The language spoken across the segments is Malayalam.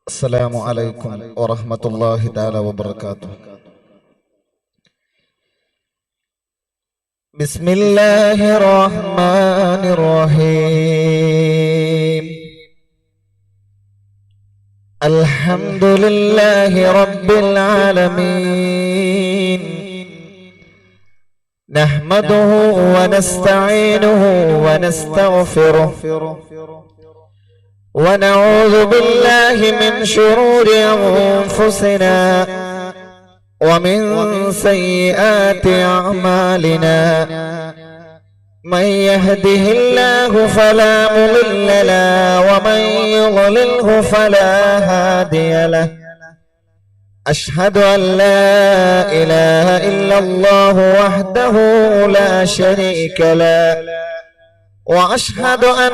السلام عليكم ورحمة الله تعالى وبركاته. بسم الله الرحمن الرحيم. الحمد لله رب العالمين، نحمده ونستعينه ونستغفره ونعوذ بالله من شرور أنفسنا ومن سيئات أعمالنا. من يهده الله فلا مضل له ومن يضلله فلا هادي له. أشهد أن لا إله إلا الله وحده لا شريك له، وأشهد أن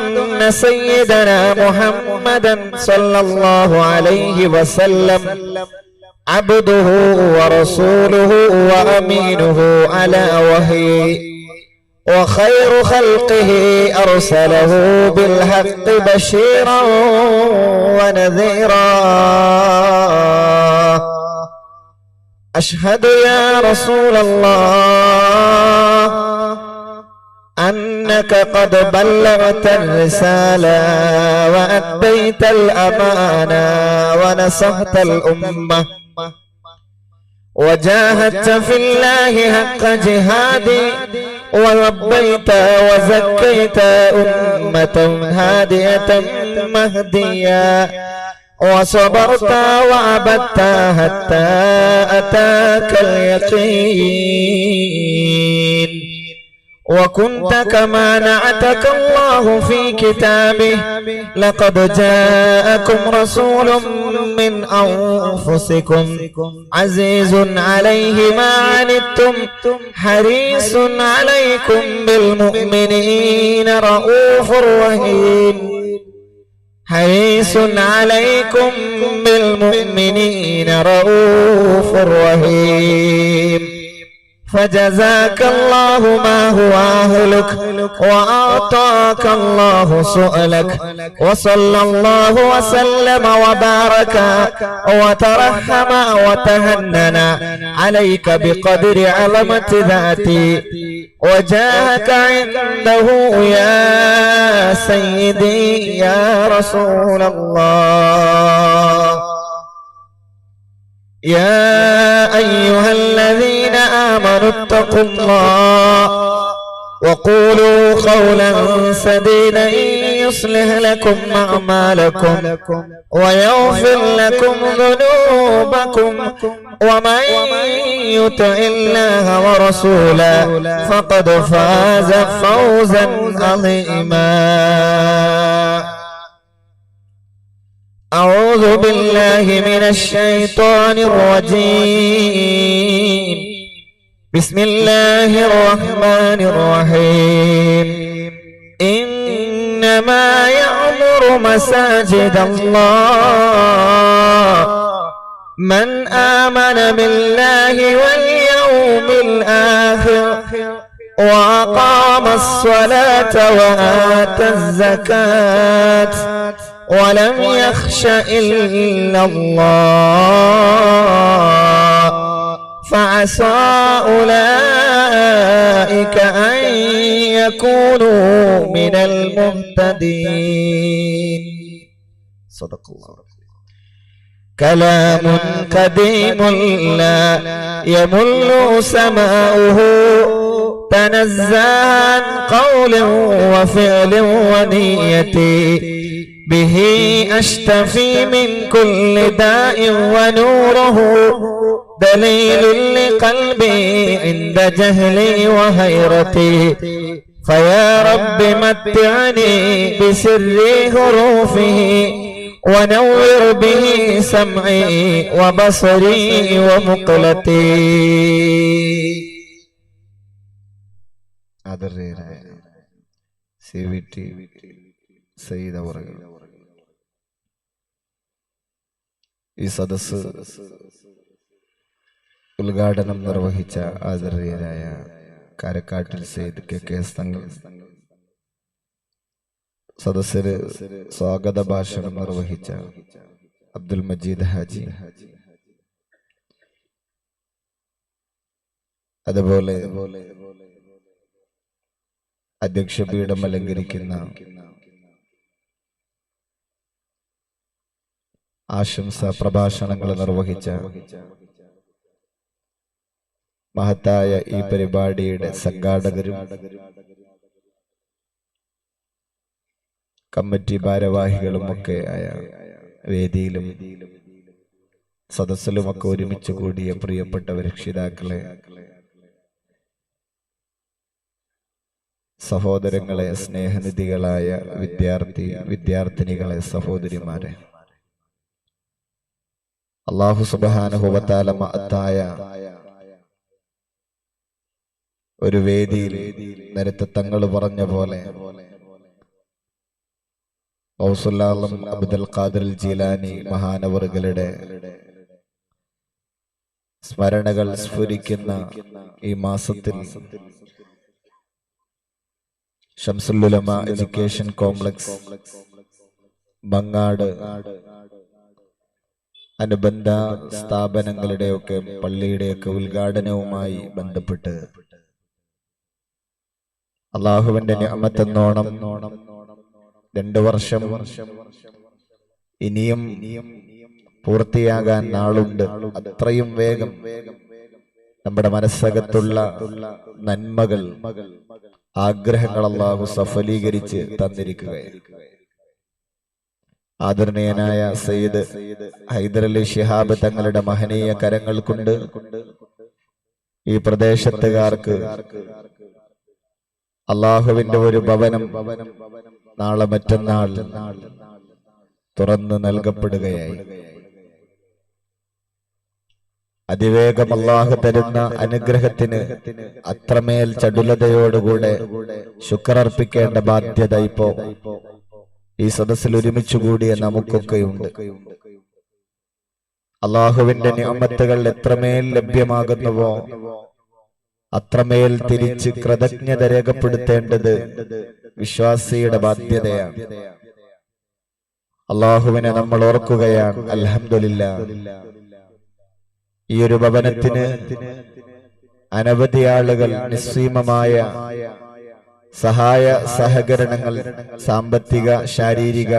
سيدنا محمدا صلى الله عليه وسلم عبده ورسوله وأمينه على وحيه، وخير خلقه أرسله بالحق بشيرا ونذيرا. أشهد يا رسول الله أنك قد بلغت الرسالة وأديت الأمانة ونصحت الأمة وجاهدت في الله حق جهاده وربيت وزكيت أمة هادية مهدية، وصبرت وعبدت حتى أتاك اليقين، وكنت كما نعتك الله في كتابه. لقد جاءكم رسول من أنفسكم عزيز عليه ما عنتم حريص عليكم بالمؤمنين رؤوف رحيم. حريص عليكم بالمؤمنين رؤوف رحيم. فجزاك الله ما هو أهلك وأعطاك الله سؤلك، وصلى الله وسلم وبارك وترحم وتهنن عليك بقدر علمة ذاتي وجاهك عنده يا سيدي يا رسول الله. يا أيها الذين آمنوا اتقوا الله وقولوا قولا سديدا يصلح لكم أعمالكم ويغفر لكم ذنوبكم، ومن يطع الله ورسوله فقد فاز فوزا عظيما. أعوذ بالله من الشيطان الرجيم. بسم الله الرحمن الرحيم. إنما يعمر مساجد الله من آمن بالله واليوم الآخر وأقام الصلاة وآتى الزكاة ولم يخش إلا الله، فعسى أولئك أن يكونوا من المهتدين. صدق الله. كلام قديم لا يمل سماؤه، تنزه عن قول وفعل ونية، به أشتفي من كل داء ونوره دليل لقلبي عند جهلي وهيرتي. فيا رب متعني بسر حروفه ونور به سمعي وبصري ومقلتي. ആദരണീയരായ CVT സയ്യിദ് അവറുകൾ, ഈ സദസ്സ് ഉദ്ഘാടനം നിർവഹിച്ച ആദരണീയരായ കാരക്കാട്ടിൽ സയ്യിദ് KK തങ്ങൾ, സദസ്സിൽ സ്വാഗത ഭാഷണം നിർവഹിച്ച അബ്ദുൽ മജീദ് ഹാജി, അതുപോലെ അധ്യക്ഷപീഠം അലങ്കരിക്കുന്ന ആശംസാ പ്രഭാഷണങ്ങൾ നിർവഹിച്ച മഹത്തായ ഈ പരിപാടിയുടെ സംഘാടകരും കമ്മിറ്റി ഭാരവാഹികളും ഒക്കെ ആയ വേദിയിലും സദസ്സിലുമൊക്കെ ഒരുമിച്ച് കൂടിയ പ്രിയപ്പെട്ട രക്ഷിതാക്കളെ, സഹോദരങ്ങളെ, സ്നേഹനിധികളായ വിദ്യാർത്ഥിനികളെ, സഹോദരിമാരെ, അല്ലാഹു സുബ്ഹാനഹു വ തആല മഹത്തായ ഒരു വേദിയിൽ നേരത്തെ തങ്ങൾ പറഞ്ഞ പോലെ ഗൗസുൽ ആലം അബ്ദുൽ ഖാദിർ ജീലാനി മഹാനവറുകളുടെ സ്മരണകൾ സ്ഫുരിക്കുന്ന ഈ മാസത്തിൽ ശംസുൽ ഉലമ എഡ്യൂക്കേഷൻ കോംപ്ലക്സ് മങ്ങാട് അനുബന്ധ സ്ഥാപനങ്ങളുടെയൊക്കെ പള്ളിയുടെയൊക്കെ ഉദ്ഘാടനവുമായി ബന്ധപ്പെട്ട് അള്ളാഹുവിന്റെ നിഅമത്തെന്നോണം 2 വർഷം ഇനിയും പൂർത്തിയാകാൻ നാളുണ്ട്. അത്രയും വേഗം നമ്മുടെ മനസ്സകത്തുള്ള നന്മകൾ, ആഗ്രഹങ്ങൾ അള്ളാഹു സഫലീകരിച്ച് തന്നിരിക്കുകയാണ്. ആദരണീയനായ സയ്യിദ് ഹൈദരലി ശിഹാബ് തങ്ങളുടെ മഹനീയ കരങ്ങൾ കൊണ്ട് ഈ പ്രദേശത്തുകാർക്ക് അള്ളാഹുവിന്റെ ഒരു ഭവനം നാളെ മറ്റന്നാൾ തുറന്നു നൽകപ്പെടുകയായി. അതിവേഗം അള്ളാഹു തരുന്ന അനുഗ്രഹത്തിന് അത്രമേൽ ചടുലതയോടുകൂടെ ശുക്രർപ്പിക്കേണ്ട ബാധ്യത ഇപ്പോ ഈ സദസ്സിൽ ഒരുമിച്ചു കൂടിയ നമുക്കൊക്കെയുണ്ട്. അള്ളാഹുവിന്റെ നിഅമത്തുകൾ എത്രമേൽ ലഭ്യമാകുന്നുവോ അത്രമേൽ തിരിച്ച് കൃതജ്ഞത രേഖപ്പെടുത്തേണ്ടത് വിശ്വാസിയുടെ ബാധ്യതയാണ്. അള്ളാഹുവിനെ നമ്മൾ ഓർക്കുകയാണ്. അൽഹംദുലില്ലാഹ്, ഈ ഒരു ഭവനത്തിന് അനവധി ആളുകൾ നിസ്സീമമായ സഹായ സഹകരണങ്ങൾ, സാമ്പത്തിക, ശാരീരിക,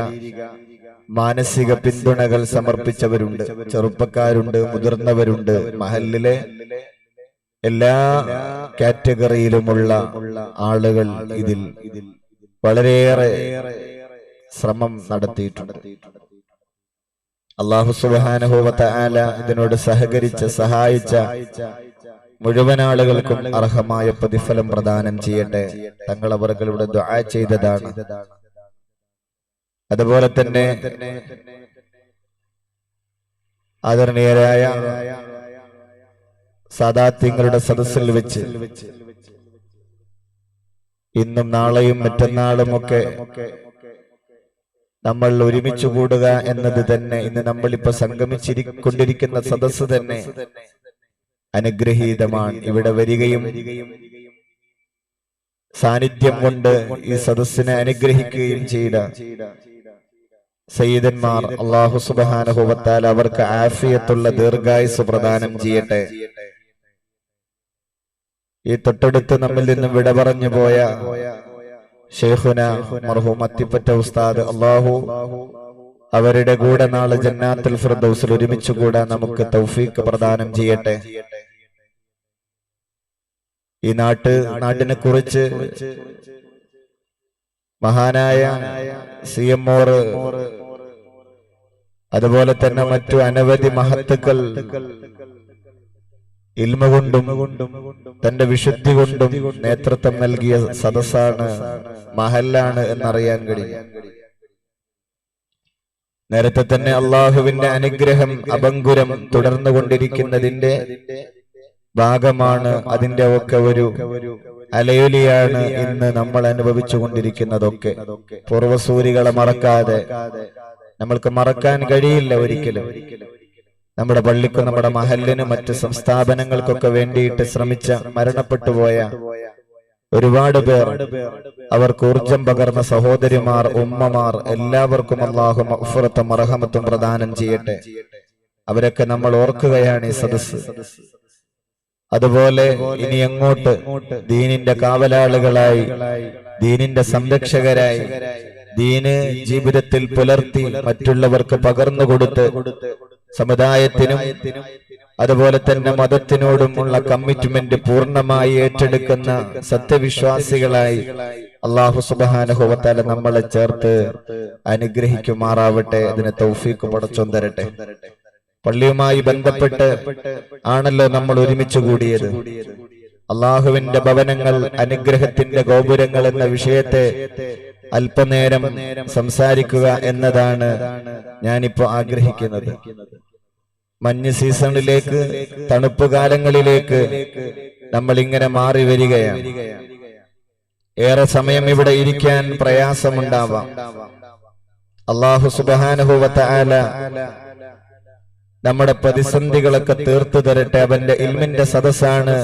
മാനസിക പിന്തുണകൾ സമർപ്പിച്ചവരുണ്ട്. ചെറുപ്പക്കാരുണ്ട്, മുതിർന്നവരുണ്ട്, മഹല്ലിലെ എല്ലാ കാറ്റഗറിയിലുമുള്ള ആളുകൾ ഇതിൽ വളരെയേറെ ശ്രമം നടത്തിയിട്ടുണ്ട്. അല്ലാഹു സുബ്ഹാനഹു വ തആല ഇതിനോട് സഹകരിച്ച, സഹായിച്ച മുഴുവൻ ആളുകൾക്കും അർഹമായ പ്രതിഫലം പ്രദാനം ചെയ്യട്ടെ. തങ്ങളവരുടെ ദുആ ചെയ്തതാണ്. അതുപോലെ തന്നെ ആദരണീയരായ സാദാത്യങ്ങളുടെ സദസ്സിൽ വെച്ച് ഇന്നും നാളെയും മറ്റന്നാളും ഒക്കെ നമ്മൾ ഒരുമിച്ചു കൂടുക എന്നത് തന്നെ, ഇന്ന് നമ്മളിപ്പോ സംഗമിച്ചിരിക്കൊണ്ടിരിക്കുന്ന സദസ്സ് തന്നെ അനുഗ്രഹീതമാണ്. ഇവിടെ വരികയും സാന്നിധ്യം കൊണ്ട് ഈ സദസ്സിനെ അനുഗ്രഹിക്കുകയും ചെയ്ത സയ്യിദന്മാർ, അല്ലാഹു സുബ്ഹാനഹു വ തആല അവർക്ക് ആഫിയത്തുള്ള ദീർഘായുസ് പ്രദാനം ചെയ്യട്ടെ. ഈ തൊട്ടടുത്ത് നമ്മിൽ നിന്നും വിട പറഞ്ഞു പോയ ശൈഖുന മർഹൂം അത്തിപ്പറ്റ ഉസ്താദ്, അല്ലാഹു അവരുടെ കൂടെ നാളെ ജന്നാത്തുൽ ഫിർദൗസിൽ ഒരുമിച്ച് കൂടാൻ നമുക്ക് തൗഫീഖ് പ്രദാനം ചെയ്യട്ടെ. ഈ നാടിനെ കുറിച്ച് മഹാനായ CMOർ, അതുപോലെ തന്നെ മറ്റു അനവധി മഹത്തുക്കൾ ഇൽമ കൊണ്ടും തന്റെ വിശുദ്ധി കൊണ്ടും നേതൃത്വം നൽകിയ സദസ്സാണ്, മഹല്ലാണ് എന്നറിയാൻ കഴിയും. നേരത്തെ തന്നെ അള്ളാഹുവിന്റെ അനുഗ്രഹം അഭംഗുരം തുടർന്നുകൊണ്ടിരിക്കുന്നതിന്റെ ഭാഗമാണ്. അതിന്റെ ഒക്കെ ഒരു അലയൊലിയാണ് ഇന്ന് നമ്മൾ അനുഭവിച്ചു കൊണ്ടിരിക്കുന്നതൊക്കെ. പൂർവസൂരികളെ മറക്കാതെ നമ്മൾക്ക് മറക്കാൻ കഴിയില്ല ഒരിക്കലും. നമ്മുടെ പള്ളിക്കും നമ്മുടെ മഹല്ലിനും മറ്റ് സംസ്ഥാപനങ്ങൾക്കൊക്കെ വേണ്ടിയിട്ട് ശ്രമിച്ച, മരണപ്പെട്ടുപോയ ഒരുപാട് പേർ, അവർക്ക് ഊർജം പകർന്ന സഹോദരിമാർ, ഉമ്മമാർ, എല്ലാവർക്കും അല്ലാഹു മഗ്ഫിറത്തും മർഹമത്തും പ്രദാനം ചെയ്യട്ടെ. അവരൊക്കെ നമ്മൾ ഓർക്കുകയാണ് ഈ സദസ്സ്. അതുപോലെ ഇനി അങ്ങോട്ട് ദീനിന്റെ കാവലാളുകളായി, ദീനിന്റെ സംരക്ഷകരായി, ദീന് ജീവിതത്തിൽ പുലർത്തി മറ്റുള്ളവർക്ക് പകർന്നുകൊടുത്ത് സമുദായത്തിനും അതുപോലെ തന്നെ മതത്തിനോടുമുള്ള കമ്മിറ്റ്മെന്റ് പൂർണ്ണമായി ഏറ്റെടുക്കുന്ന സത്യവിശ്വാസികളായി അല്ലാഹു സുബ്ഹാനഹു വ തആല നമ്മളെ ചേർത്ത് അനുഗ്രഹിക്കുമാറാവട്ടെ. അതിന് തൗഫീഖ് പടച്ചോൻ തരട്ടെ. പള്ളിയുമായി ബന്ധപ്പെട്ട് ആണല്ലോ നമ്മൾ ഒരുമിച്ച് കൂടിയത്. അള്ളാഹുവിന്റെ ഭവനങ്ങൾ, അനുഗ്രഹത്തിന്റെ ഗോപുരങ്ങൾ എന്ന വിഷയത്തെ അല്പനേരം സംസാരിക്കുക എന്നതാണ് ഞാനിപ്പോ ആഗ്രഹിക്കുന്നത്. മഞ്ഞ് സീസണിലേക്ക്, തണുപ്പ് കാലങ്ങളിലേക്ക് നമ്മൾ ഇങ്ങനെ മാറി വരികയാണ്. ഏറെ സമയം ഇവിടെ ഇരിക്കാൻ പ്രയാസമുണ്ടാവാം. അല്ലാഹു സുബ്ഹാനഹു വ തആല നമ്മുടെ പ്രതിസന്ധികളൊക്കെ തീർത്തു തരട്ടെ. അവന്റെ ഇൽമിന്റെ സദസ്സാണ്.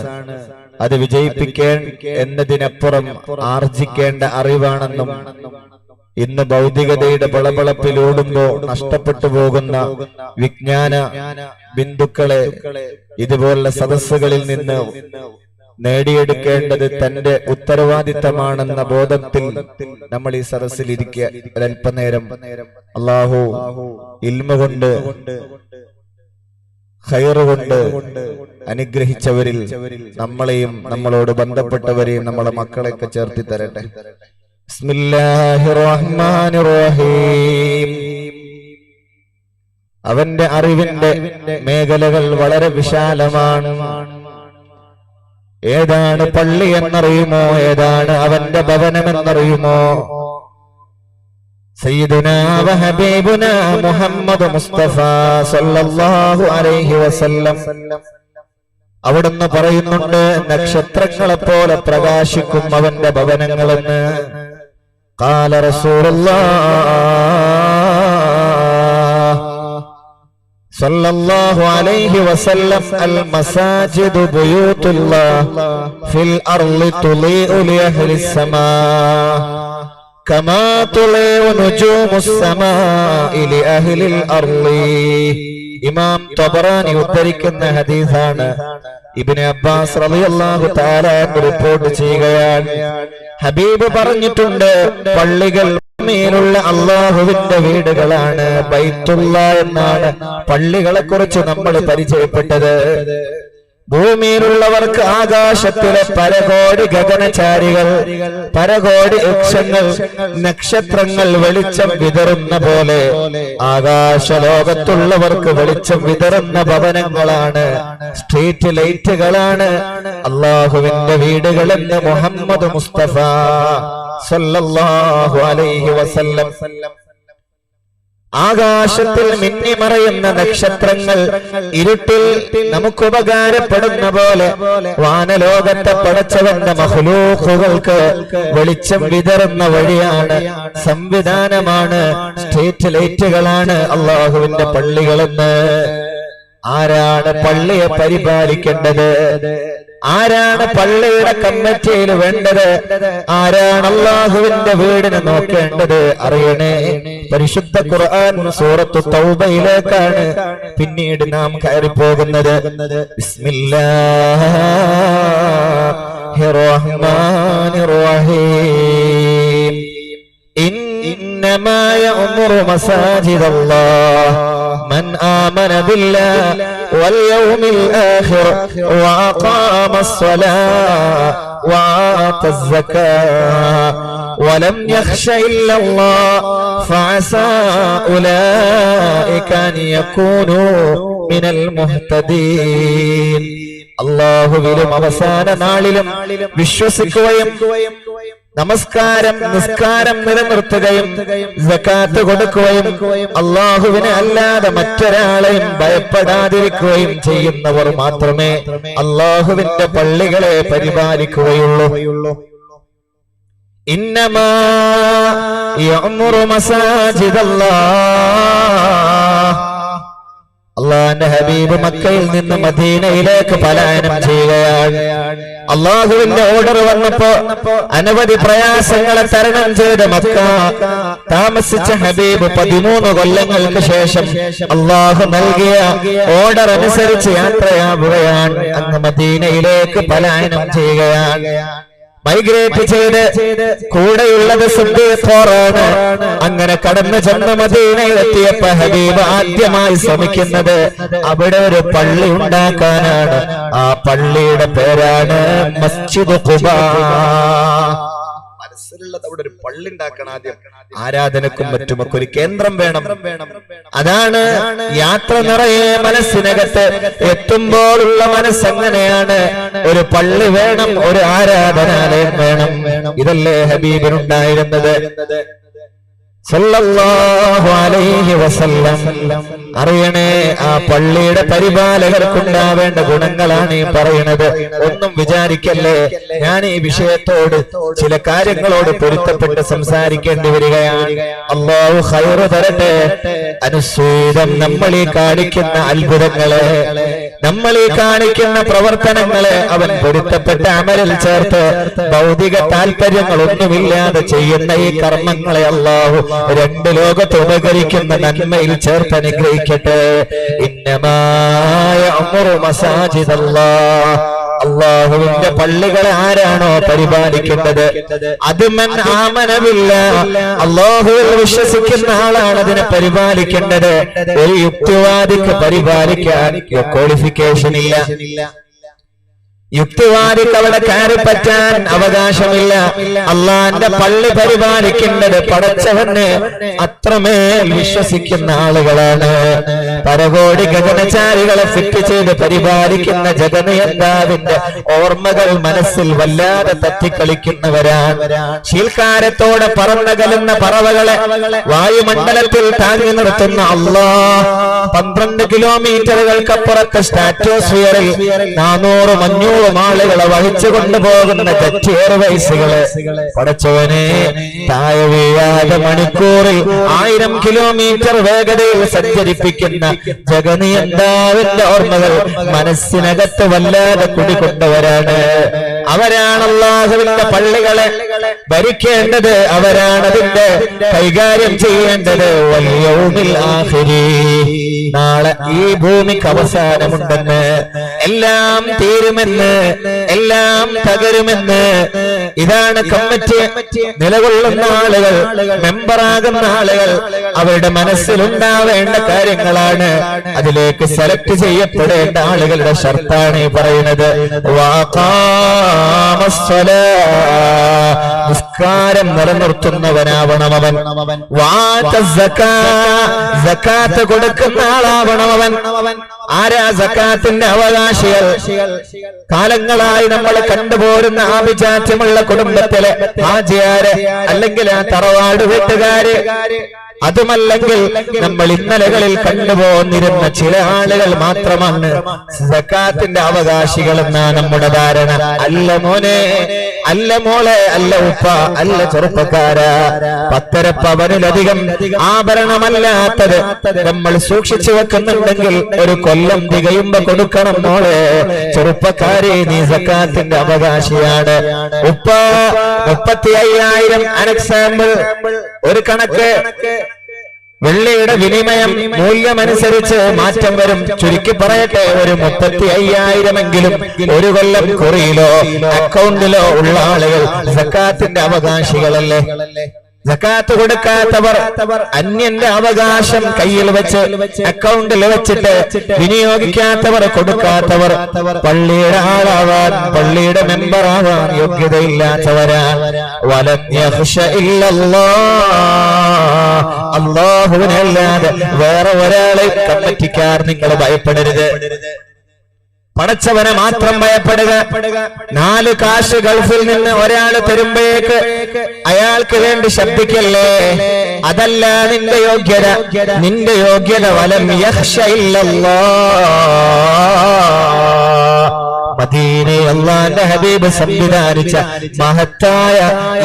അത് വിജയിപ്പിക്കാൻ എന്നതിനപ്പുറം ആർജിക്കേണ്ട അറിവാണെന്നും ഇന്ന് ഭൗതികതയുടെ ബളബളപ്പിലോടുമ്പോ നഷ്ടപ്പെട്ടു പോകുന്ന വിജ്ഞാന ബിന്ദുക്കളെ ഇതുപോലുള്ള സദസ്സുകളിൽ നിന്ന് നേടിയെടുക്കേണ്ടത് തന്റെ ഉത്തരവാദിത്തമാണെന്ന ബോധത്തിൽ നമ്മൾ ഈ സദസ്സിൽ ഇരിക്കുക. ഒരൽപ്പനേരം അല്ലാഹു ഇൽമ കൊണ്ട്, ഖൈറ് കൊണ്ട് അനുഗ്രഹിച്ചവരിൽ നമ്മളെയും നമ്മളോട് ബന്ധപ്പെട്ടവരെയും നമ്മളെ മക്കളെയൊക്കെ ചേർത്തി തരട്ടെ. ബിസ്മില്ലാഹിർ റഹ്മാനിർ റഹീം. അവന്റെ അറിവിന്റെ മേഖലകൾ വളരെ വിശാലമാണ്. ഏതാണ് പള്ളി എന്നറിയുമോ? ഏതാണ് അവന്റെ ഭവനമെന്നറിയുമോ? സയ്യിദുനാ വ ഹബീബുനാ മുഹമ്മദ് മുസ്തഫ സല്ലല്ലാഹു അലൈഹി വസല്ലം അവിടുന്ന് പറയുന്നുണ്ട്, നക്ഷത്രങ്ങളെ പോലെ പ്രകാശിക്കും അവന്റെ ഭവനങ്ങളെന്ന്. ഖാല റസൂലുള്ളാഹ് സല്ലല്ലാഹു അലൈഹി വസല്ലം, അൽ മസാജിദു ബുയൂത്തുല്ലാഹ് ഫിൽ അർളി തുളീഉ ലി അഹ്ലിസ് സമാ കമാ തുളീഉ നുജൂമുസ് സമാഇ ലി അഹ്ലിൽ അർളി. ഇമാം തബറാനി ഉദ്ധരിക്കുന്ന ഹദീസാണ്. ഇബ്നു അബ്ബാസ് റളിയല്ലാഹു തആല റിപ്പോർട്ട് ചെയ്യുകയാണ്, ഹബീബ് പറഞ്ഞിട്ടുണ്ട്, പള്ളികൾ ഭൂമിയിലുള്ള അല്ലാഹുവിന്റെ വീടുകളാണ്. ബൈത്തുള്ള എന്നാണ് പള്ളികളെ കുറിച്ച് നമ്മൾ പരിചയപ്പെട്ടത്. ഭൂമിയിലുള്ളവർക്ക് ആകാശത്തിലെ പരകോടി ഗഗനചാരികൾ, പരകോടി വൃക്ഷങ്ങൾ, നക്ഷത്രങ്ങൾ വെളിച്ചം വിതറുന്ന പോലെ ആകാശലോകത്തുള്ളവർക്ക് വെളിച്ചം വിതറുന്ന ഭവനങ്ങളാണ്, സ്ട്രീറ്റ് ലൈറ്റുകളാണ് അല്ലാഹുവിന്റെ വീടുകളെന്ന് മുഹമ്മദ് മുസ്തഫ സല്ലല്ലാഹു അലൈഹി വസല്ലം. ആകാശത്തിൽ മിന്നിമറയുന്ന നക്ഷത്രങ്ങൾ ഇരുട്ടിൽ നമുക്ക് ഉപകാരപ്പെടുന്ന പോലെ വാനലോകത്തെ പടച്ചവന്റെ മഖ്ലൂഖുകൾക്ക് വെളിച്ചം വിതറുന്ന വഴിയാണ്, സംവിധാനമാണ്, സ്ട്രീറ്റ് ലൈറ്റുകളാണ് അല്ലാഹുവിന്റെ പള്ളികളെന്ന്. ആരാണ് പള്ളിയെ പരിപാലിക്കേണ്ടത്? ആരാണ് പള്ളിയുടെ കമ്മിറ്റിയിൽ വേണ്ടത്? ആരാണ് അല്ലാഹുവിന്റെ വീടിനെ നോക്കേണ്ടത്? അറിയണേ, പരിശുദ്ധ ഖുർആൻ സൂറത്തു തൗബയിലേക്കാണ് പിന്നീട് നാം കയറി പോകുന്നത്. ബിസ്മില്ലാഹിർ റഹ്മാനിർ റഹീം. ഇന്നമാ യഅ്മുറു മസാജിദല്ലാഹ് من آمن بالله واليوم الآخر وأقام الصلاة وآتى الزكاة ولم يخش إلا الله فعسى أولئك أن يكونوا من المهتدين. അല്ലാഹുവിലും അവസാന നാളിലും വിശ്വസിക്കുകയും നമസ്കാരം, നിസ്കാരം നിലനിർത്തുകയും സകാത്ത് കൊടുക്കുകയും അല്ലാഹുവിനെ അല്ലാതെ മറ്റൊരാളെയും ഭയപ്പെടാതിരിക്കുകയും ചെയ്യുന്നവർ മാത്രമേ അല്ലാഹുവിന്റെ പള്ളികളെ പരിപാലിക്കുകയുള്ളൂ. ഇന്നമാ യഅ്മുറു മസാജിദല്ലാഹ്. അള്ളാന്റെ ഹബീബ് മക്കയിൽ നിന്ന് മദീനയിലേക്ക് പലായനം ചെയ്യുകയാണ്. അള്ളാഹുവിന്റെ ഓർഡർ വന്നപ്പോ അനവധി പ്രയാസങ്ങളെ തരണം ചെയ്ത് മക്ക താമസിച്ച ഹബീബ് 13 കൊല്ലങ്ങൾക്ക് ശേഷം അള്ളാഹു നൽകിയ ഓർഡർ അനുസരിച്ച് യാത്രയാവുകയാണ്. അങ്ങ് മദീനയിലേക്ക് പലായനം ചെയ്യുകയാണ്. മൈഗ്രേറ്റ് ചെയ്ത് കൂടെയുള്ളത് സിദ്ദീഖാണ്. അങ്ങനെ കടന്നു ചെന്ന് മദീനയിലെത്തിയപ്പോ ഹബീബ് ആദ്യമായി ശ്രമിക്കുന്നത് അവിടെ ഒരു പള്ളി ഉണ്ടാക്കാനാണ്. ആ പള്ളിയുടെ പേരാണ് മസ്ജിദ് ഖുബാ. മനസ്സിലുള്ളത് അവിടെ ഒരു പള്ളി ഉണ്ടാക്കണം. ആദ്യം ആരാധനക്കും മറ്റുമൊക്കെ ഒരു കേന്ദ്രം വേണം. അതാണ് യാത്ര നിറയെ മനസ്സിനകത്ത് എത്തുമ്പോഴുള്ള മനസ്സെങ്ങനെയാണ്? ഒരു പള്ളി വേണം, ഒരു ആരാധനാലയം വേണം. ഇതല്ലേ ഹബീബിനുണ്ടായിരുന്നത് സല്ലല്ലാഹു അലൈഹി വസല്ലം. അറിയണേ, ആ പള്ളിയുടെ പരിപാലകർക്കുണ്ടാവേണ്ട ഗുണങ്ങളാണ് ഈ പറയുന്നത്. ഒന്നും വിചാരിക്കല്ലേ, ഞാൻ ഈ വിഷയത്തോട് ചില കാര്യങ്ങളോട് പൊരുത്തപ്പെട്ട് സംസാരിക്കേണ്ടി വരികയാണ്. അല്ലാഹു ഖൈറ് തരട്ടെ. അനുസ്വേദം നമ്മൾ ഈ കാണിക്കുന്ന അത്ഭുതങ്ങളെ, നമ്മൾ ഈ കാണിക്കുന്ന പ്രവർത്തനങ്ങളെ അവൻ പൊരുത്തപ്പെട്ട അമലിൽ ചേർത്ത് ഭൗതിക താല്പര്യങ്ങളൊന്നുമില്ലാതെ ചെയ്യുന്ന ഈ കർമ്മങ്ങളെ അല്ലാഹു രണ്ട് ലോകത്ത് ഉപകരിക്കുന്ന നന്മയിൽ ചേർത്ത് അനുഗ്രഹിക്കട്ടെ. ഇന്നമായ അമ്രു മസാജിദല്ലാഹ്. അല്ലാഹുവിന്റെ പള്ളികളെ ആരാണോ പരിപാലിക്കേണ്ടത്, അത് മൻ ആമന ബില്ലാഹ്, അല്ലാഹുവിൽ വിശ്വസിക്കുന്ന ആളാണ് അതിനെ പരിപാലിക്കേണ്ടത്. ഒരു യുക്തിവാദിക്ക് പരിപാലിക്കാൻ ക്വാളിഫിക്കേഷൻ ഇല്ല. യുക്തിവാദിക്ക് അവിടെ കയറി പറ്റാൻ അവകാശമില്ല. അള്ളാന്റെ പള്ളി പരിപാലിക്കേണ്ടത് പടച്ചവനെ അത്രമേൽ വിശ്വസിക്കുന്ന ആളുകളാണ്. പരകോടി ഗഗനചാരികളെ ഫിറ്റ് ചെയ്ത് പരിപാലിക്കുന്ന ജഗന്നിയന്താവിന്റെ ഓർമ്മകൾ മനസ്സിൽ വല്ലാതെ തട്ടിക്കളിക്കുന്നവരാണ്. ശീൽക്കാരത്തോടെ പറന്നകലുന്ന പറവകളെ വായുമണ്ഡലത്തിൽ താങ്ങി നിർത്തുന്ന അല്ലാഹ് 12 കിലോമീറ്ററുകൾക്കപ്പുറത്ത് സ്ട്രാറ്റോസ്ഫിയറിൽ 400-500 ആളുകളെ വഹിച്ചു കൊണ്ടുപോകുന്ന ജെറ്റ് എയർവേസുകളെ പടച്ചവനെ താഴെ വീഴാതെ മണിക്കൂറിൽ 1000 കിലോമീറ്റർ വേഗതയിൽ സഞ്ചരിപ്പിക്കുന്ന ജഗന്നിയന്താവിന്റെ ഓർമ്മകൾ മനസ്സിനകത്ത് വല്ലാതെ കുടികൊണ്ടവരാണ്. അവരാണ് അല്ലാഹുവിന്റെ പള്ളികളെ ഭരിക്കേണ്ടത്, അവരാണ് അതിന്റെ കൈകാര്യം ചെയ്യേണ്ടത്. വൽയൗമിൽ ആഖിരി, നാളെ ഈ ഭൂമിക്ക് അവസാനമുണ്ടെന്ന്, എല്ലാം തീരുമെന്ന്, എല്ലാം തകരുമെന്ന്. ഇതാണ് കമ്മിറ്റി നിലകൊള്ളുന്ന ആളുകൾ, മെമ്പറാകുന്ന ആളുകൾ അവരുടെ മനസ്സിലുണ്ടാവേണ്ട കാര്യങ്ങളാണ്. അതിലേക്ക് സെലക്ട് ചെയ്യപ്പെടേണ്ട ആളുകളുടെ ഷർത്താണ് ഈ പറയുന്നത്. നിസ്കാരം നിലനിർത്തുന്നവനാവണം അവൻ. സകാത്ത് കൊടുക്കുന്ന ആളാവണം അവൻ. ആരാ സകാത്തിന്റെ അവകാശികൾ? കാലങ്ങളായി നമ്മൾ കണ്ടുപോരുന്ന ആഭിജാത്യമുള്ള കുടുംബത്തിലെ ഹാജിയാര്, അല്ലെങ്കിൽ ആ തറവാട് വീട്ടുകാര്, അതുമല്ലെങ്കിൽ നമ്മൾ ഇന്നലകളിൽ കണ്ടുപോന്നിരുന്ന ചില ആളുകൾ മാത്രമാണ് സകാത്തിന്റെ അവകാശികൾ എന്നാണ് നമ്മുടെ ധാരണ. അല്ല മോനെ, അല്ല മോളെ, അല്ല ഉപ്പ, അല്ല ചെറുപ്പക്കാര. 10 പവനിലധികം ആഭരണമല്ലാത്തത് നമ്മൾ സൂക്ഷിച്ചു വെക്കുന്നുണ്ടെങ്കിൽ ഒരു കൊല്ലം തികയുമ്പോ കൊടുക്കണം മോളെ. ചെറുപ്പക്കാരെ, നീ സകാത്തിന്റെ അവകാശിയാണ്. ഉപ്പ 35,000 അനെക്സാമ്പിൾ, ഒരു കണക്ക്. വെള്ളിയുടെ വിനിമയം മൂല്യമനുസരിച്ച് മാറ്റം വരും. ചുരുക്കി പറയട്ടെ, ഒരു 35,000 എങ്കിലും ഒരു കൊല്ലം കുറിയിലോ അക്കൗണ്ടിലോ ഉള്ള ആളുകൾ സകാത്തിന്റെ അവകാശികളല്ലേ? സകാത്ത് കൊടുക്കാത്തവർ അന്യന്റെ അവകാശം കയ്യിൽ വെച്ച് അക്കൗണ്ടിൽ വെച്ചിട്ട് വിനിയോഗിക്കാത്തവർ, കൊടുക്കാത്തവർ പള്ളിയുടെ ആളാവാൻ, പള്ളിയുടെ മെമ്പറാവാൻ യോഗ്യതയില്ലാത്തവരാണ്. വലം യഖ്ശ ഇല്ലല്ലാഹ്, അല്ലാഹുവിനല്ലാതെ വേറെ ഒരാളെ കമ്മിറ്റിക്കാർ നിങ്ങൾ ഭയപ്പെടരുത്. പടച്ചവനെ മാത്രം ഭയപ്പെടുക. 4 കാശ് ഗൾഫിൽ നിന്ന് ഒരാൾ തരുമ്പോഴേക്ക് അയാൾക്ക് വേണ്ടി ശബ്ദിക്കല്ലേ. അതല്ല നിന്റെ യോഗ്യത. നിന്റെ യോഗ്യത വലം യഖ്ശ ഇല്ലല്ലാഹ്, ദീനെ അല്ലാഹുവിന്റെ ഹബീബ് സംവിധാനിച്ച മഹത്തായ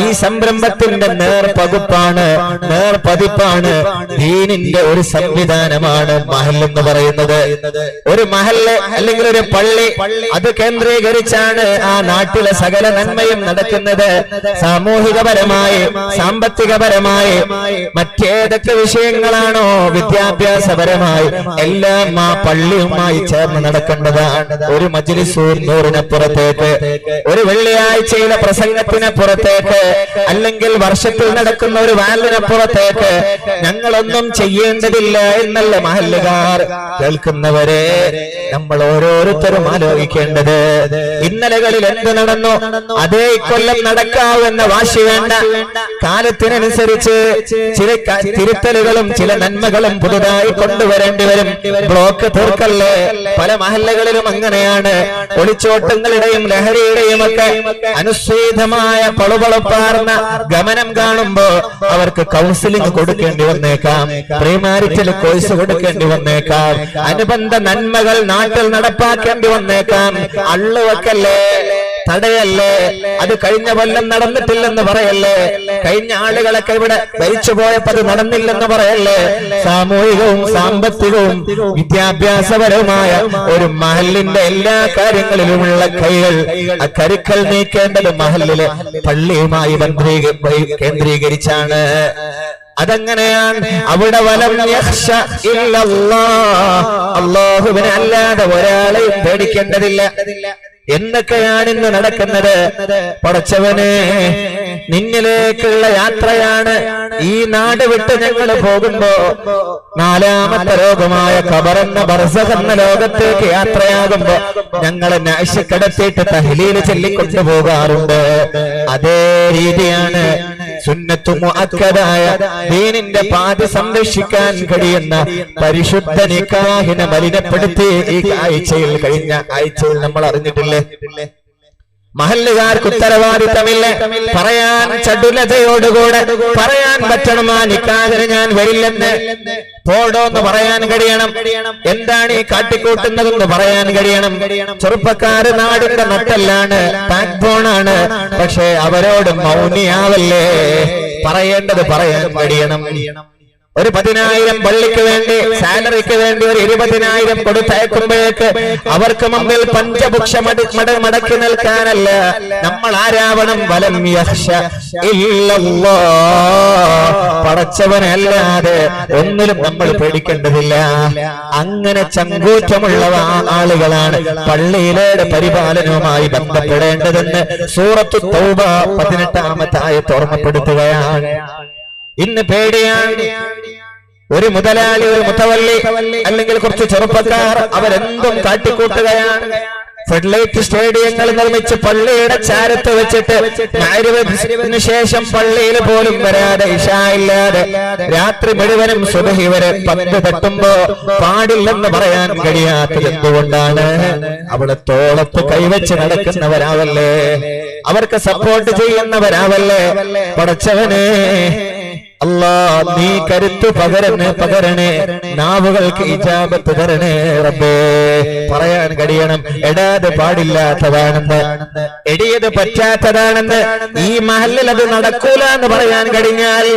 ഈ സംരംഭത്തിന്റെ നേർപതിപ്പാണ് ദീനിന്റെ ഒരു സംവിധാനമാണ് മഹൽ എന്ന് പറയുന്നത്. ഒരു മഹല്ല് അല്ലെങ്കിൽ ഒരു പള്ളി, അത് കേന്ദ്രീകരിച്ചാണ് ആ നാട്ടിലെ സകല നന്മയും നടക്കുന്നത്. സാമൂഹികപരമായി, സാമ്പത്തികപരമായി, മറ്റേതൊക്കെ വിഷയങ്ങളാണോ വിദ്യാഭ്യാസപരമായി എല്ലാം ആ പള്ളിയുമായി ചേർന്ന് നടക്കേണ്ടതാണ്. ഒരു മജ്‌ലിസുൻ നൂറിനപ്പുറത്തേക്ക്, ഒരു വെള്ളിയാഴ്ചയിലെ പ്രസംഗത്തിനപ്പുറത്തേക്ക്, അല്ലെങ്കിൽ വർഷത്തിൽ നടക്കുന്ന ഒരു വാലിനപ്പുറത്തേക്ക് ഞങ്ങളൊന്നും ചെയ്യേണ്ടതില്ല എന്നല്ല മഹല്ലുകാർ. കേൾക്കുന്നവരെ, നമ്മൾ ഓരോരുത്തരും ആലോചിക്കേണ്ടത് ഇന്നലകളിൽ എന്ത് നടന്നു അതേ ഇക്കൊല്ലം നടക്കാവുന്ന വാശി വേണ്ട. കാലത്തിനനുസരിച്ച് ചില തിരുത്തലുകളും ചില നന്മകളും പുതുതായി കൊണ്ടുവരേണ്ടി വരും. ബ്ലോക്ക് തീർക്കല്ലേ. പല മഹല്ലകളിലും അങ്ങനെയാണ്. ഒളിച്ചോട്ടങ്ങളുടെയും ലഹരിയുടെയും ഒക്കെ അനുസ്വേദമായ പളുപളുപ്പാർന്ന ഗമനം കാണുമ്പോ അവർക്ക് കൗൺസിലിംഗ് കൊടുക്കേണ്ടി വന്നേക്കാം, പ്രീമാരിറ്റൽ കോഴ്സ് കൊടുക്കേണ്ടി വന്നേക്കാം, അനുബന്ധ നന്മകൾ നാട്ടിൽ നടപ്പാക്കേണ്ടി വന്നേക്കാം. അള്ളുവെക്കല്ലേ, തടയല്ലേ. അത് കഴിഞ്ഞ കൊല്ലം നടന്നിട്ടില്ലെന്ന് പറയല്ലേ. കഴിഞ്ഞ ആളുകളൊക്കെ ഇവിടെ ഭരിച്ചു പോയപ്പോ അത് നടന്നില്ലെന്ന് പറയല്ലേ. സാമൂഹികവും സാമ്പത്തികവും വിദ്യാഭ്യാസപരവുമായ ഒരു മഹല്ലിന്റെ എല്ലാ കാര്യങ്ങളിലുമുള്ള കൈകൾ, ആ കരുക്കൾ നീക്കേണ്ടത് മഹല്ലിലെ പള്ളിയുമായി കേന്ദ്രീകരിച്ചാണ്. അതങ്ങനെയാണ്. അവിടെ വലം യഖ്ശ ഇല്ലല്ലാഹ്, അല്ലാഹുവിനെ അല്ലാതെ ഒരാളെയും പേടിക്കേണ്ടതില്ല. എന്തൊക്കെയാണ് ഇന്ന് നടക്കുന്നത്? പടച്ചവനെ, നിന്നിലേക്കുള്ള യാത്രയാണ്. ഈ നാട് വിട്ട് ഞങ്ങൾ പോകുമ്പോ നാലാമത്തെ ലോകമായ ഖബറെന്ന ബർസഖ് എന്ന ലോകത്തേക്ക് യാത്രയാകുമ്പോ ഞങ്ങളെ നാശക്കടത്തിയിട്ട് തഹ്ലീൽ ചൊല്ലിക്കൊണ്ടു പോകാറുണ്ട്. അതേ രീതിയാണ് സുന്നത്തു മുഅക്കദായ ദീനിന്റെ പാത സംരക്ഷിക്കാൻ കഴിയുന്ന പരിശുദ്ധ നിക്കാഹിനെ മലിനപ്പെടുത്തി ഈ ആഴ്ചയിൽ, കഴിഞ്ഞ ആഴ്ചയിൽ നമ്മൾ അറിഞ്ഞിട്ടില്ലേ? മഹല്ലുകാർക്ക് ഉത്തരവാദിത്തമില്ല. പറയാൻ ചടുലതയോടുകൂടെ പറയാൻ പറ്റണം, ആ നിക്കാഹിന് ഞാൻ വരില്ലെന്ന്. പോടോന്ന് പറയാൻ കഴിയണം. എന്താണ് ഈ കാട്ടിക്കൂട്ടുന്നതെന്ന് പറയാൻ കഴിയണം. ചെറുപ്പക്കാര് നാടിന്റെ നട്ടെല്ലാണ്, ബാക്ക് ബോണാണ്. പക്ഷെ അവരോട് മൗനിയാവല്ലേ. പറയേണ്ടത് പറയാൻ കഴിയണം. ഒരു 10,000 പള്ളിക്ക് വേണ്ടി, സാലറിക്ക് വേണ്ടി ഒരു 20,000 കൊടുത്തയക്കുമ്പോഴേക്ക് അവർക്ക് മുമ്പിൽ പഞ്ചഭുക്ഷ മടക്കി നിൽക്കാനല്ല നമ്മൾ ആരാവണം. വലം യഖ്ശ ഇല്ലല്ലാഹ്, പടച്ചവനല്ലാതെ ഒന്നിലും നമ്മൾ പേടിക്കേണ്ടതില്ല. അങ്ങനെ ചങ്കൂറ്റമുള്ള ആളുകളാണ് പള്ളിയിലെ പരിപാലനവുമായി ബന്ധപ്പെടേണ്ടതെന്ന് സൂറത്തു തൗബ 18-ാമത്തെ ആയത്ത് ഓർമ്മപ്പെടുത്തുകയാണ്. ഇന്ന് പേടിയാണ്. ഒരു മുതലാളി, ഒരു മുത്തവല്ലി, അല്ലെങ്കിൽ കുറച്ച് ചെറുപ്പക്കാർ അവരെന്തും കാട്ടിക്കൂട്ടുകയാണ്. ഫെഡ്ലൈറ്റ് സ്റ്റേഡിയങ്ങൾ നിർമ്മിച്ച് പള്ളിയുടെ ചാരത്ത് വെച്ചിട്ട് മഗ്‌രിബിന് ശേഷം പള്ളിയിൽ പോലും വരാതെ, ഇശാ ഇല്ലാതെ രാത്രി മുഴുവനും സുബ്ഹി വരെ പന്ത് തട്ടുമ്പോ പാടില്ലെന്ന് പറയാൻ കഴിയാത്തത് എന്തുകൊണ്ടാണ്? അവിടെ തോളത്ത് കൈവച്ച് നടക്കുന്നവരാവല്ലേ, അവർക്ക് സപ്പോർട്ട് ചെയ്യുന്നവരാവല്ലേ. പടച്ചവനെ അല്ലാ, നീ കരുത്ത് പകരണേ, നാവുകൾക്ക് ഇജാബത്ത് തരണേ റബ്ബേ. പറയാൻ കഴിയണം എടാത് പാടില്ലാത്തതാണെന്ന്, എടിയത് പറ്റാത്തതാണെന്ന്. ഈ മഹല്ലിൽ അത് നടക്കൂല എന്ന് പറയാൻ കഴിഞ്ഞാൽ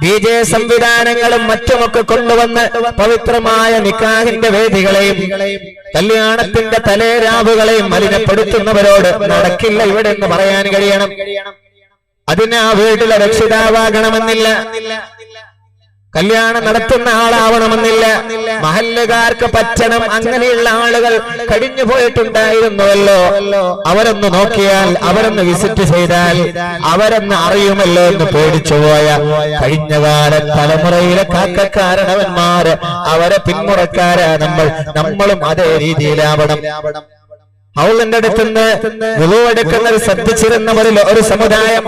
DJ സംവിധാനങ്ങളും മറ്റുമൊക്കെ കൊണ്ടുവന്ന് പവിത്രമായ നിക്കാഹിന്റെ വേദികളെയും കല്യാണത്തിന്റെ തലേരാവുകളെയും മലിനപ്പെടുത്തുന്നവരോട് നടക്കില്ല ഇവിടെ എന്ന് പറയാൻ കഴിയണം. അതിന് ആ വീട്ടിലെ രക്ഷിതാവാകണമെന്നില്ല, കല്യാണം നടത്തുന്ന ആളാവണമെന്നില്ല, മഹല്ലുകാർക്ക് പറ്റണം. അങ്ങനെയുള്ള ആളുകൾ കഴിഞ്ഞു പോയിട്ടുണ്ടായിരുന്നുവല്ലോ. അവരൊന്ന് നോക്കിയാൽ, അവരൊന്ന് വിസിറ്റ് ചെയ്താൽ അവരൊന്ന് അറിയുമല്ലോ എന്ന് പേടിച്ചുപോയ കഴിഞ്ഞകാല തലമുറയിലെ കാക്കക്കാരണവന്മാര്, അവരെ പിന്മുറക്കാരാ നമ്മളും അതേ രീതിയിലാവണം. ഹൗലിന്റെ അടുത്തുനിന്ന് വുളൂവെടുക്കുന്നവർ ശ്രദ്ധിച്ചിരുന്നവരിൽ ഒരു സമുദായം,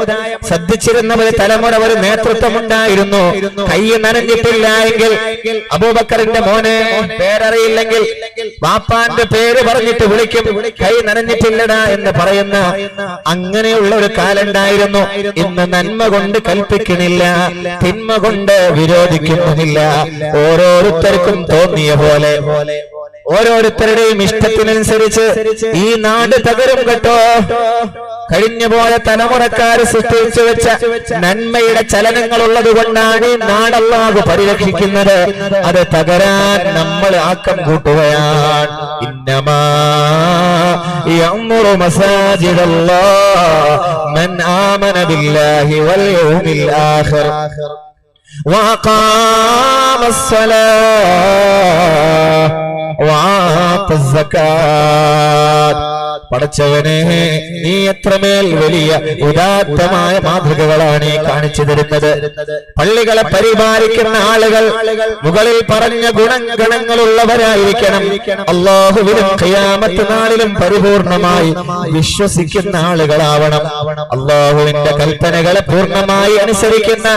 ശ്രദ്ധിച്ചിരുന്നവർ തലമുറ, ഒരു നേതൃത്വം ഉണ്ടായിരുന്നു. കൈ നനഞ്ഞിട്ടില്ല എങ്കിൽ അബൂബക്കറിന്റെ മോനെ പേരറിയില്ലെങ്കിൽ വാപ്പാന്റെ പേര് പറഞ്ഞിട്ട് വിളിക്കും, കൈ നനഞ്ഞിട്ടില്ലടാ എന്ന് പറയുന്ന അങ്ങനെയുള്ള ഒരു കാലുണ്ടായിരുന്നു. ഇന്ന് നന്മ കൊണ്ട് കൽപ്പിക്കണില്ല, തിന്മ കൊണ്ട് വിരോധിക്കുന്നില്ല. ഓരോരുത്തർക്കും തോന്നിയ പോലെ ഓരോരുത്തരുടെയും ഇഷ്ടത്തിനനുസരിച്ച് ഈ നാട് തകരും കേട്ടോ. കഴിഞ്ഞുപോയ തലമുറക്കാര് സൃഷ്ടിച്ചു വെച്ച നന്മയുടെ ചലനങ്ങൾ ഉള്ളത് കൊണ്ടാണ് ഈ നാട് അല്ലാഹു പരിരക്ഷിക്കുന്നത്. അത് തകരാൻ നമ്മൾ ആക്കം കൂട്ടുകയാണ്. ഇന്നമാ യഅ്മുറു മസാജിദല്ലാഹ് മൻ ആമന ബില്ലാഹി വൽ യൗമിൽ ആഖിർ വഅഖാമ الصلاة وآتى الزكاة. പടച്ചവനെ, നീ എത്രമേൽ വലിയ ഉദാത്തമായ മാതൃകകളാണ് ഈ കാണിച്ചു തരുന്നത്. പള്ളികളെ പരിപാലിക്കുന്ന ആളുകൾ മുകളിൽ പറഞ്ഞ ഗുണങ്ങളുള്ളവരായിരിക്കണം. അല്ലാഹുവിലും ഖിയാമത്ത് നാളിലും പരിപൂർണമായി വിശ്വസിക്കുന്ന ആളുകളാവണം. അല്ലാഹുവിന്റെ കൽപ്പനകളെ പൂർണ്ണമായി അനുസരിക്കുന്ന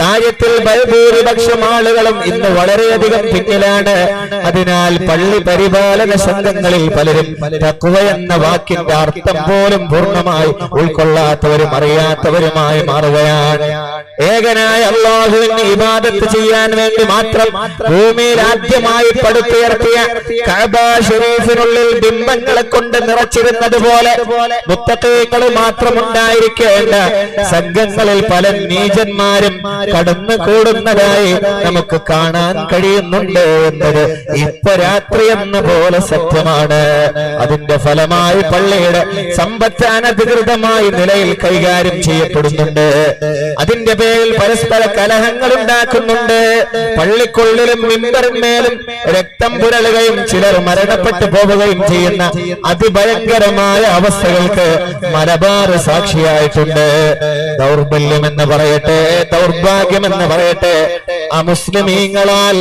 കാര്യത്തിൽ ഭൂരിപക്ഷം ആളുകളും ഇന്ന് വളരെയധികം പിന്നിലാണ്. അതിനാൽ പള്ളി പരിപാലന സംഘങ്ങളിൽ പലരും തഖ്വ എന്ന വാക്കിന്റെ അർത്ഥം പോലും പൂർണ്ണമായി ഉൾക്കൊള്ളാത്തവരും അറിയാത്തവരുമായി മാറുകയാണ്. ഏകനായ അല്ലാഹുവിനെ ഇബാദത്ത് ചെയ്യാൻ വേണ്ടി മാത്രം ഭൂമിയിൽ ആദ്യമായി പടുത്തുയർത്തിയ കഅബ ശരീഫിനുള്ളിൽ ബിംബങ്ങളെ കൊണ്ട് നിറച്ചിരുന്നത് പോലെ മുത്തഖീകൾ മാത്രം ഉണ്ടായിരിക്കേണ്ട സംഘങ്ങളിൽ പല നീചന്മാരും കടന്നു കൂടുന്നതായി നമുക്ക് കാണാൻ കഴിയുന്നുണ്ട് എന്നത് ഇപ്പൊ രാത്രി എന്ന പോലെ സത്യമാണ്. അതിന്റെ ഫലമായി പള്ളിയുടെ സമ്പത്ത് അനധികൃതമായ നിലയിൽ കൈകാര്യം ചെയ്യപ്പെടുന്നുണ്ട്. അതിന്റെ പേരിൽ പരസ്പര കലഹങ്ങൾ ഉണ്ടാക്കുന്നുണ്ട്. പള്ളിക്കുള്ളിലും മിമ്പറിന്മേലും രക്തം പുരളുകയും ചിലർ മരണപ്പെട്ടു പോവുകയും ചെയ്യുന്ന അതിഭയങ്കരമായ അവസ്ഥകൾക്ക് മലബാർ സാക്ഷിയായിട്ടുണ്ട്. ദൗർബല്യമെന്ന് പറയട്ടെ, ദൗർഭാഗ്യമെന്ന് പറയട്ടെ, അമുസ്ലിമീങ്ങളാൽ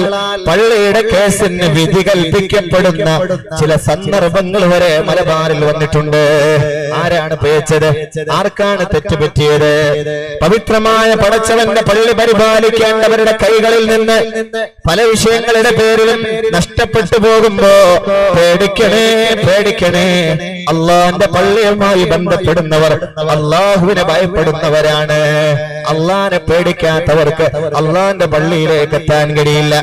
പള്ളിയുടെ കേസിന് വിധി കൽപ്പിക്കപ്പെടുന്ന ചില സന്ദർഭങ്ങൾ വരെ മലബാറിൽ വന്നിട്ടുണ്ട്. ആരാണ് പേച്ചത്? ആർക്കാണ് തെറ്റുപറ്റിയത്? പവിത്രമായ പടച്ചവന്റെ പള്ളി പരിപാലിക്കേണ്ടവരുടെ കൈകളിൽ നിന്ന് പല വിഷയങ്ങളുടെ പേരിലും നഷ്ടപ്പെട്ടു പോകുമ്പോ പേടിക്കണേ, പേടിക്കണേ. അള്ളാന്റെ പള്ളിയുമായി ബന്ധപ്പെടുന്നവർ അള്ളാഹുവിനെ ഭയപ്പെടുന്നവരാണ്. അള്ളാനെ പേടിക്കാത്തവർക്ക് അള്ളാന്റെ പള്ളിയിലേക്ക് എത്താൻ കഴിയില്ല.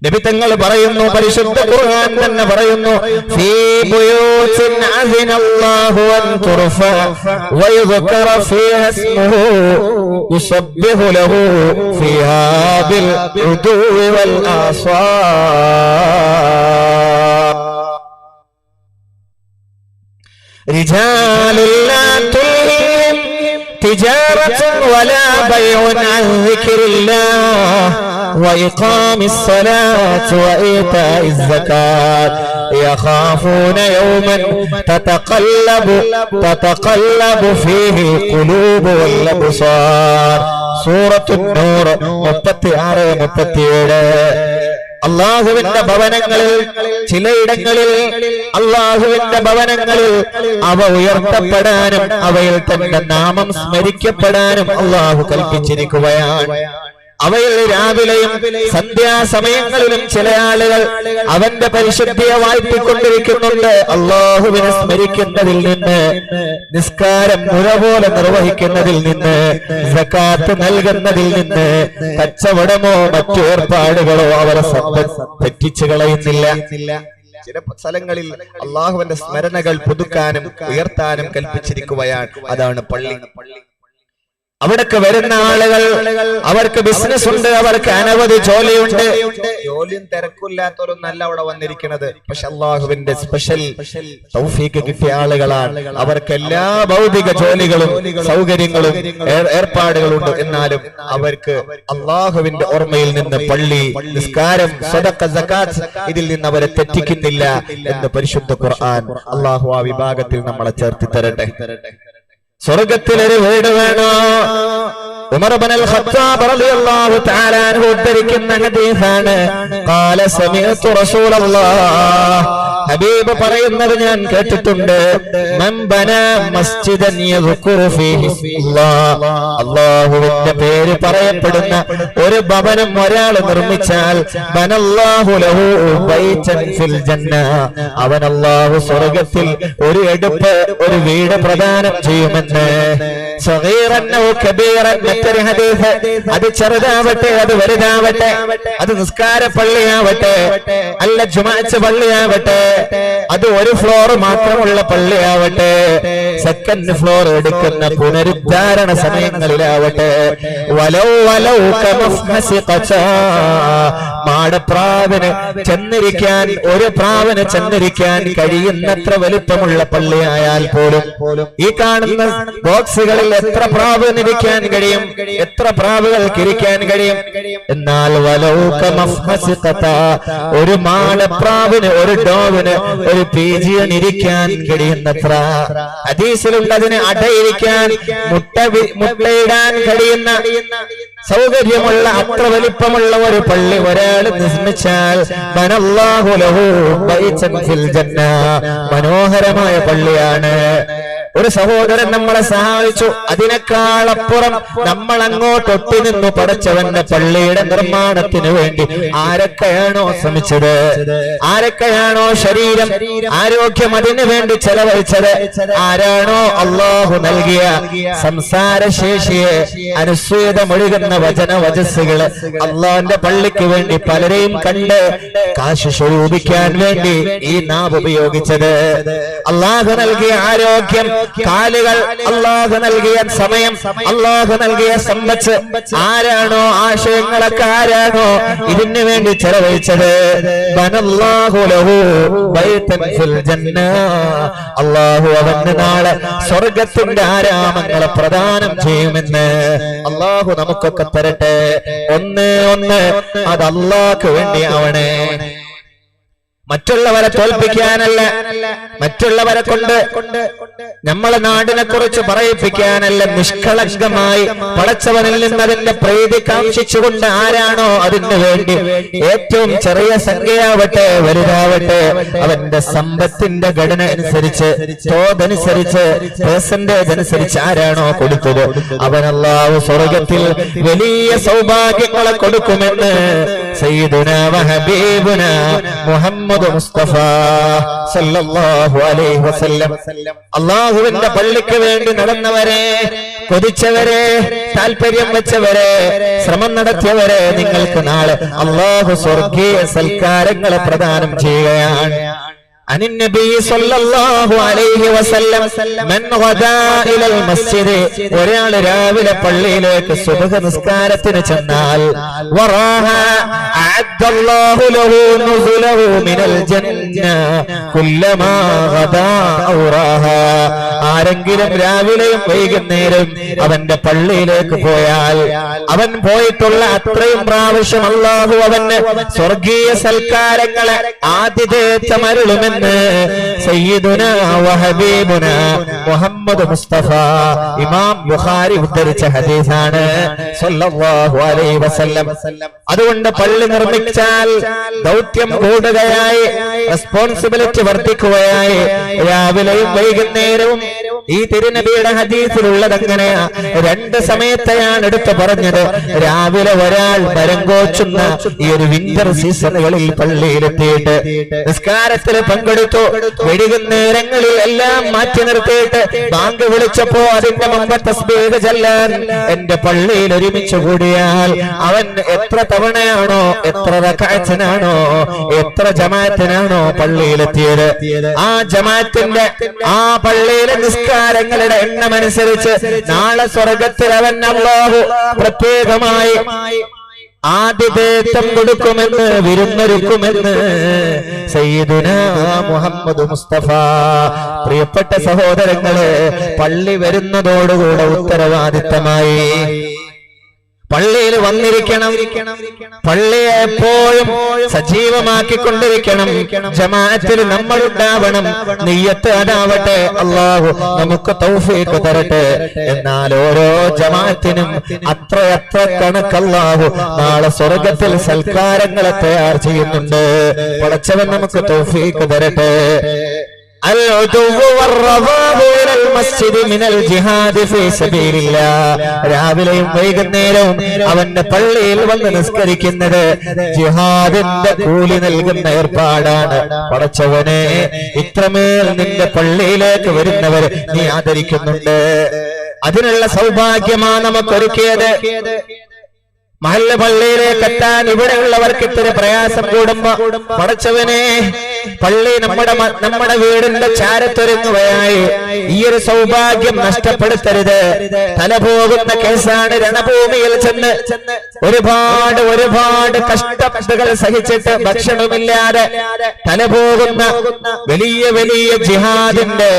നബി തങ്ങൾ പറയുന്നു, പരിശുദ്ധ ഖുർആൻ തന്നെ പറയുന്നു, ഫീ ബുയൂത്തിൻ അസിനല്ലാഹു അൻ തുർഫഅ വയുദ്കറ ഫീഹാ ഇസ്മുഹു യുസബ്ബിഹു ലഹു ഫീഹാ ബിൽ ഉദുവി വൽ ആസ്വാൽ റിജാലുൻ ലാ തുൽഹിഹിം തിജാറത്തുൻ വലാ ബൈഉൻ അൻ ദിക്രില്ലാഹ് وإقام الصلاة وإيتاء الزكاة يخافون يوما تتقلب فيه القلوب والأبصار. സൂറത്തു നൂർ 36-37. അള്ളാഹുവിന്റെ ഭവനങ്ങളിൽ ചിലയിടങ്ങളിൽ അള്ളാഹുവിന്റെ ഭവനങ്ങളിൽ അവ ഉയർത്തപ്പെടാനും അവയിൽ തന്റെ നാമം സ്മരിക്കപ്പെടാനും അള്ളാഹു കൽപ്പിച്ചിരിക്കുകയാണ്. അവയിൽ രാവിലെയും സന്ധ്യാസമയങ്ങളിലും ചില ആളുകൾ അവന്റെ പരിശുദ്ധിയെ വാഴ്ത്തിക്കൊണ്ടിരിക്കുന്നുണ്ട്. അള്ളാഹുവിനെ സ്മരിക്കുന്നതിൽ നിന്ന്, നിസ്കാരം മുറ പോലെ നിർവഹിക്കുന്നതിൽ നിന്ന്, സകാത്ത് നൽകുന്നതിൽ നിന്ന് കച്ചവടമോ മറ്റു ഏർപ്പാടുകളോ അവരെ തെറ്റിച്ചു കളയുന്നില്ല. ചില സ്ഥലങ്ങളിൽ അള്ളാഹുവിന്റെ സ്മരണകൾ പുതുക്കാനും ഉയർത്താനും കൽപ്പിച്ചിരിക്കുകയാണ്. അതാണ് പള്ളി. അവിടേക്ക് വരുന്ന ആളുകൾ, അവർക്ക് ബിസിനസ് ഉണ്ട്, അവർക്ക് അനവധി ജോലിയുണ്ട്. ജോലിയും തിരക്കില്ലാത്തവരൊന്നല്ല അവിടെ വന്നിരിക്കുന്നത്. പക്ഷെ അള്ളാഹുവിന്റെ സ്പെഷ്യൽ തൗഫീക്ക് കിട്ടിയ ആളുകളാണ്. അവർക്ക് എല്ലാ ഭൗതിക ജോലികളും സൗകര്യങ്ങളും ഏർപ്പാടുകളുണ്ട്. എന്നാലും അവർക്ക് അള്ളാഹുവിന്റെ ഓർമ്മയിൽ നിന്ന് പള്ളി, നിസ്കാരം, സദഖ, സകാത്ത് ഇതിൽ നിന്ന് അവരെ തെറ്റിക്കുന്നില്ല എന്ന് പരിശുദ്ധ ഖുർആൻ. അള്ളാഹു ആ വിഭാഗത്തിൽ നമ്മളെ ചേർത്തി തരട്ടെ. സ്വർഗത്തിലൊരു വീട് വേണോ? ഉമർ ഇബ്നുൽ ഖത്താബ് റളിയല്ലാഹു തആല അൻഹു ഉദ്ധരിക്കുന്ന ഹദീസാണ്. ഖാല സമീഅതു റസൂലല്ലാഹ്, ഹബീബ് പറയുന്നത് ഞാൻ കേട്ടിട്ടുണ്ട്. മൻ ബനാ മസ്ജിദൻ യദ്കുറു ഫീഹി ഇസ്മുല്ലാഹ്, അല്ലാഹുവിന്റെ പേര് പറയപ്പെടുന്ന ഒരു ഭവനം ഒരാൾ നിർമ്മിച്ചാൽ, ബനല്ലാഹു ലഹു ബൈതൻ ഫിൽ ജന്ന, അവൻ അല്ലാഹു സ്വർഗ്ഗത്തിൽ ഒരു എടുപ്പ്, ഒരു വീട് പ്രദാനം ചെയ്യുമെന്ന് സഗീറൻ ഔ കബീറൻ. മറ്റൊരു ഹദീസ്, അത് ചെറുതാവട്ടെ അത് വലുതാവട്ടെ, അത് നിസ്കാര പള്ളിയാവട്ടെ അല്ല ജുമാഅത്ത് പള്ളിയാവട്ടെ, അത് ഒരു ഫ്ലോർ മാത്രമുള്ള പള്ളിയാവട്ടെ, സെക്കൻഡ് ഫ്ലോർ എടുക്കുന്ന പുനരുദ്ധാരണ സമയങ്ങളിലാവട്ടെ, വലൗ കമഫ്ഹസി ഖചാ, മാടപ്രാവിന് ചെന്നിരിക്കാൻ, ഒരു പ്രാവിന് ചെന്നിരിക്കാൻ കഴിയുന്നത്ര വലുപ്പമുള്ള പള്ളിയായാൽ പോലും ഈ കാണുന്ന ബോക്സുകളിൽ എത്ര പ്രാവിന് ഇരിക്കാൻ കഴിയും, എത്ര പ്രാവുകൾക്ക് ഇരിക്കാൻ കഴിയും. എന്നാൽ വലൗ കമഫ്ഹസി ഖചാ, ഒരു മാടപ്രാവിന്, ഒരു ഡോവിന്, ഒരു പീജിയൻ ഇരിക്കാൻ കഴിയുന്നത്ര. ഹദീസിലുണ്ട് അതിന് അടയിരിക്കാൻ, മുട്ടയിടാൻ കഴിയുന്ന സൗകര്യമുള്ള അത്ര വലിപ്പമുള്ള ഒരു പള്ളി ഒരാൾ നിർമ്മിച്ചാൽ ബനല്ലാഹു ലഹു ബൈതൻ ഫിൽ ജന്ന, മനോഹരമായ പള്ളിയാണ്. ഒരു സഹോദരൻ നമ്മളെ സഹായിച്ചു, അതിനേക്കാളപ്പുറം നമ്മൾ അങ്ങോട്ട് ഒട്ടി നിന്നു പടച്ചവന്റെ പള്ളിയുടെ നിർമ്മാണത്തിന് വേണ്ടി ആരൊക്കെയാണോ ശ്രമിച്ചത്, ആരൊക്കെയാണോ ശരീരം ആരോഗ്യം അതിനു വേണ്ടി ചെലവഴിച്ചത്, ആരാണോ അള്ളാഹു നൽകിയ സംസാരശേഷിയെ അനുസ്വേദമൊഴുകുന്ന വചനവചസ്സുകള് അള്ളാന്റെ പള്ളിക്ക് വേണ്ടി പലരെയും കണ്ട് കാശ് സ്വരൂപിക്കാൻ വേണ്ടി ഈ നാവ് ഉപയോഗിച്ചത്, അള്ളാഹു നൽകിയ ആരോഗ്യം, കാലുകൾ, അള്ളാഹു നൽകിയ സമയം, അള്ളാഹു നൽകിയ സമ്പത്ത്, ആരാണോ ആശയങ്ങളൊക്കെ ആരാണോ ഇതിനു വേണ്ടി ചെലവഴിച്ചത്, ബനല്ലാഹു ലഹു ബൈതൻ ഫിൽ ജന്ന, അള്ളാഹു അവന് നാളെ സ്വർഗത്തിന്റെ ആരാമങ്ങളെ പ്രദാനം ചെയ്യുമെന്ന് അള്ളാഹു നമുക്കൊക്കെ തരട്ടെ. ഒന്ന് അത് അള്ളാഹ്ക്ക് വേണ്ടിയാവണേ, മറ്റുള്ളവരെ തോൽപ്പിക്കാനല്ല, മറ്റുള്ളവരെ കൊണ്ട് നമ്മളെ നാടിനെ കുറിച്ച് പറയിപ്പിക്കാനല്ല, നിഷ്കളങ്കമായി പടച്ചവനിൽ നിന്ന് അതിന്റെ പ്രീതി കാക്ഷിച്ചുകൊണ്ട് ആരാണോ അതിനു വേണ്ടി ഏറ്റവും ചെറിയ സംഖ്യയാവട്ടെ വലുതാവട്ടെ അവന്റെ സമ്പത്തിന്റെ ഘടന അനുസരിച്ച്, തോതനുസരിച്ച്, പെർസെന്റേജ് അനുസരിച്ച് ആരാണോ കൊടുത്തത് അവൻ അല്ലാഹു സ്വർഗത്തിൽ വലിയ സൗഭാഗ്യങ്ങളെ കൊടുക്കുമെന്ന് സയ്യിദുനാ വഹബീബുനാ മുഹമ്മദ് മുസ്തഫ സല്ലല്ലാഹു അലൈഹി വസല്ലം. അല്ലാഹുവിന്റെ പള്ളിക്ക് വേണ്ടി നടന്നവരെ, കൊതിച്ചവരെ, താല്പര്യം വെച്ചവരെ, ശ്രമം നടത്തിയവരെ നിങ്ങൾക്ക് നാളെ അല്ലാഹു സ്വർഗീയ സൽക്കാരങ്ങളെ പ്രദാനം ചെയ്യുകയാണ്. عن النبي صلى الله عليه وسلم من غدا الى المسجد, ഒരാൾ രാവിലെ പള്ളിയിലേക്ക് സുബ്ഹ് നിസ്കാരത്തിന് ചെന്നാൽ വറാഹ അഅദ്ദ അല്ലാഹു ലഹു നുസുലഹു മിനൽ ജന്ന കുല്ലമാ ഗദാ ഔറാഹ. ആരെങ്കിലും രാവിലെയും വൈകുന്നേരം അവന്റെ പള്ളിയിലേക്ക് പോയാൽ അവൻ പോയിട്ടുള്ള അത്രയും പ്രാവശ്യം അല്ലാഹു അവന് സ്വർഗീയ സൽക്കാരങ്ങളെ ആതിഥേയത്വമരുളുമെന്ന് സയ്യിദുനാ വഹബീബുനാ മുഹമ്മദ് മുസ്തഫ ഇമാം ബുഖാരി ഉദ്ധരിച്ച ഹദീസാണ് സല്ലല്ലാഹു അലൈഹി വസല്ലം. അതുകൊണ്ട് പള്ളി നിർമ്മിച്ചാൽ ദൗത്യം കൂടുകയായി, റെസ്പോൺസിബിലിറ്റി വർദ്ധിക്കുകയായി. രാവിലെയും വൈകുന്നേരവും ഈ തിരുനബിയുടെ ഹദീസിലുള്ളത് അങ്ങനെയാ. രണ്ട് സമയത്തെയാണ് എടുത്തു പറഞ്ഞത്. രാവിലെ ഒരാൾ മരം കോച്ചുന്ന ഈ ഒരു വിന്റർ സീസണുകളിൽ പള്ളിയിലെത്തിയിട്ട് നിസ്കാരത്തിൽ പങ്കെടുത്തു. വൈകുന്നേരങ്ങളിൽ എല്ലാം മാറ്റി നിർത്തിയിട്ട് ബാങ്ക് വിളിച്ചപ്പോ അതിന്റെ മുമ്പ് തസ്ബീഹ് ചൊല്ലാൻ എന്റെ പള്ളിയിൽ ഒരുമിച്ച് കൂടിയാൽ അവൻ എത്ര തവണയാണോ, എത്ര റക്അത്തിനാണോ, എത്ര ജമാഅത്തിനാണോ പള്ളിയിലെത്തിയത്, ആ ജമാഅത്തിന്റെ, ആ പള്ളിയിലെ നിസ്കാരങ്ങളുടെ എണ്ണമനുസരിച്ച് നാളെ സ്വർഗത്തിൽ അവൻ അല്ലാഹു പ്രത്യേകമായി ആതിഥേയത്വം കൊടുക്കുമെന്ന്, വിരുന്നൊരുക്കുമെന്ന് സയ്യിദുനാ മുഹമ്മദ് മുസ്തഫ. പ്രിയപ്പെട്ട സഹോദരങ്ങളെ, പള്ളി വരുന്നതോടുകൂടെ ഉത്തരവാദിത്തമായി പള്ളിയിൽ വന്നിരിക്കണം. പള്ളിയെ എപ്പോഴും സജീവമാക്കിക്കൊണ്ടിരിക്കണം. ജമാഅത്തിൽ നമ്മൾ ഉണ്ടാവണം. നിയ്യത്ത് അതാവട്ടെ. അല്ലാഹു നമുക്ക് തൗഫീഖ് തരട്ടെ. എന്നാൽ ഓരോ ജമാഅത്തിനും അത്രയത്ര കണക്ക് അല്ലാഹു നാളെ സ്വർഗത്തിൽ സൽക്കാരങ്ങളെ തയ്യാർ ചെയ്യുന്നുണ്ട്. പടച്ചവൻ നമുക്ക് തൗഫീഖ് തരട്ടെ. രാവിലെയും വൈകുന്നേരവും അവന്റെ പള്ളിയിൽ വന്ന് നിസ്കരിക്കുന്നത് ജിഹാദിന്റെ കൂലി നൽകുന്ന ഏർപ്പാടാണ്. പടച്ചവനെ, ഇത്രമേൽ നിന്റെ പള്ളിയിലേക്ക് വരുന്നവർ നീ ആദരിക്കുന്നുണ്ട്. അതിനുള്ള സൗഭാഗ്യമാണ് നമുക്കൊരുക്കിയത്. മഹല്ല് പള്ളിയിലേക്ക് എത്താൻ ഇവിടെയുള്ളവർക്ക് ഇത്തിരി പ്രയാസം കൂടുമ്പോ പടച്ചവനെ, പള്ളി നമ്മുടെ വീടിന്റെ ചാരത്തൊരുങ്ങുകയായി, ഈ ഒരു സൗഭാഗ്യം നഷ്ടപ്പെടുത്തരുത്. തലപോകുന്ന കേസാണ്. രണഭൂമിയിൽ ചെന്ന് ഒരുപാട് കഷ്ടപ്പാടുകൾ സഹിച്ചിട്ട് ഭക്ഷണമില്ലാതെ തലപോകുന്ന വലിയ ജിഹാദിന്റെ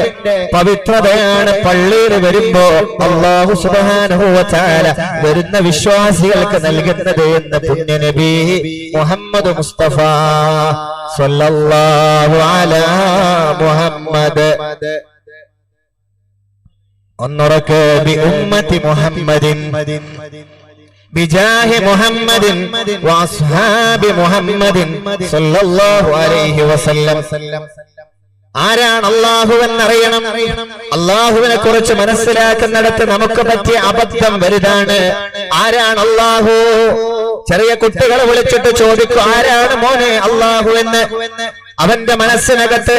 പവിത്രതയാണ് പള്ളിയിൽ വരുമ്പോ അല്ലാഹു സുബ്ഹാനഹു വ തആല വരുന്ന വിശ്വാസികൾക്ക് നൽകുന്നത് എന്ന് പുണ്യനബി മുഹമ്മദ് മുസ്തഫ സല്ലല്ലാഹു അലാ മുഹമ്മദ്. ഒന്നുറക്കെ ബി ഉമ്മത്തി മുഹമ്മദിൻ ബിജാഹി മുഹമ്മദിൻ വഅസ്ഹാബി മുഹമ്മദിൻ സല്ലല്ലാഹു അലൈഹി വസല്ലം. ആരാണ് അല്ലാഹു എന്നറിയണം. അല്ലാഹുവിനെ കുറിച്ച് മനസ്സിലാക്കുന്നിടത്ത് നമുക്ക് പറ്റിയ അബദ്ധം വലുതാണ്. ആരാണ് അല്ലാഹു? ചെറിയ കുട്ടികളെ വിളിച്ചിട്ട് ചോദിക്കും, ആരാണ് മോനെ അല്ലാഹു എന്ന്. അവന്റെ മനസ്സിനകത്ത്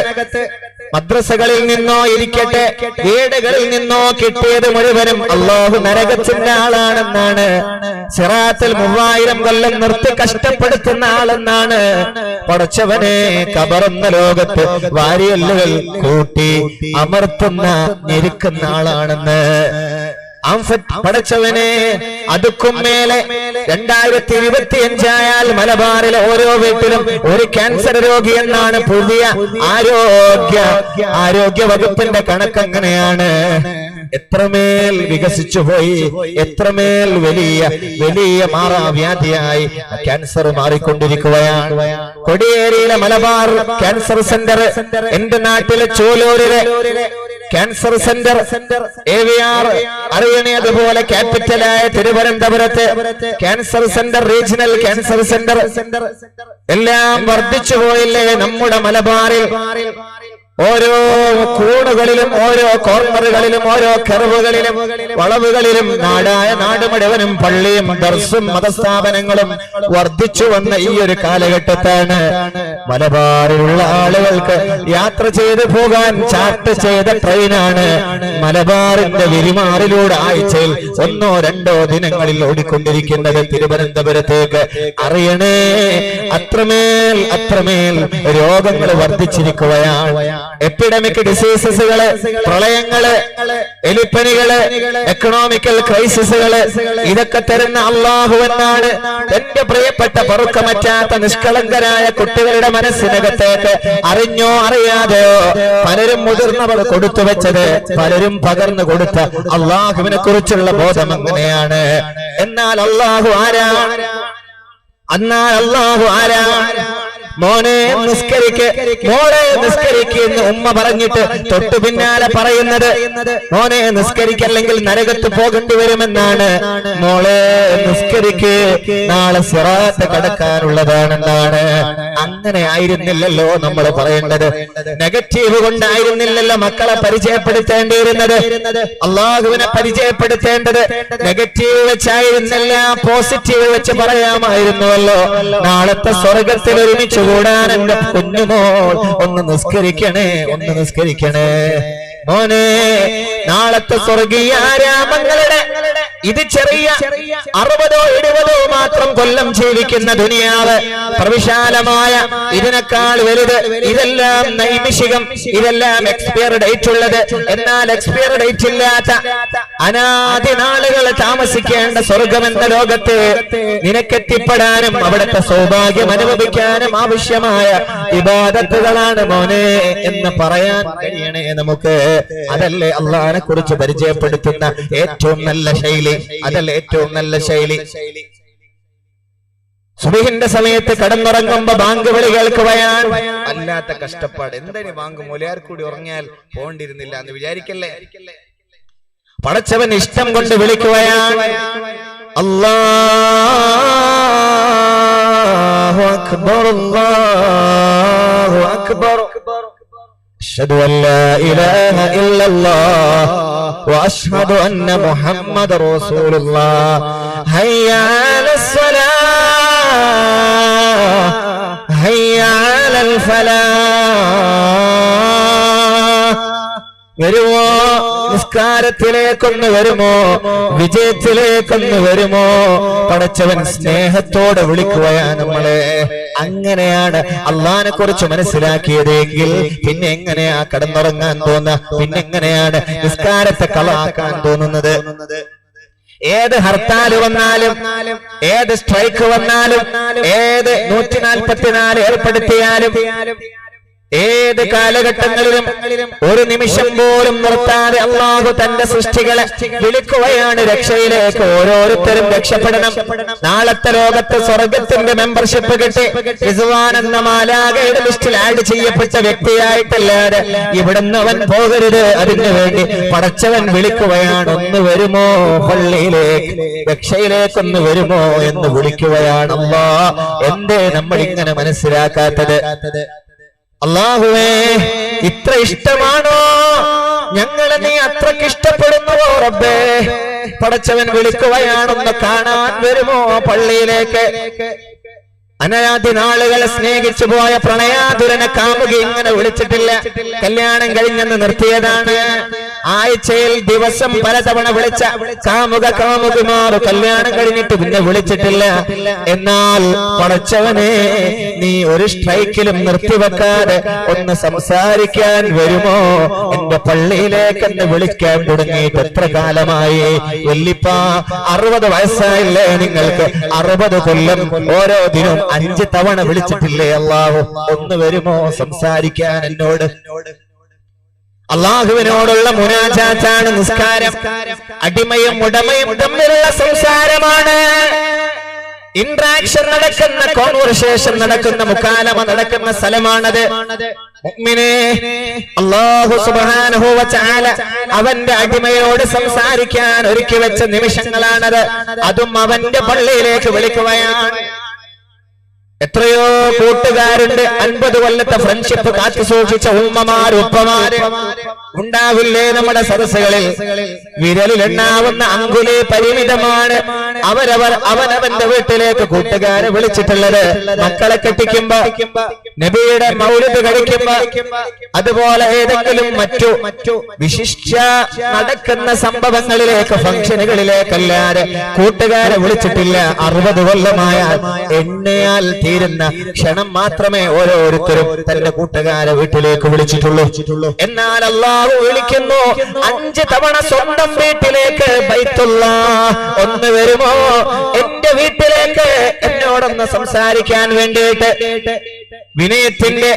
മദ്രസകളിൽ നിന്നോ ഇരിക്കട്ടെ, വീടുകളിൽ നിന്നോ കിട്ടിയത് മുഴുവനും അല്ലാഹു നരകത്തിന്റെ ആളാണെന്നാണ്, സിറാത്തിൽ 3000 കൊല്ലം നിർത്തി കഷ്ടപ്പെടുത്തുന്ന ആളെന്നാണ്, പടച്ചവനെ കബറെന്ന ലോകത്ത് വാരിയല്ലുകൾ കൂട്ടി അമർത്തുന്ന ഞെരുക്കുന്ന ആളാണെന്ന്. പടച്ചവനെ, അതുക്കും മേലെ 2025 ആയാൽ മലബാറിലെ ഓരോ വീട്ടിലും ഒരു ക്യാൻസർ രോഗി എന്നാണ് പുതിയ ആരോഗ്യ വകുപ്പിന്റെ കണക്ക്. അങ്ങനെയാണ്. എത്രമേൽ വികസിച്ചു പോയി, എത്രമേൽ വലിയ മാറാവ്യാധിയായി ക്യാൻസർ മാറിക്കൊണ്ടിരിക്കുകയാണ്. കൊടിയേരിയിലെ മലബാർ ക്യാൻസർ സെന്റർ, എന്റെ നാട്ടിലെ ചോലൂരിലെ ക്യാൻസർ സെന്റർ, AVR അറിയണേ, അതുപോലെ ക്യാപിറ്റലായ തിരുവനന്തപുരത്ത് cancer centre, regional cancer centre എല്ലാം വർദ്ധിച്ചു പോയില്ലേ നമ്മുടെ മലബാറിൽ? ഓരോ കൂണുകളിലും, ഓരോ കോർണറുകളിലും, ഓരോ കർവുകളിലും, വളവുകളിലും നാട് മുഴുവനും പള്ളിയും ദർസും മതസ്ഥാപനങ്ങളും വർദ്ധിച്ചു വന്ന ഈ ഒരു കാലഘട്ടത്താണ് മലബാറിലുള്ള ആളുകൾക്ക് യാത്ര ചെയ്തു പോകാൻ ചാർട്ട് ചെയ്ത ട്രെയിനാണ് മലബാറിന്റെ വിരിമാറിലൂടെ ആഴ്ചയിൽ 1-2 ദിനങ്ങളിൽ ഓടിക്കൊണ്ടിരിക്കുന്നത് തിരുവനന്തപുരത്തേക്ക്. അറിയണേ, അത്രമേൽ രോഗങ്ങൾ വർദ്ധിച്ചിരിക്കുകയാണ്. എപ്പിഡമിക് ഡിസീസസുകള്, പ്രളയങ്ങള്, എലിപ്പനികള്, എക്കണോമിക്കൽ ക്രൈസിസുകള്, ഇതൊക്കെ തരുന്ന അല്ലാഹു എന്നാണ്. എന്റെ പ്രിയപ്പെട്ട പൊറുക്കമറ്റാത്ത നിഷ്കളങ്കരായ കുട്ടികളുടെ മനസ്സിനകത്തേക്ക് അറിഞ്ഞോ അറിയാതെയോ പലരും മുതിർന്നവർ കൊടുത്തു വെച്ചത്, പലരും പകർന്നു കൊടുത്ത അല്ലാഹുവിനെ കുറിച്ചുള്ള ബോധം അങ്ങനെയാണ്. എന്നാൽ അല്ലാഹു ആരാണ്? മോനെ നിസ്കരിക്ക്, മോളെ നിസ്കരിക്ക് എന്ന് ഉമ്മ പറഞ്ഞിട്ട് തൊട്ടു പിന്നാലെ പറയുന്നത് മോനെ നിസ്കരിക്കല്ലെങ്കിൽ നരകത്ത് പോകേണ്ടി വരുമെന്നാണ്. മോളെ നിസ്കരിക്ക്, നാളെ സിറാത്ത് കടക്കാനുള്ളതാണെന്നാണ്. അങ്ങനെ ആയിരുന്നില്ലല്ലോ നമ്മൾ പറയേണ്ടത്. നെഗറ്റീവ് കൊണ്ടായിരുന്നില്ലല്ലോ മക്കളെ പരിചയപ്പെടുത്തേണ്ടിയിരുന്നത്. അള്ളാഹുവിനെ പരിചയപ്പെടുത്തേണ്ടത് നെഗറ്റീവ് വെച്ചായിരുന്നില്ല, പോസിറ്റീവ് വെച്ച് പറയാമായിരുന്നുവല്ലോ. നാളത്തെ സ്വർഗത്തിൽ ഒരുമിച്ച് കൂടാൻ എന്റെ കുഞ്ഞുമോൾ ഒന്ന് നിസ്കരിക്കണേ മോനെ. നാളത്തെ സ്വർഗീയ ആരാമങ്ങളുടെ ഇത് ചെറിയ 60-70 മാത്രം കൊല്ലം ജീവിക്കുന്ന ദുനിയാവ് പ്രവിശാലമായ ഇതിനേക്കാൾ വലുത്. ഇതെല്ലാം നൈമിഷികം, ഇതെല്ലാം എക്സ്പയർ ഡേറ്റ് ഉള്ളത്. എന്നാൽ എക്സ്പയർ ഡേറ്റ് ഇല്ലാത്ത അനാദി നാളുകൾ താമസിക്കേണ്ട സ്വർഗമെന്ന ലോകത്ത് നിനക്കെത്തിപ്പെടാനും അവിടുത്തെ സൗഭാഗ്യം അനുഭവിക്കാനും ആവശ്യമായ ഇബാദത്തുകളാണ് മോനെ എന്ന് പറയാൻ കഴിയണേ നമുക്ക്. അതല്ലേ അള്ളാഹിനെ കുറിച്ച് പരിചയപ്പെടുത്തുന്ന ഏറ്റവും നല്ല ശൈലി, അതല്ലേ ഏറ്റവും നല്ല ശൈലി. സുബഹിന്റെ സമയത്ത് കടന്നുറങ്ങുമ്പോ ബാങ്ക് വിളി കേൾക്കുകയാണ്. അല്ലാത്ത കഷ്ടപ്പാട്. എന്തിനു ബാങ്ക്? മൂലയാർ കൂടി ഉറങ്ങിയാൽ പോണ്ടിരുന്നില്ല എന്ന് വിചാരിക്കല്ലേ. പടച്ചവൻ ഇഷ്ടം കൊണ്ട് വിളിക്കുകയാണ്. അല്ലാഹു അക്ബർ, അല്ലാഹു അക്ബർ, അഷ്ഹദു അൻ ലാ ഇലാഹ ഇല്ലല്ലാഹ് വഅഷ്ഹദു അന്ന മുഹമ്മദർ റസൂലുള്ളാഹ്. ഹയ്യ അലസ് സ്വലാഹ്, ഹയ്യ അലൽ ഫലാഹ്. വരുവോ നിസ്കാരത്തിലേക്കൊന്ന് വരുമോ, വിജയത്തിലേക്കൊന്ന് വരുമോ? പടച്ചവൻ സ്നേഹത്തോടെ വിളിക്കുകയാണ് നമ്മളെ. അങ്ങനെയാണ് അള്ളാഹിനെ കുറിച്ച് മനസ്സിലാക്കിയതെങ്കിൽ പിന്നെ എങ്ങനെയാ കടന്നുറങ്ങാൻ തോന്നുക? പിന്നെ എങ്ങനെയാണ് നിസ്കാരത്തെ കളാക്കാൻ തോന്നുന്നത്? ഏത് ഹർത്താൽ വന്നാലും, ഏത് സ്ട്രൈക്ക് വന്നാലും, ഏത് 144 ഏർപ്പെടുത്തിയാലും, ഏത് കാലഘട്ടങ്ങളിലും ഒരു നിമിഷം പോലും നിർത്താതെ അല്ലാഹു തന്റെ സൃഷ്ടികളെ വിളിക്കുകയാണ് രക്ഷയിലേക്ക്. ഓരോരുത്തരും രക്ഷപ്പെടണം. നാളത്തെ ലോകത്ത് സ്വർഗത്തിന്റെ മെമ്പർഷിപ്പ് കിട്ടി റിസ്വാൻ എന്ന മാലാഖയുടെ ലിസ്റ്റിൽ ആഡ് ചെയ്യപ്പെട്ട വ്യക്തിയായിട്ടല്ലാതെ ഇവിടുന്ന് അവൻ പോകരുത്. അതിനു വേണ്ടി പടച്ചവൻ വിളിക്കുകയാണ്. ഒന്ന് വരുമോ പള്ളിയിലേക്ക്, രക്ഷയിലേക്കൊന്ന് വരുമോ എന്ന് വിളിക്കുകയാണ് അല്ലാഹ്. എന്തേ നമ്മൾ ഇങ്ങനെ മനസ്സിലാക്കാത്തത്? അല്ലാഹുവേ, ഇത്ര ഇഷ്ടമാണോ ഞങ്ങളെ നീ അത്രക്ക് ഇഷ്ടപ്പെടുന്നുവോ റബ്ബേ? പടച്ചവൻ വിളിക്കുകയാണെന്ന് കാണാൻ വരുമോ പള്ളിയിലേക്ക്? അനവധി നാളുകളെ സ്നേഹിച്ചു പോയ പ്രണയാതുരനെ കാമുക ഇങ്ങനെ വിളിച്ചിട്ടില്ല. കല്യാണം കഴിഞ്ഞെന്ന് നിർത്തിയതാണ്. ആഴ്ചയിൽ ദിവസം പലതവണ വിളിച്ച കാമുകമാർ കല്യാണം കഴിഞ്ഞിട്ട് പിന്നെ വിളിച്ചിട്ടില്ല. എന്നാൽ പടച്ചവനെ, നീ ഒരു സ്ട്രൈക്കിലും നിർത്തിവെക്കാതെ ഒന്ന് സംസാരിക്കാൻ വരുമോ എന്റെ പള്ളിയിലേക്ക് എന്ന് വിളിക്കാൻ തുടങ്ങിയിട്ട് എത്ര കാലമായി? വല്ലിപ്പ 60 വയസ്സായില്ലേ നിങ്ങൾക്ക്? 60 കൊല്ലം ഓരോ ദിനവും 5 തവണ വിളിച്ചിട്ടില്ലേ അല്ലാഹു? ഒന്ന് വരുമോ സംസാരിക്കാൻ എന്നോട്? അല്ലാഹുവിനോടുള്ള മുനാജാത്താണ് നിസ്കാരം. അടിമയും ഉടമയും തമ്മിലുള്ള സംസാരമാണ്. ഇന്ററാക്ഷൻ നടക്കുന്ന, കോൺവെർസേഷൻ നടക്കുന്ന, മുകാലമ നടക്കുന്ന സ്ഥലമാണത്. മുഅ്മിനേ, അല്ലാഹു സുബ്ഹാനഹു വ തആല അവന്റെ അടിമയോട് സംസാരിക്കാൻ ഒരുക്കി വെച്ച നിമിഷങ്ങളാണത്. അതും അവന്റെ പള്ളിയിലേക്ക് വിളിക്കുകയാണ്. എത്രയോ കൂട്ടുകാരുണ്ട്, 50 കൊല്ലത്തെ ഫ്രണ്ട്ഷിപ്പ് കാത്തു സൂക്ഷിച്ച ഉമ്മമാര്, ഉപ്പമാര് ഉണ്ടാവില്ലേ നമ്മുടെ സദസ്സുകളിൽ? വിരലിലെണ്ണാവുന്ന അങ്കുലി പരിമിതമാണ് അവനവന്റെ വീട്ടിലേക്ക് കൂട്ടുകാരെ വിളിച്ചിട്ടുള്ളത്. മക്കളെ കെട്ടിക്കുമ്പോ, നബിയുടെ മൗലിദ് കഴിക്കുമ്പോ, അതുപോലെ ഏതെങ്കിലും മറ്റു വിശിഷ്ട നടക്കുന്ന സംഭവങ്ങളിലേക്ക്, ഫംഗ്ഷനുകളിലേക്കല്ലാതെ കൂട്ടുകാരെ വിളിച്ചിട്ടില്ല. 60 കൊല്ലമായാൽ എണ്ണയാൽ തീരുന്ന ക്ഷണം മാത്രമേ ഓരോരുത്തരും തന്റെ കൂട്ടുകാരെ വീട്ടിലേക്ക് വിളിച്ചിട്ടുള്ളൂ. എന്നാൽ അല്ലാഹു വിളിക്കുന്നു 5 തവണ സ്വന്തം വീട്ടിലേക്ക്. ബൈത്തുല്ലാഹ്, ഒന്ന് വരുമോ എന്റെ വീട്ടിലേക്ക് എന്നോടൊന്ന് സംസാരിക്കാൻ വേണ്ടിയിട്ട്? വിനയത്തിന്റെ,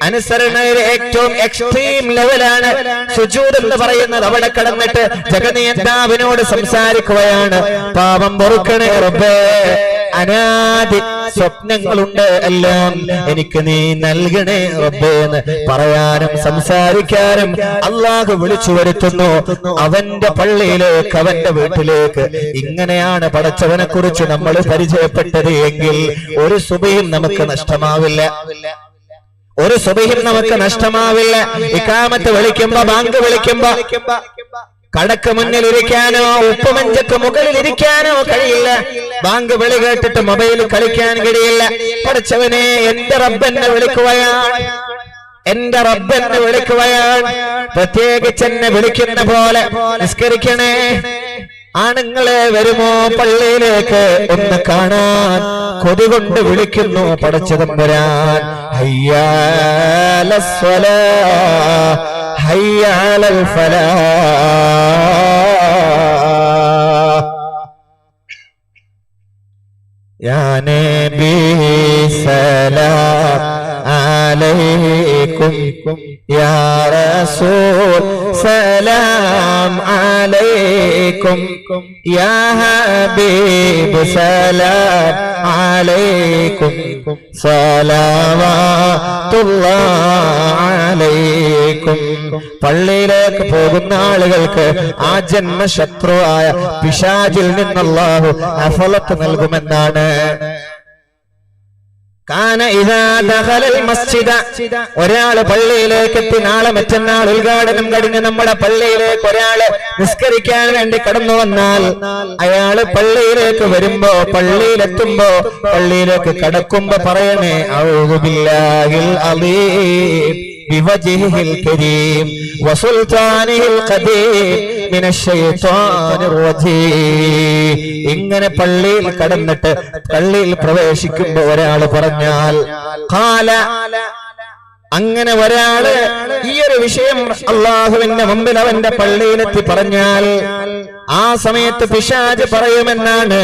അനുസരണയുടെ ഏറ്റവും എക്സ്ട്രീം ലെവലാണ് സുജൂദ് എന്ന് പറയുന്നത്. അവിടെ കടന്നിട്ട് ജഗന്നിയന്താവിനോട് സംസാരിക്കുകയാണ്. പാപം പൊറുക്കണേ റബ്ബേ, അനാദി സ്വപ്നങ്ങളുണ്ട്, എല്ലാം എനിക്ക് നീ നൽകണേ റബ്ബേ എന്ന് പറയാനും സംസാരിക്കാനും അല്ലാഹു വിളിച്ചു വരുത്തുന്നു അവന്റെ പള്ളിയിലേക്ക്, അവന്റെ വീട്ടിലേക്ക്. ഇങ്ങനെയാണ് പടച്ചവനെ കുറിച്ച് നമ്മൾ പരിചയപ്പെട്ടത് എങ്കിൽ ഒരു സുബഹിയും നമുക്ക് നഷ്ടമാവില്ല. ഒരു സുബഹിയും നമുക്ക് നഷ്ടമാവില്ല. ഇഖാമത്ത് വിളിക്കുമ്പോ, ബാങ്ക് വിളിക്കുമ്പോ കടക്ക് മുന്നിൽ ഇരിക്കാനോ ഉപ്പുമഞ്ചക്ക് മുകളിൽ ഇരിക്കാനോ കഴിയില്ല. ബാങ്ക് വിളി കേട്ടിട്ട് മൊബൈൽ കളിക്കാൻ കഴിയില്ല. പഠിച്ചവനെ, എന്റെ റബ്ബെന്നെ വിളിക്കുകയാണ്, എന്റെ റബ്ബെന്നെ വിളിക്കുകയാണ്. പ്രത്യേകിച്ച് എന്നെ വിളിക്കുന്ന പോലെ നിസ്കരിക്കണേ. ആണുങ്ങളെ വരുമോ പള്ളിയിലേക്ക് ഒന്ന് കാണാൻ? കൊതി കൊണ്ട് വിളിക്കുന്നു പടച്ചതമ്പുരാൻ. ഹയ്യാ അലസ്സലാഹ്, ഹയ്യാ അലൽ ഫലാഹ്. യാ നബി സലാം അലൈക്കും, യാ റസൂൽ സലാം അലൈക്കും, യാ ഹബീബ് സലാം അലൈക്കും, സലാവത്തുല്ലാഹി അലൈക്കും. പള്ളിയിലേക്ക് പോകുന്ന ആളുകൾക്ക് ആ ജന്മശത്രുവായ പിശാചിൽ നിന്ന് അല്ലാഹു അഫലത്ത് നൽകുമെന്നാണ്. ഒരാള് പള്ളിയിലേക്ക് എത്തി, നാളെ മറ്റന്നാൾ ഉദ്ഘാടനം കഴിഞ്ഞ് നമ്മുടെ പള്ളിയിലേക്ക് ഒരാള് നിസ്കരിക്കാൻ വേണ്ടി കടന്നു വന്നാൽ, അയാള് പള്ളിയിലേക്ക് വരുമ്പോ, പള്ളിയിലെത്തുമ്പോ, പള്ളിയിലേക്ക് കടക്കുമ്പോ പറയണേ അഊദു ബില്ലാഹിൽ അലീം ബിവജ്ഹിൽ കരീം വസുൽത്താനിൽ ഖദീം മിനശ് ശൈത്വാനിർ റജീം. ഇങ്ങനെ പള്ളിയിൽ കടന്നിട്ട് പള്ളിയിൽ പ്രവേശിക്കുമ്പോ ഒരാൾ പറഞ്ഞാൽ ഖാല, അങ്ങനെ ഒരാള് ഈ ഒരു വിഷയം അള്ളാഹുവിന്റെ മുമ്പിൽ അവന്റെ പള്ളിയിലെത്തി പറഞ്ഞാൽ ആ സമയത്ത് പിശാച് പറയുമെന്നാണ്,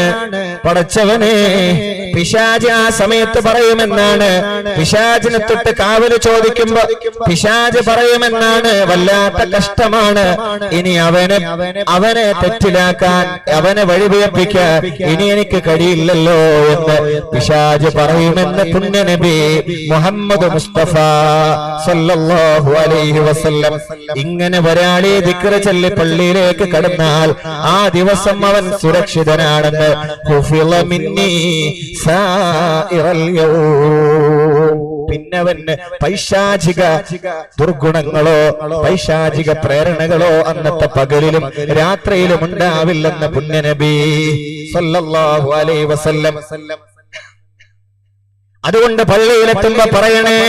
പടച്ചവനെ, പിശാച് ആ സമയത്ത് പറയുമെന്നാണ്, പിശാചിനെ തൊട്ട് കാവല് ചോദിക്കുമ്പോ പിശാച് പറയുമെന്നാണ്, വല്ലാത്ത കഷ്ടമാണ്, ഇനി അവനെ തെറ്റിലാക്കാൻ, അവനെ വഴിപിഴപ്പിക്കാൻ ഇനി എനിക്ക് കഴിയില്ലല്ലോ എന്ന് പിശാച് പറയുമെന്ന് പുണ്യനബി മുഹമ്മദ് മുസ്തഫ സല്ലല്ലാഹു അലൈഹി വസല്ലം. ഇങ്ങനെ ഒരാളെ ദിക്ർ ചൊല്ലി പള്ളിയിലേക്ക് കടന്നാൽ ആ ദിവസം അവൻ സുരക്ഷിതനാണെന്ന് പിന്നവന് പൈശാചിക ദുർഗുണങ്ങളോ പൈശാചിക പ്രേരണകളോ അന്നത്തെ പകലിലും രാത്രിയിലും ഉണ്ടാവില്ലെന്ന് പുണ്യനബി സല്ലല്ലാഹു അലൈഹി വസല്ലം. അതുകൊണ്ട് പള്ളിയിലെത്തുമ്പോ പറയണേ,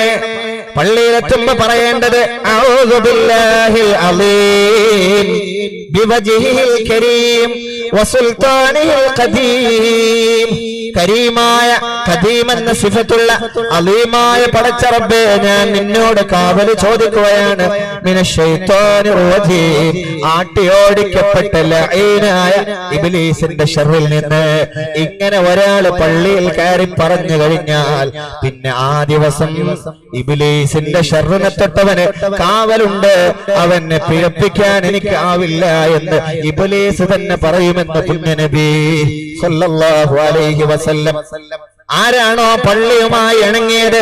പള്ളിയിലെത്തുമ്പോ പറയേണ്ടത് അഊദു ബില്ലാഹിൽ അലീം ബിവജ്ഹിൽ കരീം വസുൽത്താനിൽ ഖദീം. കരീമായ, ഖദീം എന്ന സിഫത്തുള്ള അലീമായ പടച്ച റബ്ബേ, ഞാൻ നിന്നോട് കാവല് ചോദിക്കുകയാണ് മിനശ് ശൈത്വാനിർ റജീം, ആട്ടിയോടിക്കപ്പെട്ട ലഈനായ ഇബ്ലീസിന്റെ ശർറിൽ നിന്ന്. ഇങ്ങനെ ഒരാള് പള്ളിയിൽ കയറി പറഞ്ഞു കഴിഞ്ഞാൽ പിന്നെ ആ ദിവസം ഇബ്ലീസിന്റെ ശർറിനെ തൊട്ടവന് കാവലുണ്ട്, അവനെ പിഴപ്പിക്കാൻ എനിക്ക് ആവില്ല എന്ന് ഇബ്ലീസ് തന്നെ പറയുമെന്ന് പുണ്യനബി സല്ലല്ലാഹു അലൈഹി വസല്ലം. ആരാണോ പള്ളിയുമായി ഇണങ്ങിയത്,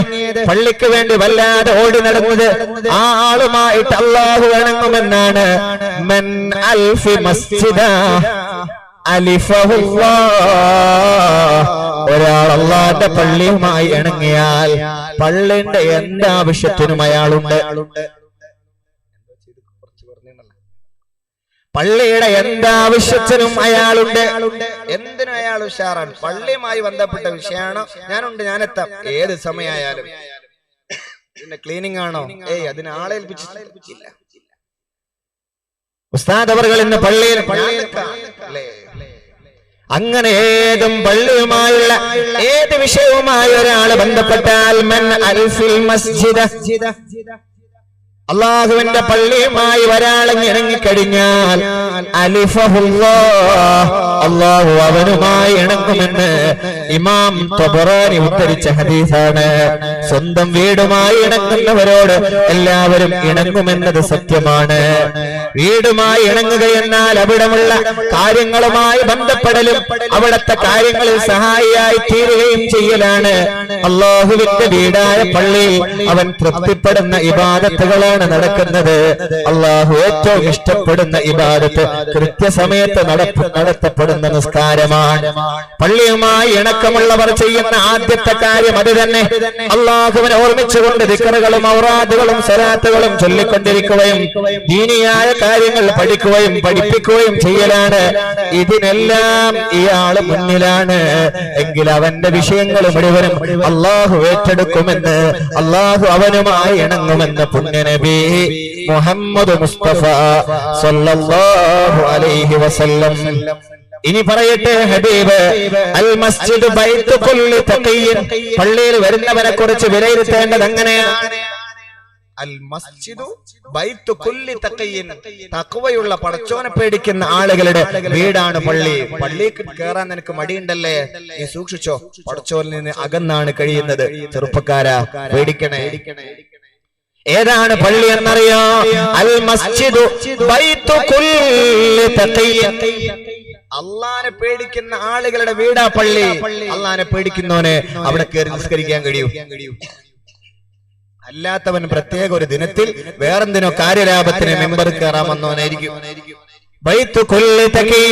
പള്ളിക്ക് വേണ്ടി വല്ലാതെ ഓടി നടന്നത്, ആ ആളുമായിട്ട് അല്ലാഹു ഇണങ്ങുമെന്നാണ്. മൻ അൽഫി മസ്ജിദ അലിഫഹുല്ലാഹ്. ഒരാൾ അല്ലാഹുവിന്റെ പള്ളിയുമായി ഇണങ്ങിയാൽ പള്ളിന്റെ എന്താവശ്യത്തിനും അയാളുണ്ട്. പള്ളിയുടെ എന്താവശ്യത്തിനും അയാളുണ്ട്, എന്തിനും അയാൾ ഉഷാറാണ്. പള്ളിയുമായി ബന്ധപ്പെട്ട വിഷയമാണോ, ഞാനുണ്ട്, ഞാനെത്താം, ഏത് സമയമായാലും. പിന്നെ ക്ലീനിങ് ആണോ, അതിന് ആളെ ഏൽപ്പിച്ചില്ല. ഉസ്താദ് അവർകൾ ഇന്ന് പള്ളിയിൽ അങ്ങനെ ഏതും പള്ളിയുമായുള്ള ഏത് വിഷയവുമായി ഒരാൾ ബന്ധപ്പെട്ടാൽ മൻ അൽഫിൽ മസ്ജിദ, അള്ളാഹുവിന്റെ പള്ളിയുമായി ഒരാൾ ഇണങ്ങിക്കഴിഞ്ഞാൽ അലിഫഹുല്ലാഹ്, അള്ളാഹു അവനുമായി ഇണങ്ങുമെന്ന് ഇമാം തബറാനി ഉദ്ധരിച്ച ഹദീസാണ്. സ്വന്തം വീടുമായി ഇണങ്ങുന്നവരോട് എല്ലാവരും ഇണങ്ങുമെന്നത് സത്യമാണ്. വീടുമായി ഇണങ്ങുകയെന്നാൽ അവിടമുള്ള കാര്യങ്ങളുമായി ബന്ധപ്പെടലും അവിടത്തെ കാര്യങ്ങളിൽ സഹായിയായി തീരുകയും ചെയ്യലാണ്. അള്ളാഹുവിന്റെ വീടായ പള്ളിയിൽ അവൻ തൃപ്തിപ്പെടുന്ന ഇബാദത്തുകളാണ് നടക്കുന്നത്. അള്ളാഹു ഏറ്റവും ഇഷ്ടപ്പെടുന്ന ഇബാദത്ത് കൃത്യസമയത്ത് നടത്തപ്പെടുന്ന നിസ്കാരമാണ്. പള്ളിയുമായി ഇണക്കമുള്ളവർ ചെയ്യുന്ന ആദ്യത്തെ കാര്യം അത് തന്നെ. അള്ളാഹുവിനെ ഓർമ്മിച്ചുകൊണ്ട് ദിക്റുകളും ഔറാദുകളും സ്വലാത്തുകളും ചൊല്ലിക്കൊണ്ടിരിക്കുകയും ദീനിയായ കാര്യങ്ങൾ പഠിക്കുകയും പഠിപ്പിക്കുകയും ചെയ്യലാണ്. ഇതിനെല്ലാം ഇയാള് മുന്നിലാണ് എങ്കിൽ അവന്റെ വിഷയങ്ങൾ മുഴുവനും അള്ളാഹു ഏറ്റെടുക്കുമെന്ന്, അള്ളാഹു അവനുമായി ഇണങ്ങുമെന്ന് പുണ്യനബി മുഹമ്മദ് മുസ്തഫ സല്ലല്ലാഹു അലൈഹി വസല്ലം. ഇനി പറയട്ടെ ഹബീബ്, അൽ മസ്ജിദ് ബൈത്തു കുല്ലി തഖിയ്യിൻ, പള്ളിയിൽ വരുന്നവനെ കുറിച്ച് വിലയിരുത്തേണ്ടത് എങ്ങനെയാണ്? അൽ മസ്ജിദു ബൈത്തു കുല്ലി തഖിയ്യിൻ, തഖ്വയുള്ള പടച്ചോനെ പേടിക്കുന്ന ആളുകളുടെ വീടാണ് പള്ളി. പള്ളിക്ക് കയറാൻ നിനക്ക് മടിയുണ്ടല്ലേ, നീ സൂക്ഷിച്ചോ, പടച്ചോനിൽ നിന്ന് അകന്നാണ് കഴിയുന്നത്. ചെറുപ്പക്കാരാ, പേടിക്കണേ. ഏതാണ് പള്ളി എന്നറിയോ? അൽ മസ്ജിദു ബൈത്തു കുല്ലി തഖിയ്യിൻ, അള്ളാനെ പേടിക്കുന്ന ആളുകളുടെ വീടാ പള്ളി. അള്ളാനെ പേടിക്കുന്നവന് അവിടെ കയറി നിസ്കരിക്കാൻ കഴിയൂ. അല്ലാത്തവൻ പ്രത്യേക ഒരു ദിനത്തിൽ വേറെന്തിനോ കാര്യലാഭത്തിന് മെമ്പർ കയറാമെന്നവനായിരിക്കും. بيت كل تقي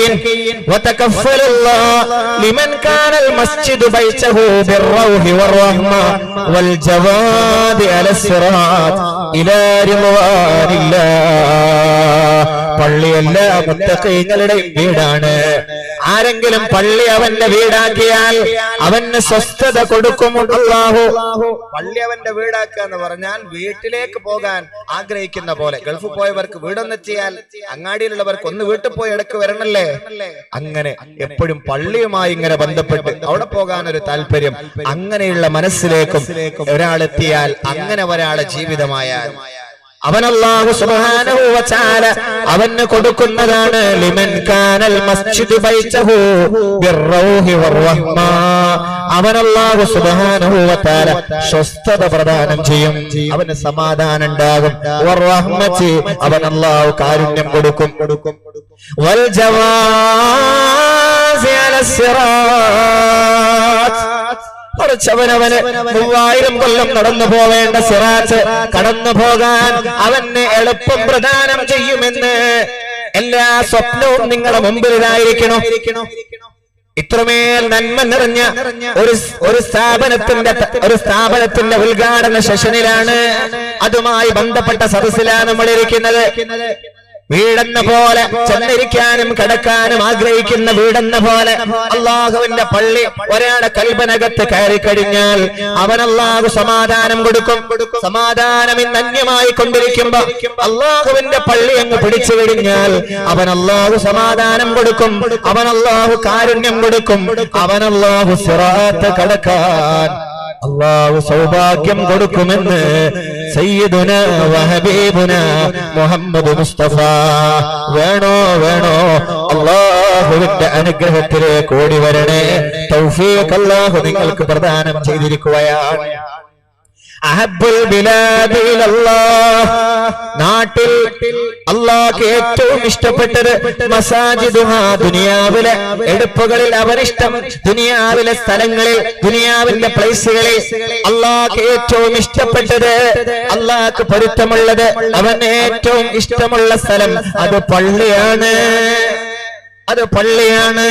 وتكفل الله لمن كان المسجد بيته بالروح والرحمة والجواد على الصراط إلى رضوان الله. പള്ളി എല്ലാ മുത്തഖീങ്ങളുടെയും വീടാണ്. ആരെങ്കിലും പള്ളി അവന്റെ വീടാക്കിയാൽ അവന് സ്വസ്ഥത കൊടുക്കും അല്ലാഹു. പള്ളി അവന്റെ വീടാക്കുക എന്ന് പറഞ്ഞാൽ വീട്ടിലേക്ക് പോകാൻ ആഗ്രഹിക്കുന്ന പോലെ. ഗൾഫിൽ പോയവർക്ക് വീടൊന്നെത്തിയാൽ അങ്ങാടിയിലുള്ളവർക്ക് ഒന്ന് വീട്ടിൽ പോയി ഇടയ്ക്ക് വരണല്ലേ. അങ്ങനെ എപ്പോഴും പള്ളിയുമായി ഇങ്ങനെ ബന്ധപ്പെട്ട് അവിടെ പോകാൻ ഒരു താല്പര്യം, അങ്ങനെയുള്ള മനസ്സിലേക്കും ഒരാളെത്തിയാൽ, അങ്ങനെ ഒരാളെ ജീവിതമായാൽ അവൻ അല്ലാഹു സുബ്ഹാനഹു വ തആല അവന് കൊടുക്കുന്നതാണ്. ലിമൻ കാനൽ മസ്ജിദു ബൈതഹു ബിർറൗഹി വറഹ്മ. അവൻ അല്ലാഹു സുബ്ഹാനഹു വ തആല സ്വസ്ഥത പ്രദാനം ചെയ്യും, അവന് സമാധാനം ഉണ്ടാകും. വറഹ്മതി, അവൻ അല്ലാഹു കാരുണ്യം കൊടുക്കും. വൽ ജവാസി അലസ് സിറാത്ത്, അവനവന് 3000 കൊല്ലം നടന്നു പോവേണ്ട സിറാത്ത് കടന്നു പോകാൻ അവന് എളുപ്പം പ്രദാനം ചെയ്യുമെന്ന്. എല്ലാ സ്വപ്നവും നിങ്ങളുടെ മുമ്പിലായിരിക്കണം. ഇത്രമേൽ നന്മ നിറഞ്ഞ ഒരു സ്ഥാപനത്തിന്റെ ഉദ്ഘാടന സെഷനിലാണ്, അതുമായി ബന്ധപ്പെട്ട സദസ്സിലാണ് നമ്മൾ ഇരിക്കുന്നത്. വീടെന്ന പോലെ ചെന്നിരിക്കാനും കിടക്കാനും ആഗ്രഹിക്കുന്ന വീടെന്ന പോലെ അള്ളാഹുവിന്റെ പള്ളി ഒരാളെ കൽബനകത്ത് കയറി കഴിഞ്ഞാൽ അവൻ അള്ളാഹു സമാധാനം കൊടുക്കും. സമാധാനം ഇന്ന് അന്യമായി കൊണ്ടിരിക്കുമ്പോ അള്ളാഹുവിന്റെ പള്ളി അങ്ങ് പിടിച്ചു കഴിഞ്ഞാൽ അവൻ അള്ളാഹു സമാധാനം കൊടുക്കും, അവൻ അള്ളാഹു കാരുണ്യം കൊടുക്കും, അവൻ അള്ളാഹു സിറാത്ത് കടക്കാൻ അല്ലാഹു സൗഭാഗ്യം കൊടുക്കുമെന്ന് സയ്യിദുനാ വഹബീബുനാ മുഹമ്മദ് മുസ്തഫ. വേണോ അല്ലാഹുവിന്റെ അനുഗ്രഹത്തിലേക്ക് ഓടി വരണേ. തൗഫീഖ് അല്ലാഹു നിങ്ങൾക്ക് പ്രദാനം ചെയ്തിരിക്കുകയാണ്. അഹബ്ബുൽ ബിലാദി ഇലല്ലാഹ്, നാട്ടിൽ അല്ലാഹുക്ക് ഏറ്റവും ഇഷ്ടപ്പെട്ടത് മസാജിദുഹാ, ദുനിയാവിലെ എടുപ്പുകളിൽ അവനിഷ്ടം, ദുനിയാവിലെ സ്ഥലങ്ങളിൽ, ദുനിയാവിന്റെ പ്ലേസുകളിൽ അല്ലാഹുക്ക് ഏറ്റവും ഇഷ്ടപ്പെട്ടത്, അല്ലാഹുക്ക് പൊരുത്തമുള്ളത്, അവന് ഏറ്റവും ഇഷ്ടമുള്ള സ്ഥലം അത് പള്ളിയാണ്. അത് പള്ളിയാണ്.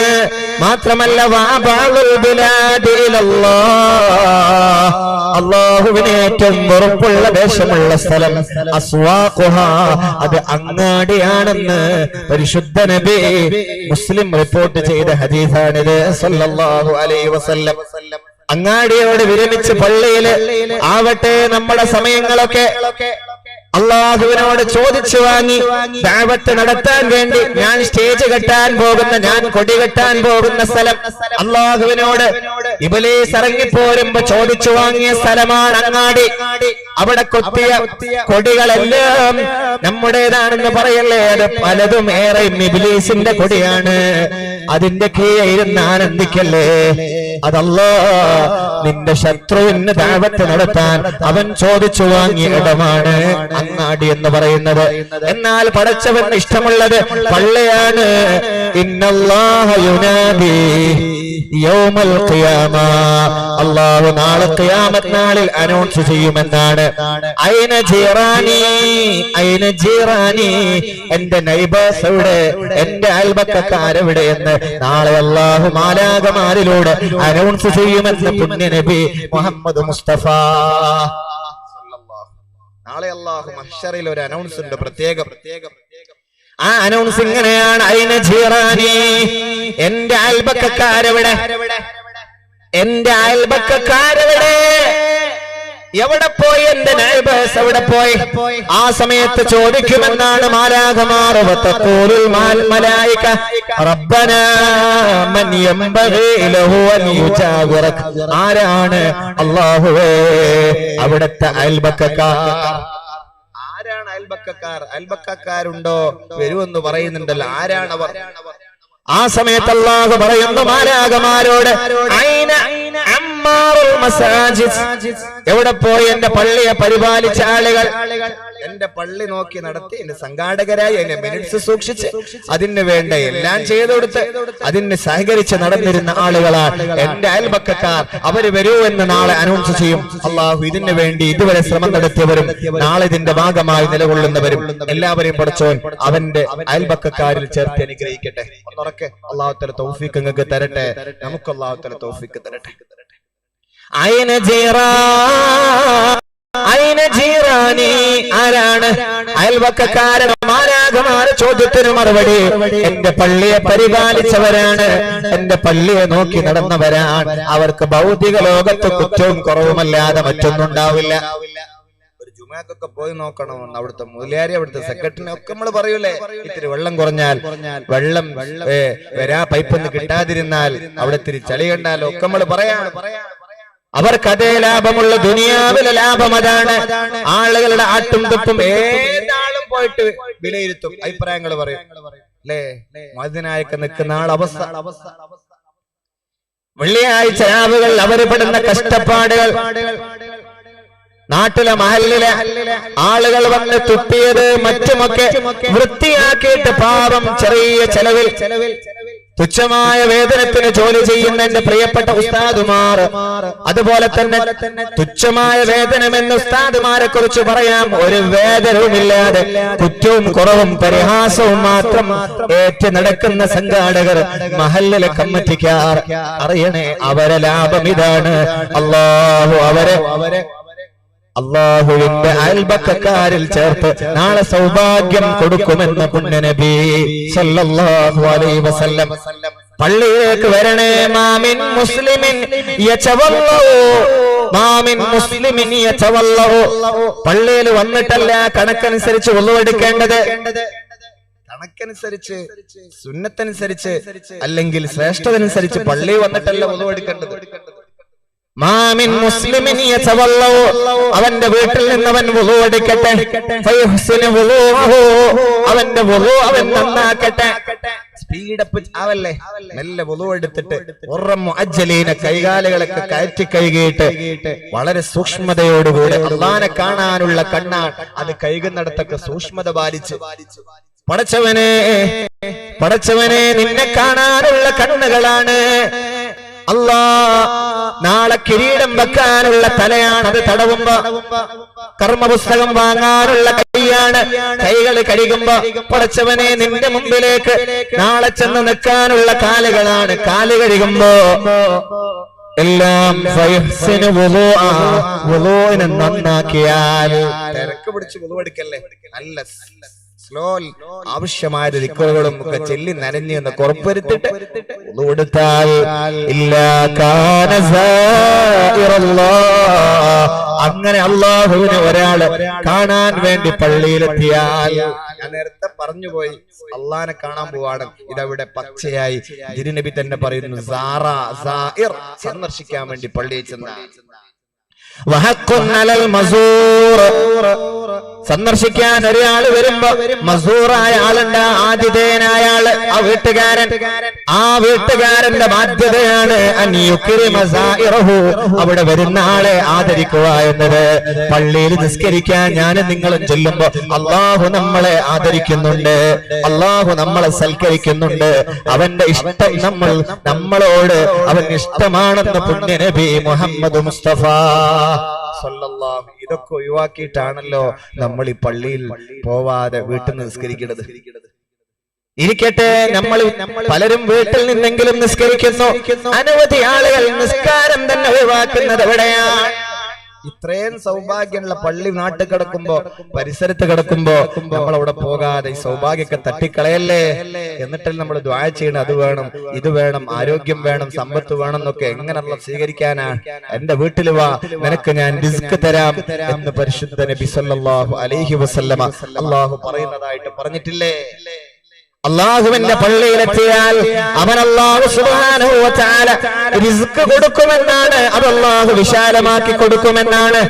മാത്രമല്ല അല്ലാഹുവിന് ഏറ്റവും വെറുപ്പുള്ള ദേശമുള്ള സ്ഥലം അസ്വാഖുഹാ, അത് അങ്ങാടിയാണെന്ന് പരിശുദ്ധ നബി മുസ്ലിം റിപ്പോർട്ട് ചെയ്ത ഹദീസാണിത് സല്ലല്ലാഹു അലൈഹി വസല്ലം. അങ്ങാടിയോട് വിരമിച്ച് പള്ളിയിൽ ആവട്ടെ നമ്മുടെ സമയങ്ങളൊക്കെ അള്ളാഹുവിനോട് ചോദിച്ചു വാങ്ങി ദഅവത്ത് നടത്താൻ വേണ്ടി ഞാൻ സ്റ്റേജ് കെട്ടാൻ പോകുന്ന, ഞാൻ കൊടി കെട്ടാൻ പോകുന്ന സ്ഥലം അള്ളാഹുവിനോട് ഇബ്ലീസ് ഇറങ്ങിപ്പോരുമ്പോ ചോദിച്ചു വാങ്ങിയ സ്ഥലമാണ് അങ്ങാടി. അവിടെ കൊത്തിയ കൊടികളെല്ലാം നമ്മുടേതാണെന്ന് പറയല്ലേ, അത് പലതും ഏറെ ഇബ്ലീസിന്റെ കൊടിയാണ്. അതിന്റെ കീഴിൽ ഇരുന്ന് ആനന്ദിക്കല്ലേ. അതല്ലാ നിന്റെ ശത്രുവിന് ദഅവത്ത് നടത്താൻ അവൻ ചോദിച്ചു വാങ്ങിയ ഇടമാണ് അങ്ങാടി എന്ന് പറയുന്നത്. എന്നാൽ പടച്ചവന് ഇഷ്ടമുള്ളത് പള്ളിയാണ്. ഇന്നല്ലാഹ യുനാദി യൗമൽ ഖിയാമ, അല്ലാഹു നാളെ ഖിയാമത്ത് നാളിൽ അനൗൺസ് ചെയ്യുമെന്നാണ്. ഐന ജീറാനി, ഐന ജീറാനി, എന്റെ നൈബേഴ്സ് എവിടെ, എന്റെ അയൽപക്കക്കാരെവിടെ എന്ന് നാളെ അല്ലാഹു മാലാഖമാരിലൂടെ അനൗൺസ് ചെയ്യുമെന്ന് പുണ്യ നബി മുഹമ്മദ് മുസ്തഫ. നാളെ അല്ലാഹു മഹ്ശറിൽ ഒരു അനൗൺസ് ഉണ്ട് പ്രത്യേകം. ആ അനൗൺസ് ഇങ്ങനെയാണ്: ഐന ജീറാനി, എന്റെ അയൽപക്കക്കാരെവിടെ, എന്റെ അയൽപക്കക്കാരെവിടെ, എവിടെ പോയി, എന്റെ നൈബേഴ്സ് എവിടെ പോയി? ആ സമയത്ത് ചോദിക്കുമെന്നാണ് മാലാഖമാർ. വതഖൂലുൽ മലായിക റബ്ബനാ മൻ യംബഗി ലഹു അൻ യുജാവിറക, ആരാണ് അല്ലാഹുവേ അവിടുത്തെ അയൽപക്കക്കാർ? ആരാണ് അയൽപക്കക്കാർ? അയൽപക്കക്കാരുണ്ടോ വരുമെന്ന് പറയുന്നുണ്ടല്ലോ, ആരാണവർ? ആ സമയത്ത് അല്ലാഹു പറയുന്നു മാലാഖമാരോട്, ഐന അമ്മാറുൽ മസാജിദ്. എവിടെ പോയി എന്റെ പള്ളിയെ പരിപാലിച്ച ആളുകൾ, എന്റെ പള്ളി നോക്കി നടത്തി, എന്റെ സംഘാടകരായി എന്റെ മിനിറ്റ്സ് സൂക്ഷിച്ച് അതിന് വേണ്ട എല്ലാം ചെയ്തു കൊടുത്ത് അതിന് സഹകരിച്ച് നടന്നിരുന്ന ആളുകളാണ് എന്റെ അയൽപക്കക്കാർ. അവര് വരൂ എന്ന് നാളെ അനൗൺസ് ചെയ്യും. അള്ളാഹു ഇതിനു വേണ്ടി ഇതുവരെ ശ്രമം നടത്തിയവരും നാളെ ഇതിന്റെ ഭാഗമായി നിലകൊള്ളുന്നവരും എല്ലാവരെയും പഠിച്ചോൻ അവന്റെ അയൽപക്കക്കാരിൽ ചേർത്ത് അനുഗ്രഹിക്കട്ടെ. ഒന്നുറക്കെ അള്ളാഹു തആല തൗഫീഖ് നിങ്ങൾക്ക് തരട്ടെ. നമുക്ക് അള്ളാഹു തആല തൗഫീഖ് തരട്ടെ. ആരാണ് അയൽവക്കക്കാരൻ? മാലാഖമാരുടെ ചോദ്യത്തിന് മറുപടി എന്റെ പള്ളിയെ പരിപാലിച്ചവരാണ്, എന്റെ പള്ളിയെ നോക്കി നടന്നവരാണ്. അവർക്ക് ഭൗതിക ലോകത്ത് കുറ്റവും കുറവുമല്ലാതെ മറ്റൊന്നും ഉണ്ടാവില്ല. ഒരു ജുമാക്കൊക്കെ പോയി നോക്കണം, അവിടുത്തെ മുതലാരി അവിടുത്തെ സെക്രട്ടറിനെ ഒക്കെ നമ്മൾ പറയൂലേ, ഇത്തിരി വെള്ളം കുറഞ്ഞാൽ, വെള്ളം വരാ പൈപ്പൊന്ന് കിട്ടാതിരുന്നാൽ, അവിടെ ഇത്തിരി ചളി കണ്ടാലോ ഒക്കെ നമ്മൾ പറയാം. അവർക്ക് അതേ ലാഭമുള്ള ദുനിയാവിലെ ലാഭം അതാണ്. ആളുകളുടെ ആട്ടും തുപ്പും ഏതാളും പോയിട്ട് വിലയിരുത്തും, അഭിപ്രായങ്ങൾ പറയും അല്ലേ. മദിനായൊക്കെ നിൽക്കുന്ന അവസ്ഥ, വെള്ളിയാഴ്ച രാവുകൾ അവര് പെടുന്ന കഷ്ടപ്പാടുകൾ, നാട്ടിലെ മഹല്ലിലെ ആളുകൾ വന്ന് തുപ്പിയത് മറ്റുമൊക്കെ വൃത്തിയാക്കിയിട്ട് പാപം ചെറിയ ചെലവിൽ തുച്ഛമായ വേതനത്തിന് ജോലി ചെയ്യുന്ന എന്റെ പ്രിയപ്പെട്ട ഉസ്താദുമാർ, അതുപോലെ തന്നെ തുച്ഛമായ വേതനമെന്ന് ഉസ്താദുമാരെ കുറിച്ച് പറയാം. ഒരു വേതനവുമില്ലാതെ കുറ്റവും കുറവും പരിഹാസവും മാത്രം ഏറ്റ് നടക്കുന്ന സംഘാടകർ, മഹല്ലിലെ കമ്മിറ്റിക്കാർ, അറിയണേ അവരെ ലാഭം ഇതാണ്. അള്ളാഹുവിന്റെ അയൽപക്കക്കാരിൽ ചേർത്ത് നാളെ സൗഭാഗ്യം കൊടുക്കുമെന്ന് പുണ്യനബി സല്ലല്ലാഹു അലൈഹി വസല്ലം. പള്ളിയിലേക്ക് വരണേ. മാമിൻ മുസ്ലിമിൻ യതവല്ലഹു. പള്ളിയിൽ വന്നിട്ടല്ല കണക്കനുസരിച്ച് വുളു എടുക്കേണ്ടത്, കണക്കനുസരിച്ച് സുന്നത്തനുസരിച്ച് അല്ലെങ്കിൽ ശ്രേഷ്ഠതനുസരിച്ച് പള്ളി വന്നിട്ടല്ല വുളു എടുക്കേണ്ടത്. മാമിൻ മുസ്ലിമിൻ യതവല്ലഹു. അവന്റെ വീട്ടിൽ നിന്ന് അവൻ വുളു എടുക്കട്ടെ. ഫയഹ്സിനു വുളുഹു. അവന്റെ വുളു അവൻ നന്നാക്കട്ടെ. സ്പീഡപ്പ് ആവല്ലേ, നല്ല വുളു എടുത്തിട്ട് മുഅജ്ജലീന കൈകാലുകളൊക്കെ കയറ്റി കഴുകിയിട്ട് വളരെ സൂക്ഷ്മതയോടുകൂടി അല്ലാഹനെ കാണാനുള്ള കണ്ണാണ് അത് കഴുകുന്നിടത്തൊക്കെ സൂക്ഷ്മത പാലിച്ച്, പടച്ചവനെ നിന്നെ കാണാനുള്ള കണ്ണുകളാണ് അല്ലാ, നാളെ കിരീടം വെക്കാനുള്ള തലയാണ് അത് തടവുമ്പോ, കർമ്മപുസ്തകം വാങ്ങാനുള്ള കൈയാണ് കൈകൾ കഴുകുമ്പോ, പടച്ചവനെ നിന്റെ മുമ്പിലേക്ക് നാളെ ചെന്ന് നിൽക്കാനുള്ള കാലുകളാണ് കാല് കഴുകുമ്പോ എല്ലാം വുളൂഇനെ നന്നാക്കിയാൽ. തിരക്ക് പിടിച്ച് വുളു എടുക്കല്ലേ, നല്ല സ്ലോ ആവശ്യമായ ദിക്റുകളും ഒക്കെ ചെല്ലി നനഞ്ഞു എന്ന് ഉറപ്പുവരുത്തിട്ട് വുളു എടുത്താൽ അങ്ങനെ അല്ലാഹുവിനെ ഒരാള് കാണാൻ വേണ്ടി പള്ളിയിലെത്തിയാൽ, ഞാൻ നേരത്തെ പറഞ്ഞുപോയി, അള്ളാനെ കാണാൻ പോവാണ്. ഇതവിടെ പച്ചയായി തിരുനബി തന്നെ പറയുന്നു, സന്ദർശിക്കാൻ വേണ്ടി പള്ളിയിൽ ചെന്ന സന്ദർശിക്കാൻ ഒരാള് വരുമ്പോ മസൂറായ ആളുണ്ട്, ആതിഥേയനായ ആള്, ആ വീട്ടുകാരന്റെ ബാധ്യതയാണ് അവിടെ വരുന്ന ആളെ ആദരിക്കുക എന്നത്. പള്ളിയിൽ നിസ്കരിക്കാൻ ഞാനും നിങ്ങളും ചൊല്ലുമ്പോ അള്ളാഹു നമ്മളെ ആദരിക്കുന്നുണ്ട്, അള്ളാഹു നമ്മളെ സൽക്കരിക്കുന്നുണ്ട്. അവന്റെ ഇഷ്ടം നമ്മളോട് അവൻ ഇഷ്ടമാണെന്ന് പുണ്യനബി മുഹമ്മദ് മുസ്തഫ സല്ലല്ലാഹു. ഇതൊക്കെ ഒഴിവാക്കിയിട്ടാണല്ലോ നമ്മൾ ഈ പള്ളിയിൽ പോവാതെ വീട്ടിൽ നിന്ന് നിസ്കരിക്കുന്നത്. ഇരിക്കട്ടെ, നമ്മൾ പലരും വീട്ടിൽ നിന്നെങ്കിലും നിസ്കരിക്കുന്നു. അനവധി ആളുകൾ നിസ്കാരം തന്നെ ഒഴിവാക്കുന്നത് എവിടെയാണ്? ഇത്രയും സൗഭാഗ്യമുള്ള പള്ളി നാട്ടിൽ കിടക്കുമ്പോ, പരിസരത്ത് കിടക്കുമ്പോ നമ്മൾ അവിടെ പോകാതെ ഈ സൗഭാഗ്യമൊക്കെ തട്ടിക്കളയല്ലേ. എന്നിട്ടല്ലേ നമ്മൾ ദുആ ചെയ്യണം, അത് വേണം, ഇത് വേണം, ആരോഗ്യം വേണം, സമ്പത്ത് വേണം എന്നൊക്കെ. എങ്ങനെയുള്ള സ്വീകരിക്കാനാണ്? എന്റെ വീട്ടിൽ വാ, നിനക്ക് ഞാൻ റിസ്ക് തരാം എന്ന് പരിശുദ്ധ നബി സല്ലല്ലാഹു അലൈഹി വസല്ലമ അല്ലാഹു പറയുന്നതായിട്ട് പറഞ്ഞിട്ടില്ലേ? അള്ളാഹുവിന്റെ പള്ളിയിലെത്തിയാൽ അവൻ അല്ലാഹു സുബ്ഹാനഹു വ തആല റിസ്ക് കൊടുക്കുമെന്നാണ്. അത് അല്ലാഹു വിശാലമാക്കി കൊടുക്കുമെന്നാണ്.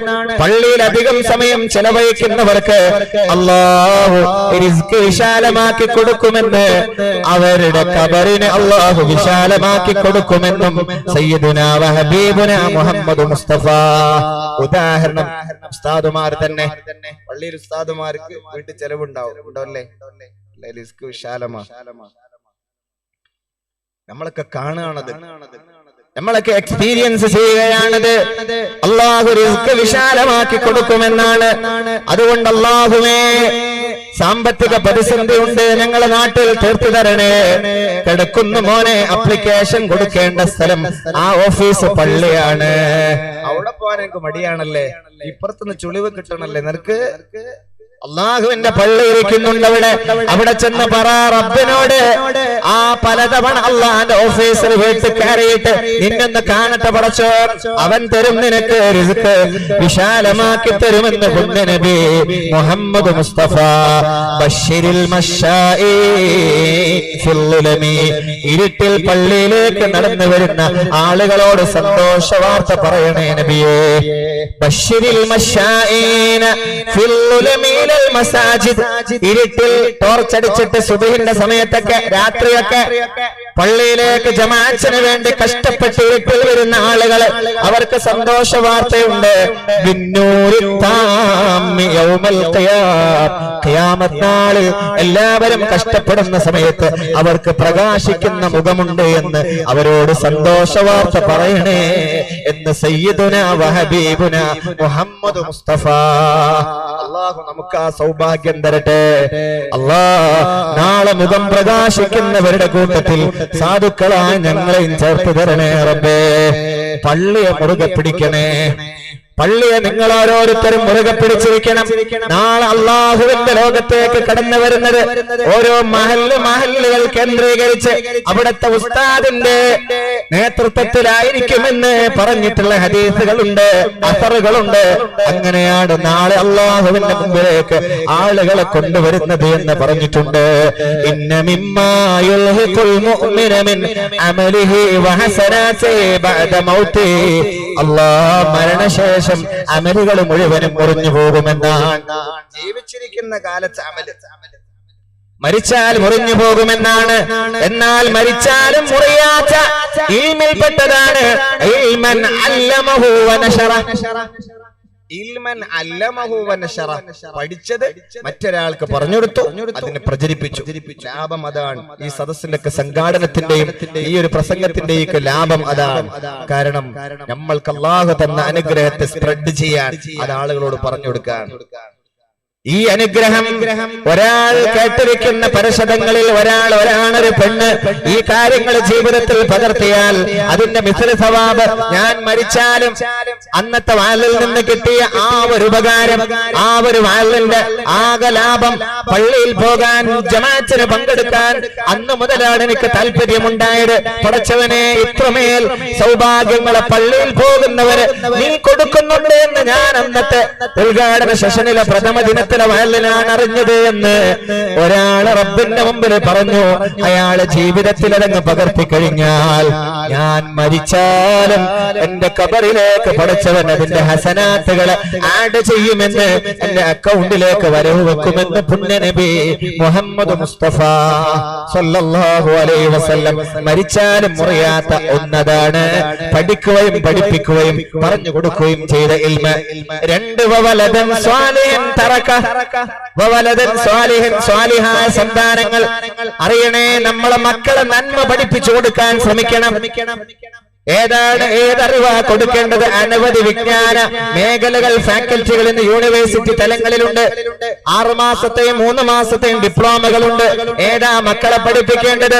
പള്ളിയിൽ അധികം സമയം ചെലവഴിക്കുന്നവർക്ക് അല്ലാഹു റിസ്ക് വിശാലമാക്കി കൊടുക്കുമെന്ന്, അവരുടെ ഖബറിനെ അല്ലാഹു വിശാലമാക്കി കൊടുക്കുമെന്നും സയ്യിദുനാ വ ഹബീബുനാ മുഹമ്മദ് മുസ്തഫ. ഉദാഹരണം, ഉസ്താദുമാർ തന്നെ, പള്ളിയിൽ ഉസ്താദുമാർക്ക് വീട്ടിൽ ചെലവുണ്ടാവും, ഉണ്ടല്ലേ? റിസ്ക് വിശാലമാണ്. നമ്മളൊക്കെ കാണുകയാണത്, നമ്മളൊക്കെ എക്സ്പീരിയൻസ് ചെയ്യുകയാണത്. അള്ളാഹു റിസ്ക് വിശാലമാക്കി കൊടുക്കുമെന്നാണ്. അതുകൊണ്ട് അള്ളാഹുവേ, സാമ്പത്തിക പ്രതിസന്ധി ഉണ്ട്, ഞങ്ങളെ നാട്ടിൽ തീർത്തു തരണേ. കിടക്കുന്നു മോനെ, അപ്ലിക്കേഷൻ കൊടുക്കേണ്ട സ്ഥലം ആ ഓഫീസ് പള്ളിയാണ്. അവിടെ പോകാൻ എനിക്ക് മടിയാണല്ലേ, ഇപ്പുറത്തുനിന്ന് ചുളിവ് കിട്ടണല്ലേ നിനക്ക്? അള്ളാഹുവിന്റെ പള്ളി ഇരിക്കുന്നുണ്ട് അവിടെ. അവിടെ ചെന്ന് പറ റബ്ബിനോട്, ആ പലതവണ അള്ളാഹുന്റെ ഓഫീസിൽ വീട്ടിൽ കയറിയിട്ട് നിന്നൊന്ന് കാണട്ടെ പടച്ചോ, അവൻ തരും നിനക്ക് റിസ്ക്, വിശാലമാക്കി തരുമെന്ന് പുണ്യ നബി മുഹമ്മദ് മുസ്തഫ. ബശ്ശിരിൽ മശ്ശാഇ ഫിൽ ഉലമി. ഇരുട്ടിൽ പള്ളിയിലേക്ക് നടന്നു വരുന്ന ആളുകളോട് സന്തോഷ വാർത്ത പറയണേ നബിയേ. ബശ്ശിരിൽ മശ്ശാഇന ഫിൽ ഉലമി മസാജിദ്. ഇരുട്ടിൽ ടോർച്ചടിച്ചിട്ട് സുബഹിന്റെ സമയത്തൊക്കെ രാത്രിയൊക്കെ പള്ളിയിലേക്ക് ജമാഅത്തിന് വേണ്ടി കഷ്ടപ്പെട്ട് ഇരുട്ടിൽ വരുന്ന ആളുകൾ, അവർക്ക് സന്തോഷ വാർത്തയുണ്ട്. ഖിയാമത്ത് നാളിൽ എല്ലാവരും കഷ്ടപ്പെടുന്ന സമയത്ത് അവർക്ക് പ്രകാശിക്കുന്ന മുഖമുണ്ട് എന്ന് അവരോട് സന്തോഷ വാർത്ത പറയണേ എന്ന് സയ്യിദുനാ വ ഹബീബുനാ മുഹമ്മദ് മുസ്തഫ. അല്ലാഹു നമുക്ക് ആ സൗഭാഗ്യം തരട്ടെ. അല്ലാഹ് നാളെ മുഖം പ്രകാശിക്കുന്നവരുടെ കൂട്ടത്തിൽ സാധുക്കളായി ഞങ്ങളെയും ചേർത്ത് തരണേ റബ്ബേ. പള്ളിയെ മുറുകെ പിടിക്കണേ. പള്ളിയെ നിങ്ങൾ ഓരോരുത്തരും മുറുകെ പിടിച്ചിരിക്കണം. നാളെ അള്ളാഹുവിന്റെ ലോകത്തേക്ക് കടന്നു വരുന്നത് ഓരോ മഹല്ലുകൾ കേന്ദ്രീകരിച്ച് അവിടുത്തെ ഉസ്താദിന്റെ നേതൃത്വത്തിലായിരിക്കുമെന്ന് പറഞ്ഞിട്ടുള്ള ഹദീസുകളുണ്ട്, അസറുകളുണ്ട്. അങ്ങനെയാണ് നാളെ അള്ളാഹുവിന്റെ മുമ്പിലേക്ക് ആളുകളെ കൊണ്ടുവരുന്നത് എന്ന് പറഞ്ഞിട്ടുണ്ട്. ഇന്ന മിമ്മാ യുൽഹിഖുൽ മുഅ്മിന മിൻ അമലിഹി വഹസനാതിഹി ബഅദ മൗതി. അല്ലാഹ് മരണശേഷം അമലുകൾ മുഴുവനും മുറിഞ്ഞു പോകുമെന്നാണ്. ജീവിച്ചിരിക്കുന്ന കാലത്ത് അമല്, മരിച്ചാൽ മുറിഞ്ഞു പോകുമെന്നാണ്. എന്നാൽ മരിച്ചാലും മുറിയാത്ത ഇൽമിൽപ്പെട്ടതാണ് ഇൽമൻ അല്ലമഹു വനശറ. ഇൽമൻ അല്ലമഹു വനശറ, പഠിച്ചത് മറ്റൊരാൾക്ക് പറഞ്ഞു കൊടുത്തു, അതിനെ പ്രചരിപ്പിച്ചു. ലാഭം അതാണ്. ഈ സദസ്സിന്റെ ഒക്കെ സംഘാടനത്തിന്റെയും ഈ ഒരു പ്രസംഗത്തിന്റെയും ലാഭം അതാണ്. കാരണം നമ്മൾക്ക് അല്ലാഹു തന്ന അനുഗ്രഹത്തെ സ്പ്രെഡ് ചെയ്യാൻ, അത് ആളുകളോട് പറഞ്ഞു കൊടുക്കാൻ. ഈ അനുഗ്രഹം ഒരാൾ കേട്ടിരിക്കുന്ന പരിഷദങ്ങളിൽ ഒരാണൊരു പെണ്ണ് ഈ കാര്യങ്ങൾ ജീവിതത്തിൽ പകർത്തിയാൽ അതിന്റെ മിസ്ല സവാബ്, ഞാൻ മരിച്ചാലും അന്നത്തെ വാലിൽ നിന്ന് കിട്ടിയ ആ ഒരു ഉപകാരം, ആ ഒരു വാലിന്റെ ആകെ ലാഭം, പള്ളിയിൽ പോകാൻ ജമാഅത്തിന് പങ്കെടുക്കാൻ അന്ന് മുതലാണ് എനിക്ക് താല്പര്യമുണ്ടായത്. പടച്ചവനെ, ഇത്രമേൽ സൗഭാഗ്യങ്ങളെ പള്ളിയിൽ പോകുന്നവര് നീ കൊടുക്കുന്നുണ്ട് എന്ന് ഞാൻ അന്നത്തെ ഉദ്ഘാടന സെഷനിലെ പ്രഥമ ദിനത്തിൽ വയലിനാണ് അറിഞ്ഞത് എന്ന് ഒരാള് റബ്ബിന്റെ മുമ്പിൽ പറഞ്ഞു. അയാളെ ജീവിതത്തിൽ അതങ്ങ് പകർത്തി കഴിഞ്ഞാൽ ഞാൻ മരിച്ചാലും എന്റെ ഖബറിലേക്ക് പടച്ചവൻ അതിന്റെ ഹസനാത്തുകളെ ആഡ് ചെയ്യുമെന്ന്, എന്റെ അക്കൗണ്ടിലേക്ക് വരവ് വെക്കുമെന്ന് പുണ്യ നബി മുഹമ്മദ് മുസ്തഫ സല്ലല്ലാഹു അലൈഹി വസല്ലം. മരിച്ചാലും മുറിയാത്ത ഒന്നതാണ് പഠിക്കുകയും പഠിപ്പിക്കുകയും പറഞ്ഞു കൊടുക്കുകയും ചെയ്ത ഇൽമ. രണ്ട് വവലദൻ സ്വാലിഹൻ തറക, വവലദൻ സ്വാലിഹൻ, സ്വാലിഹായ സന്താനങ്ങൾ. അറിയണേ, നമ്മളെ മക്കളെ നന്മ പഠിപ്പിച്ചു കൊടുക്കാൻ ശ്രമിക്കണം. ഏതറിവാ കൊടുക്കേണ്ടത്? അനവധി വിജ്ഞാന മേഖലകൾ, ഫാക്കൽറ്റികൾ ഇന്ന് യൂണിവേഴ്സിറ്റി തലങ്ങളിലുണ്ട്. 6 മാസത്തെയും 3 മാസത്തെയും ഡിപ്ലോമകളുണ്ട്. ഏതാ മക്കളെ പഠിപ്പിക്കേണ്ടത്?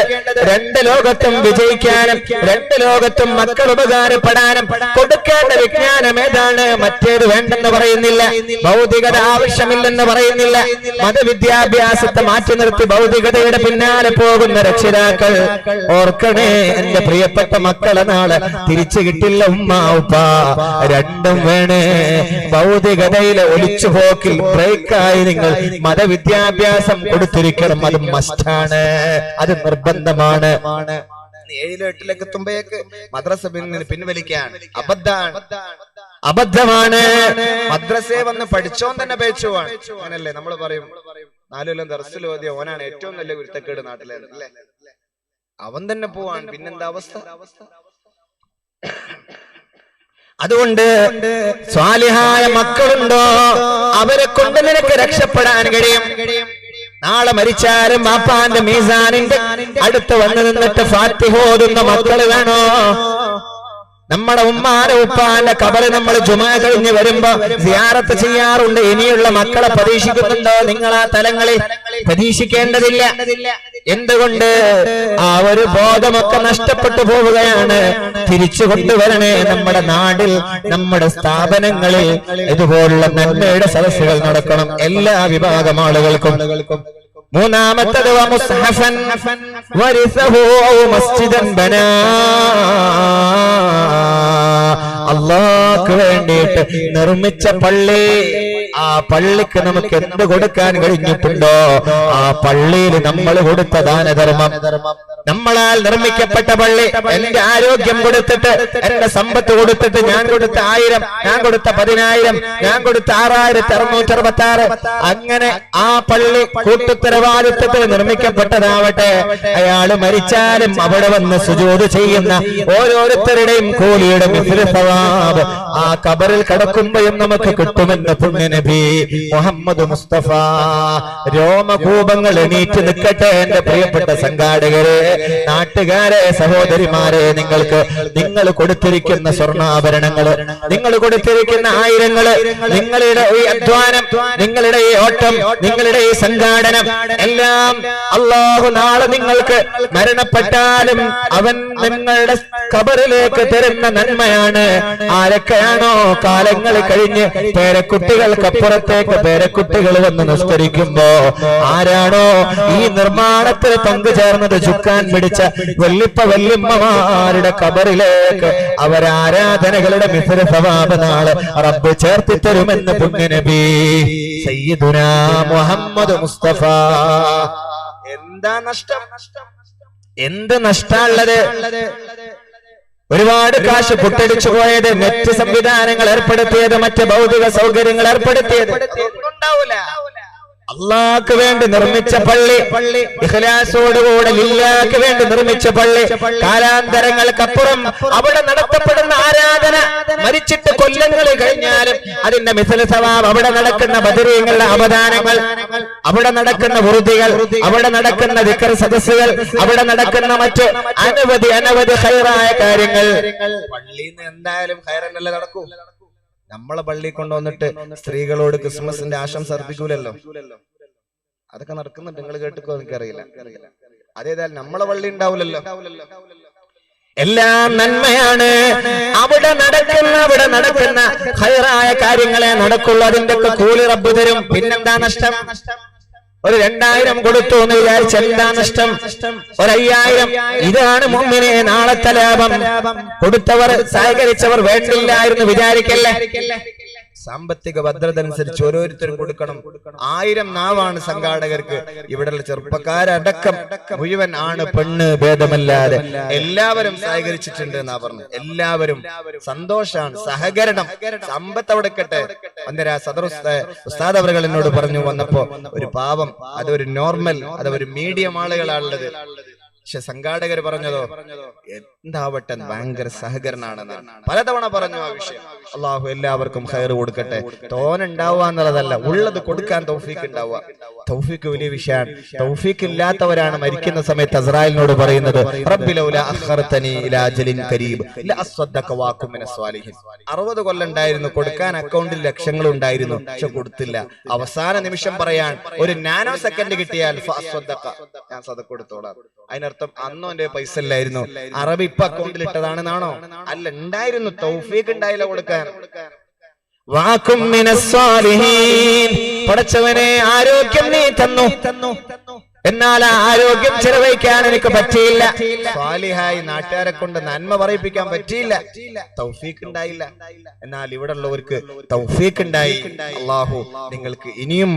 2 ലോകത്തും വിജയിക്കാനും 2 ലോകത്തും മക്കൾ ഉപകാരപ്പെടാനും കൊടുക്കേണ്ട വിജ്ഞാനം ഏതാണ്? മറ്റേത് വേണ്ടെന്ന് പറയുന്നില്ല, ഭൗതികത ആവശ്യമില്ലെന്ന് പറയുന്നില്ല. മതവിദ്യാഭ്യാസത്തെ മാറ്റി നിർത്തി ഭൗതികതയുടെ പിന്നാലെ പോകുന്ന രക്ഷിതാക്കൾ ഓർക്കണേ, എന്റെ പ്രിയപ്പെട്ട മക്കളെ നാളെ നാളെ തിരിച്ചു കിട്ടില്ല ഉമ്മ ഉപ്പ. രണ്ടും വേണേ. ഭൗതികതയിലെ ഒലിച്ചുപോക്കിൽ ബ്രേക്കായി നിങ്ങൾ മതവിദ്യാഭ്യാസം കൊടുത്തിരിക്കണം. അത് മസ്റ്റാണ്, അത് നിർബന്ധമാണ്. 7 8 എത്തുമ്പോഴേക്ക് മദ്രസ പിൻവലിക്കാൻ അബദ്ധമാണ്. മദ്രസയെ വന്ന് പഠിച്ചോൻ തന്നെ പേച്ചു പോവാണ്. അങ്ങനല്ലേ നമ്മൾ പറയും, 4 കൊല്ലം ദർസിൽ ഓതിയ ഓനാണ് ഏറ്റവും നല്ല കുരുത്തക്കേട് നാട്ടിലെ അല്ലേ, അവൻ തന്നെ പോവാൻ. പിന്നെന്താ അവസ്ഥ? അതുകൊണ്ട് സ്വാലിഹായ മക്കളുണ്ടോ, അവരെ കൊണ്ട് നിനക്ക് രക്ഷപ്പെടാൻ കഴിയും. നാളെ മരിച്ചാലും ബാപ്പാന്റെ മീസാനിന്റെ അടുത്ത് വന്നു നിന്നിട്ട് ഫാത്തിഹ ഓതുന്ന മക്കള് വേണോ? നമ്മുടെ ഉമ്മാന്റെ ഉപ്പാന്റെ ഖബറ് നമ്മൾ ജുമാ കഴിഞ്ഞ് വരുമ്പോ സിയാറത്ത് ചെയ്യാറുണ്ട്. ഇനിയുള്ള മക്കളെ പ്രതീക്ഷിക്കുന്നുണ്ടോ? നിങ്ങൾ ആ തലങ്ങളിൽ പ്രതീക്ഷിക്കേണ്ടതില്ല. എന്തുകൊണ്ട്? ആ ഒരു ബോധമൊക്കെ നഷ്ടപ്പെട്ടു പോവുകയാണ്. തിരിച്ചു കൊണ്ടുവരണേ. നമ്മുടെ നാടിൽ, നമ്മുടെ സ്ഥാപനങ്ങളിൽ ഇതുപോലുള്ള നന്മയുടെ സദസ്സുകൾ നടക്കണം എല്ലാ വിഭാഗം ആളുകൾക്കും. മൂന്നാമത്തത് മുസ്ഹഫൻ വരിസഹു മസ്ജിദൻ ബനാ. അല്ലാഹുക്ക് വേണ്ടിയിട്ട് നിർമ്മിച്ച പള്ളി, ആ പള്ളിക്ക് നമുക്ക് എന്ത് കൊടുക്കാൻ കഴിഞ്ഞിട്ടുണ്ടോ ആ പള്ളിയിൽ നമ്മൾ കൊടുത്ത ദാനധർമ്മം. നമ്മളാൽ നിർമ്മിക്കപ്പെട്ട പള്ളി, എന്റെ ആരോഗ്യം കൊടുത്തിട്ട്, എന്റെ സമ്പത്ത് കൊടുത്തിട്ട്, ഞാൻ കൊടുത്ത 1000, ഞാൻ കൊടുത്ത 10000, ഞാൻ കൊടുത്ത 6666, അങ്ങനെ ആ പള്ളി കൂട്ടുത്തരവാദിത്വത്തിൽ നിർമ്മിക്കപ്പെട്ടതാവട്ടെ. അയാള് മരിച്ചാലും അവിടെ വന്ന് സുജൂദ് ചെയ്യുന്ന ഓരോരുത്തരുടെയും കൂലിയുടെ മിസ്ലു സവാബ് ആ ഖബറിൽ കിടക്കുമ്പോഴും നമുക്ക് കിട്ടുമെന്ന് പുണ്യനബി മുഹമ്മദ് മുസ്തഫ. രോമകൂപങ്ങൾ എണീറ്റ് നിൽക്കട്ടെ എന്റെ പ്രിയപ്പെട്ട സംഘാടകരെ, നാട്ടുകാരെ, സഹോദരിമാരെ. നിങ്ങൾ കൊടുത്തിരിക്കുന്ന സ്വർണ്ണാഭരണങ്ങള്, നിങ്ങൾ കൊടുത്തിരിക്കുന്ന ആയിരങ്ങള്, നിങ്ങളുടെ ഈ അധ്വാനം, നിങ്ങളുടെ ഈ ഓട്ടം, നിങ്ങളുടെ ഈ സംഘാടനം എല്ലാം അല്ലാഹു നാളെ നിങ്ങൾക്ക് മരണപ്പെട്ടാലും അവൻ നിങ്ങളുടെ ഖബറിലേക്ക് തരുന്ന നന്മയാണ്. ആരൊക്കെയാണോ കാലങ്ങൾ കഴിഞ്ഞ് പേരക്കുട്ടികൾക്കപ്പുറത്തേക്ക് പേരക്കുട്ടികൾ വന്ന് നിസ്കരിക്കുമ്പോ, ആരാണോ ഈ നിർമ്മാണത്തിൽ പങ്കുചേർന്നത് ചുക്കാൻ പിടിച്ച വല്യമ്മമാരുടെ ഖബറിലേക്ക് അവരാരാധനകളുടെ മിസ്ലു സവാബ് നാളെ റബ്ബ് ചേർത്തി തരുമെന്ന് പുണ്യനബി സയ്യിദുനാ മുഹമ്മദ് മുസ്തഫ. എന്താ നഷ്ടം? എന്ത് നഷ്ടമുള്ളത്? ഒരുപാട് കാശ് പൊട്ടടിച്ചു പോയത്, നെറ്റ് സംവിധാനങ്ങൾ ഏർപ്പെടുത്തിയത്, മറ്റ് ഭൗതിക സൗകര്യങ്ങൾ ഏർപ്പെടുത്തിയത് ഉണ്ടാവൂല. അള്ളാഹ്ക്ക് വേണ്ടി നിർമ്മിച്ച പള്ളി, ഇഖ്ലാസോടുകൂടെ ലില്ലാഹ്ക്ക് വേണ്ടി നിർമ്മിച്ച പള്ളി, കാലാന്തരങ്ങൾക്കപ്പുറം അവിടെ നടത്തപ്പെടുന്ന ആരാധന മരിച്ചിട്ട് കൊല്ലങ്ങൾ കഴിഞ്ഞാലും അതിന്റെ മിസ്ലു സവാബ്, അവിടെ നടക്കുന്ന ബദരീങ്ങളുടെ അവദാനങ്ങൾ, അവിടെ നടക്കുന്ന വുർദികൾ, അവിടെ നടക്കുന്ന ദിക്ർ സദസ്സുകൾ, അവിടെ നടക്കുന്ന മറ്റ് അനവധി ഖൈറായ കാര്യങ്ങൾ. പള്ളിയിൽ നിന്ന് എന്തായാലും ഖൈറന്നല്ലേ നടക്കൂ. നമ്മളെ പള്ളി കൊണ്ടുവന്നിട്ട് സ്ത്രീകളോട് ക്രിസ്മസിന്റെ ആശംസ അർപ്പിക്കൂലല്ലോ. അതൊക്കെ നടക്കുന്നുണ്ട്, നിങ്ങൾ കേട്ടിക്കോ, എനിക്കറിയില്ല. അതേതായാലും നമ്മളെ പള്ളി ഉണ്ടാവില്ലല്ലോ. എല്ലാം നന്മയാണ്. അവിടെ നടക്കുന്ന ഖൈറായ കാര്യങ്ങളെ നടക്കുള്ളൂ. അതിന്റെ ഒക്കെ കൂലി റബ്ബ് തരും. പിന്നെന്താ നഷ്ടം? ഒരു 2000 കൊടുത്തു എന്ന് വിചാരിച്ച് എന്താ നഷ്ടം? 5000. ഇതാണ് മുഅ്മിനെ നാളത്തെ ലാഭം. കൊടുത്തവർ, സഹകരിച്ചവർ വേണ്ടില്ലായിരുന്നു വിചാരിക്കല്ലേ. സാമ്പത്തിക ഭദ്രത അനുസരിച്ച് ഓരോരുത്തരും കൊടുക്കണം. 1000 നാവാണ് സംഘാടകർക്ക്. ഇവിടെയുള്ള ചെറുപ്പക്കാരടക്കം മുഴുവൻ ആണ് പെണ്ണ് ഭേദമല്ലാതെ എല്ലാവരും സഹകരിച്ചിട്ടുണ്ട് എന്നാ പറഞ്ഞു. എല്ലാവരും സന്തോഷാണ്, സഹകരണം. സമ്പത്ത് അവിടെ കട്ടെ. അന്നേരം സദർ ഉസ്താദ് അവറുകൾ എന്നോട് പറഞ്ഞു വന്നപ്പോ, ഒരു പാവം, അതൊരു നോർമൽ, അതൊരു മീഡിയം ആളുകളാണുള്ളത്. പക്ഷെ സംഘാടകർ പറഞ്ഞതോ എന്താവട്ടെ ഭയങ്കര സഹകരണാണെന്നാണ്. പലതവണ പറഞ്ഞു ആ വിഷയം. അള്ളാഹു എല്ലാവർക്കും ഖൈർ കൊടുക്കട്ടെ. തോനുണ്ടാവുക എന്നുള്ളതല്ല, ഉള്ളത് കൊടുക്കാൻ തൗഫീഖ് ഉണ്ടാവുക. തൗഫീഖ് വലിയ വിഷയമാണ്. തൗഫീഖ് ഇല്ലാത്തവരാണ് മരിക്കുന്ന സമയത്ത് അസ്രായിലിനോട് പറയുന്നത്, റബ്ബി ലൗലാ അഖർതനി ഇലാ അജലിൻ ഖരീബ് ലഅസ്വദ്ദക വഅകും മിനസ് സ്വാലിഹിൻ. 60 കൊല്ലം ഉണ്ടായിരുന്നു, കൊടുക്കാൻ അക്കൗണ്ടിൽ ലക്ഷങ്ങൾ ഉണ്ടായിരുന്നു, പക്ഷെ കൊടുത്തില്ല. അവസാന നിമിഷം പറയാൻ ഒരു നാനോ സെക്കൻഡ് കിട്ടിയാൽ ഫഅസ്വദ്ദക, ഞാൻ സദഖ കൊടുത്തോളാം. അതിനർത്ഥം അന്നും എന്റെ പൈസ ഇല്ലായിരുന്നു, അറബി ഇപ്പൊ അക്കൗണ്ടിൽ ഇട്ടതാണെന്നാണോ? അല്ല, ഉണ്ടായിരുന്നു, തൗഫീഖ് ഉണ്ടായില്ല കൊടുക്കാൻ. വഅകും മിനസ് സ്വാലിഹീൻ. പടച്ചവനെ ആരോഗ്യം നീ തന്നു, എന്നാൽ ആ ആരോഗ്യം ചെലവഴിക്കാൻ എനിക്ക് പറ്റിയില്ല. സ്വാലിഹായി നാട്ടുകാരെ കൊണ്ട് നന്മ പറയിപ്പിക്കാൻ പറ്റിയില്ല, തൗഫീഖ് ഉണ്ടായില്ല. എന്നാൽ ഇവിടെ ഉള്ളവർക്ക് തൗഫീഖ് ഉണ്ടായി. അല്ലാഹു നിങ്ങൾക്ക് ഇനിയും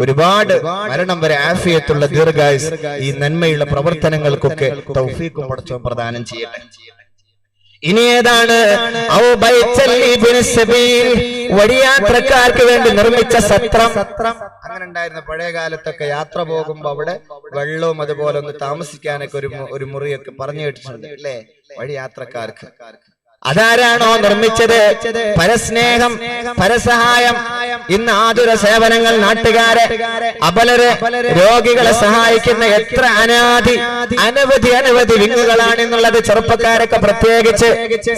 ഒരുപാട് മരണം വരെ ആഫിയത്തുള്ള ദീർഘായുസ് ഈ നന്മയുള്ള പ്രവർത്തനങ്ങൾക്കൊക്കെ തൗഫീഖും പടച്ചോൻ പ്രദാനം ചെയ്യട്ടെ. ഇനി ഏതാണ് വഴിയാത്രക്കാർക്ക് വേണ്ടി നിർമ്മിച്ച സത്രം. അങ്ങനെ ഉണ്ടായിരുന്ന പഴയ കാലത്തൊക്കെ യാത്ര പോകുമ്പോ അവിടെ വെള്ളവും അതുപോലെ ഒന്ന് താമസിക്കാനൊക്കെ ഒരു മുറിയൊക്കെ പറഞ്ഞു കേട്ടിട്ടുണ്ട് അല്ലേ വഴിയാത്രക്കാർക്ക്. അതാരാണോ നിർമ്മിച്ചത്? പരസ്നേഹം, പരസഹായം. ഇന്ന് ആതുര സേവനങ്ങൾ, നാട്ടുകാരെ, അബലരെ, രോഗികളെ സഹായിക്കുന്ന എത്ര അനവധി വിങ്ങുകളാണെന്നുള്ളത് ചെറുപ്പക്കാരൊക്കെ പ്രത്യേകിച്ച്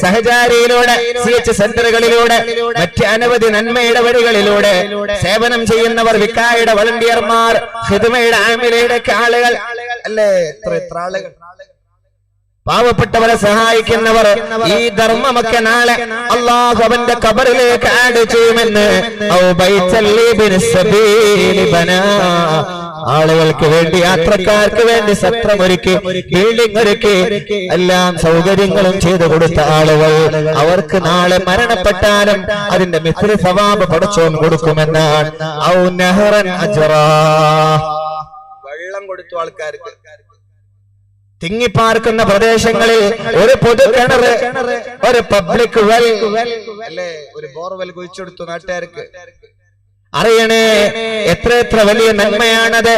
സഹചാരിയിലൂടെ, CH സെന്ററുകളിലൂടെ, മറ്റ് അനവധി നന്മയുടെ വഴികളിലൂടെ സേവനം ചെയ്യുന്നവർ, വിക്കായുടെ വളണ്ടിയർമാർ, ഖിദ്മയുടെ ആമിലയുടെ ഒക്കെ ആളുകൾ അല്ലേ, എത്ര ആളുകൾ, പാവപ്പെട്ടവരെ സഹായിക്കുന്നവർ. ഈ ധർമ്മമൊക്കെ നാളെ അല്ലാഹു അവന്റെ ഖബറിലേക്ക് ആഡ് ചെയ്യുമെന്ന്. ആളുകൾക്ക് വേണ്ടി, യാത്രക്കാർക്ക് വേണ്ടി സത്രമൊരുക്കി, ബിൽഡിംഗ് ഒരുക്കി, എല്ലാം സൗകര്യങ്ങളും ചെയ്തു കൊടുത്ത ആളുകൾ, അവർക്ക് നാളെ മരണപ്പെട്ടാലും അതിന്റെ മിസ്ൽ സവാബ് പടച്ചോൻ കൊടുക്കുമെന്നാണ്. വെള്ളം കൊടുത്തു ആൾക്കാർക്ക്. തിങ്ങിപ്പാർക്കുന്ന പ്രദേശങ്ങളിൽ ഒരു പൊതു കിണർ, ഒരു പബ്ലിക് വെൽ അല്ലേ, ഒരു ബോർവെൽ കുഴിച്ചെടുത്തു നാട്ടുകാർക്ക്. അറിയണേ എത്ര വലിയ നന്മയാണത്.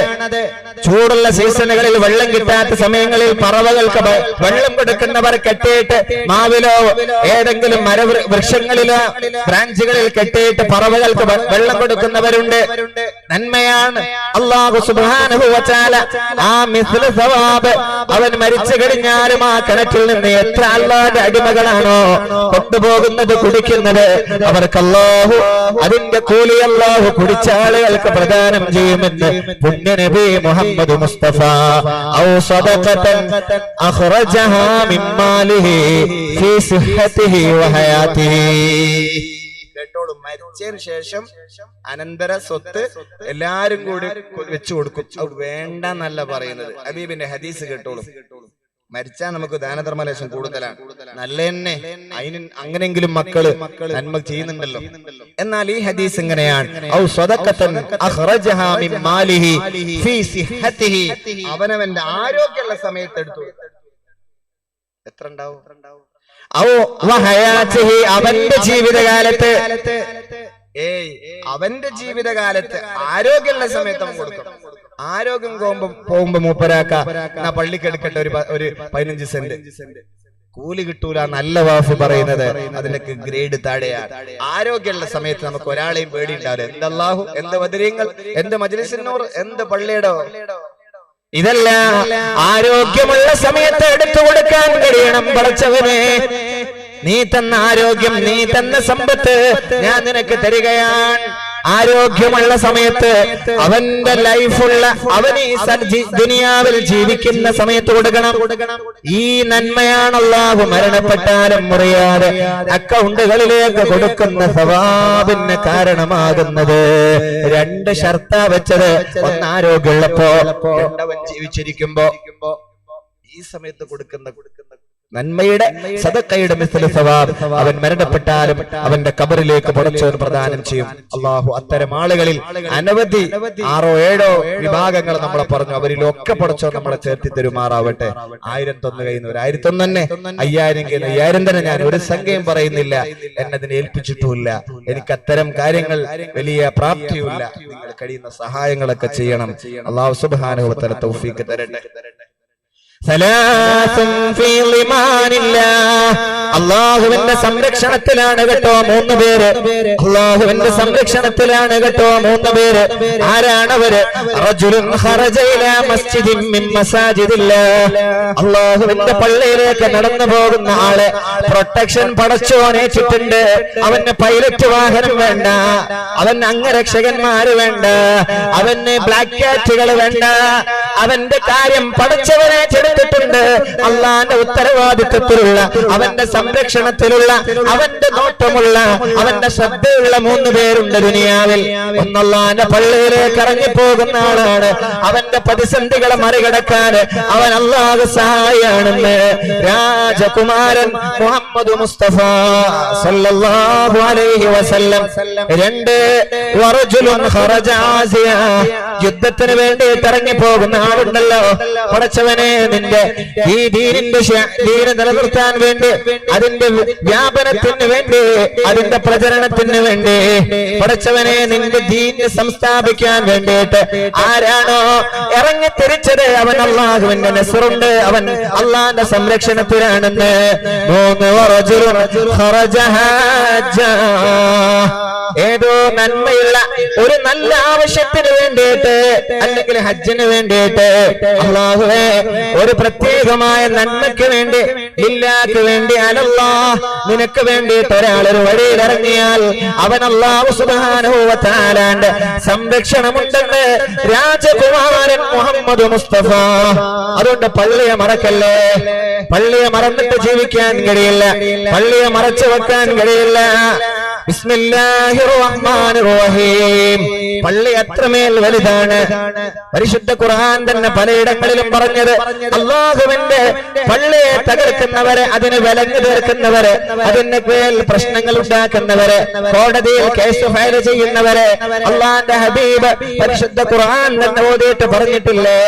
ചൂടുള്ള സീസണുകളിൽ വെള്ളം കിട്ടാത്ത സമയങ്ങളിൽ പറവകൾക്ക് വെള്ളം കൊടുക്കുന്നവർ കെട്ടിയിട്ട് മാവിലോ ഏതെങ്കിലും വൃക്ഷങ്ങളിലോ ബ്രാഞ്ചുകളിൽ കെട്ടിയിട്ട് പറവകൾക്ക് വെള്ളം കൊടുക്കുന്നവരുണ്ട്. നന്മയാണ്. അല്ലാഹു സുബ്ഹാനഹു വ തആല ആ മിസ്ല സവാബ് അവൻ മരിച്ചു കഴിഞ്ഞാലും ആ കിണറ്റിൽ നിന്ന് എത്ര അല്ലാഹുവിന്റെ അടിമകളാണോ കൊണ്ടുപോകുന്നത്, കുടിക്കുന്നത്, അവർക്ക് അല്ലാഹു അതിന്റെ കൂലി അല്ലാഹു കുടിച്ച ആളുകൾക്ക് പ്രദാനം ചെയ്യുമെന്ന് പുണ്യ നബി മുഹമ്മദ് മുസ്തഫ. ഔ സദഖതൻ അഖ്റജഹാ മിൻ മാലിഹി ഫീ സിഹ്ഹതിഹി വ ഹയാതിഹി. കേട്ടോളൂ, മരിച്ചതിന് ശേഷം അനന്തര സ്വത്ത് എല്ലാരും കൂടി വെച്ചു കൊടുക്കും. അത് വേണ്ടെന്നല്ല പറയുന്നത്. ഹബീബിന്റെ ഹദീസ് കേട്ടോളൂ. മരിച്ചാൽ നമുക്ക് ദാനധർമ്മലേശം കൂടുതലാണ്, നല്ല തന്നെ. അതിന് അങ്ങനെങ്കിലും മക്കള് നന്മ ചെയ്യുന്നുണ്ടല്ലോ. എന്നാൽ ഈ ഹദീസ് ഇങ്ങനെയാണ്, ഔ സദഖതൻ അഖ്റജഹാ മിൻ മാലിഹി ഫീ സിഹ്ഹതിഹി. അവനവന്റെ ആരോഗ്യമുള്ള സമയത്ത് എടുത്തു. എത്ര ഉണ്ടാവും? ഔ വഹയാതിഹി, അവന്റെ ജീവിതകാലത്ത്, അവന്റെ ജീവിതകാലത്ത് ആരോഗ്യമുള്ള സമയത്ത് അവൻ കൊടുക്കണം. ആരോഗ്യം പോകുമ്പോ മൂപ്പരാക്ക പള്ളിക്ക് എടുക്കട്ടെ ഒരു 15 സെന്റ് കൂലി കിട്ടൂല, നല്ല വാഫ് പറയുന്നത് അതിനൊക്കെ ഗ്രേഡ് താഴെയാണ്. ആരോഗ്യമുള്ള സമയത്ത് നമുക്ക് ഒരാളെയും പേടിയുണ്ടാവില്ല. എന്ത് അല്ലാഹു, എന്ത് ബദരീങ്ങൾ, എന്ത് മജ്ലിസിന്നൂർ, എന്ത് പള്ളിയുടെ, ഇതല്ല ആരോഗ്യമുള്ള സമയത്ത് എടുത്തു കൊടുക്കാൻ കഴിയണം. പടച്ചവനെ, നീ തന്ന ആരോഗ്യം, നീ തന്ന സമ്പത്ത് ഞാൻ നിനക്ക് തരികയാണ്. ആരോഗ്യമുള്ള സമയത്ത് അവന്റെ ലൈഫുള്ള, അവന് ദുനിയാവിൽ ജീവിക്കുന്ന സമയത്ത് കൊടുക്കണം. ഈ നന്മയാണ് അല്ലാഹു മരണപ്പെട്ടാലും മുറിയാതെ അക്കൗണ്ടുകളിലേക്ക് കൊടുക്കുന്ന സവാബിന് കാരണമാകുന്നത്. 2 ഷർത്താ വെച്ചത്. ഒന്ന് ആരോഗ്യമുള്ളപ്പോ, രണ്ടവൻ ജീവിച്ചിരിക്കുമ്പോ. ഈ സമയത്ത് കൊടുക്കുന്ന നന്മയുടെ സദഖയുടെ മിസ്ല സവാബ് അവൻ മരണപ്പെട്ടാലും അവന്റെ ഖബറിലേക്ക് പടച്ചോൻ പ്രദാനം ചെയ്യും. അല്ലാഹു അത്തരം ആളുകളിൽ അനവധി 6-7 വിഭാഗങ്ങൾ നമ്മളെ പറഞ്ഞു. അവരിലൊക്കെ പടച്ചോൻ നമ്മളെ ചേർത്തി തരുമാറാവട്ടെ. 1001 കഴിയുന്നവർ 1001 തന്നെ, 5000 കഴിയുന്ന 5000 തന്നെ. ഞാൻ ഒരു സംഖ്യയും പറയുന്നില്ല, എന്നതിനെ ഏൽപ്പിച്ചിട്ടുമില്ല. എനിക്ക് അത്തരം കാര്യങ്ങൾ വലിയ പ്രാപ്തിയുമില്ല. നിങ്ങൾ കഴിയുന്ന സഹായങ്ങളൊക്കെ ചെയ്യണം. അല്ലാഹു സുബ്ഹാനഹു വ തആല തൗഫീഖ് തരട്ടെ. അള്ളാഹുവിന്റെ സംരക്ഷണത്തിലാണ് കേട്ടോ 3 പേര്. അള്ളാഹുവിന്റെ സംരക്ഷണത്തിലാണ് കേട്ടോ 3 പേര്. ആരാണവര്? അള്ളാഹുവിന്റെ പള്ളിയിലേക്ക് നടന്നു പോകുന്ന ആള്. പ്രൊട്ടക്ഷൻ പടച്ചോനേറ്റിട്ടുണ്ട്. അവന് പൈലറ്റ് വാഹനം വേണ്ട, അവന് അംഗരക്ഷകന്മാര് വേണ്ട, അവന് ബ്ലാക്ക് ക്യാറ്റുകൾ വേണ്ട, അവന്റെ കാര്യം പടച്ചവനെ ഏറ്റെടുത്തിട്ടുണ്ട്. അള്ളാന്റെ ഉത്തരവാദിത്വത്തിലുള്ള, അവന്റെ സംരക്ഷണത്തിലുള്ള, അവന്റെ നോട്ടമുള്ള, അവന്റെ ശ്രദ്ധയുള്ള 3 പേരുണ്ട് ദുനിയാവിൽ. ഒന്നല്ലാന്റെ പള്ളിയിലേക്ക് ഇറങ്ങിപ്പോകുന്ന ആളാണ്. അവന്റെ പ്രതിസന്ധികളെ മറികടക്കാൻ അവൻ അല്ലാഹു സഹായിയാണെന്ന് രാജകുമാരൻ മുഹമ്മദ് മുസ്തഫ സല്ലല്ലാഹു അലൈഹി വസല്ലം. 2 വറജുലുൻ ഖറജ ആസിയ, യുദ്ധത്തിന് വേണ്ടി ഇറങ്ങി പോകുന്ന ആളുണ്ടല്ലോ. പടച്ചവനെ, നിന്റെ ഈ ദീനിന്റെ ദീന് നിലനിർത്താൻ വേണ്ടി, അതിന്റെ വ്യാപനത്തിന് വേണ്ടി, അതിന്റെ പ്രചരണത്തിന് വേണ്ടി, പടച്ചവനെ നിന്റെ ദീനിനെ സംസ്ഥാപിക്കാൻ വേണ്ടിയിട്ട് ആരാണോ ഇറങ്ങി തിരിച്ചത്, അവൻ അല്ലാഹുവിന്റെ നസ്റുണ്ട്, അവൻ അള്ളാന്റെ സംരക്ഷണത്തിലാണെന്ന്. 3 വറജുലുൻ ഖറജ ഹജ്ജ, ഏതോ നന്മയുള്ള ഒരു നല്ല ആവശ്യത്തിന് വേണ്ടിയിട്ട്, അല്ലെങ്കിൽ ഹജ്ജിന് വേണ്ടിയിട്ട്, അല്ലാഹുവേ ഒരു പ്രത്യേകമായ നന്മയ്ക്ക് വേണ്ടി, ലില്ലാഹ്ക്ക് വേണ്ടി, അലല്ലാഹ് നിനക്ക് വേണ്ടിയിട്ട് ഒരാളൊരു വഴിയിൽ ഇറങ്ങിയാൽ അവൻ അല്ലാഹു സുബ്ഹാനഹു വ തആലയുടെ സംരക്ഷണമുണ്ടെന്ന് രാജകുമാരൻ മുഹമ്മദ് മുസ്തഫ. അതുകൊണ്ട് പള്ളിയെ മറക്കല്ലേ. പള്ളിയെ മറന്നിട്ട് ജീവിക്കാൻ കഴിയില്ല, പള്ളിയെ മറച്ചു വെക്കാൻ കഴിയില്ല. ബിസ്മില്ലാഹിർ റഹ്മാനിർ റഹീം. പള്ളി അത്രമേൽ വലുതാണ്. പരിശുദ്ധ ഖുർആൻ തന്നെ പലയിടങ്ങളിലും പറഞ്ഞത്, അല്ലാഹുവിന്റെ പള്ളിയെ തകർക്കുന്നവരെ, അതിന് വിലങ്ങ് തീർക്കുന്നവരെ, അതിന് മേൽ പ്രശ്നങ്ങൾ ഉണ്ടാക്കുന്നവരെ, കോടതിയിൽ കേസ് ഫയൽ ചെയ്യുന്നവരെ അല്ലാഹുവിന്റെ ഹബീബ് പരിശുദ്ധ ഖുർആൻ തന്നെ ഓതിയിട്ട് പറഞ്ഞിട്ടില്ലേ?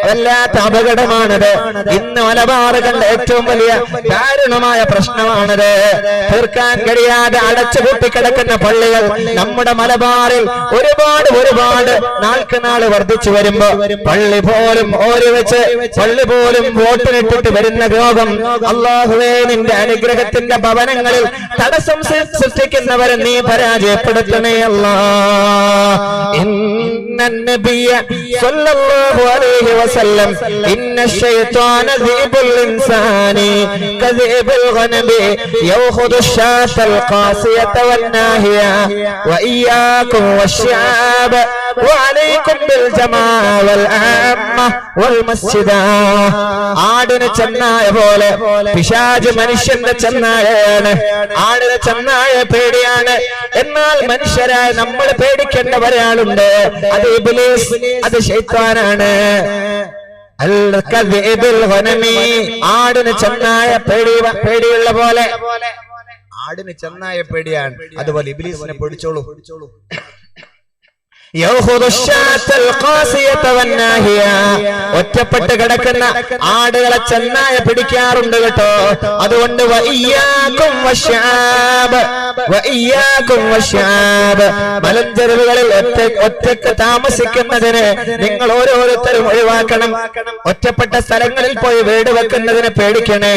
വല്ലാത്ത അപകടമാണത്. ഇന്ന് മലബാർ കണ്ട ഏറ്റവും വലിയ ദാരുണമായ പ്രശ്നമാണത്. തീർക്കാൻ കഴിയാതെ അടച്ചുപൂട്ടി കിടക്കുന്ന പള്ളികൾ നമ്മുടെ മലബാറിൽ ഒരുപാട് നാൾക്ക് നാൾ വർദ്ധിച്ചു വരുമ്പോ പള്ളി പോലും ഓരി വെച്ച്, പള്ളി പോലും വോട്ടിനിട്ടിട്ട് വരുന്ന രോഗം, അല്ലാഹുവേ നിന്റെ അനുഗ്രഹത്തിന്റെ ഭവനങ്ങളിൽ തടസ്സം സൃഷ്ടിക്കുന്നവരെ നീ പരാജയപ്പെടുത്തണേ അല്ലാഹ്. ഇന്നന്നബിയ സ്വല്ലല്ലാഹു അലൈഹി വസല്ലം ഇന്ന ശൈത്വാന ദീബുൽ ഇൻസാനി കദീബുൽ ഗനബി യഖുദു ശാത്തൽ ഖാസിയത വന്നാഹിയ വഇയ്യാകും വശ്ശഅബ വഅലൈക്കും ബിൽ ജമാഅ വൽ ആമ്മ വൽ മസ്ജിദ. ആടിനെ ചെന്നായ പോലെ പിശാച് മനുഷ്യന്റെ ചെന്നായാണ്. ആടിനെ ചെന്നായ പേടിയാണ്. എന്നാൽ മനുഷ്യരായ നമ്മൾ പേടിക്കേണ്ട ഒരാളുണ്ട്, അത് ഇബ്ലീസ്, അത് ശൈത്താനാണ്. ആടിന് ചെന്നായ പേടിയുള്ള പോലെ, ആടിന് ചെന്നായ പേടിയാണ്, അതുപോലെ ഇബ്ലീസിനെ പേടിച്ചോളൂ. ഒറ്റപ്പെട്ട് കിടക്കുന്ന ആടുകളെ ചെന്നായ പിടിക്കാറുണ്ട് കേട്ടോ. അതുകൊണ്ട് മലഞ്ചെരുവുകളിൽ ഒറ്റക്ക് താമസിക്കുന്നതിന് നിങ്ങൾ ഓരോരുത്തരും ഒഴിവാക്കണം. ഒറ്റപ്പെട്ട സ്ഥലങ്ങളിൽ പോയി വീട് വെക്കുന്നതിന് പേടിക്കണേ.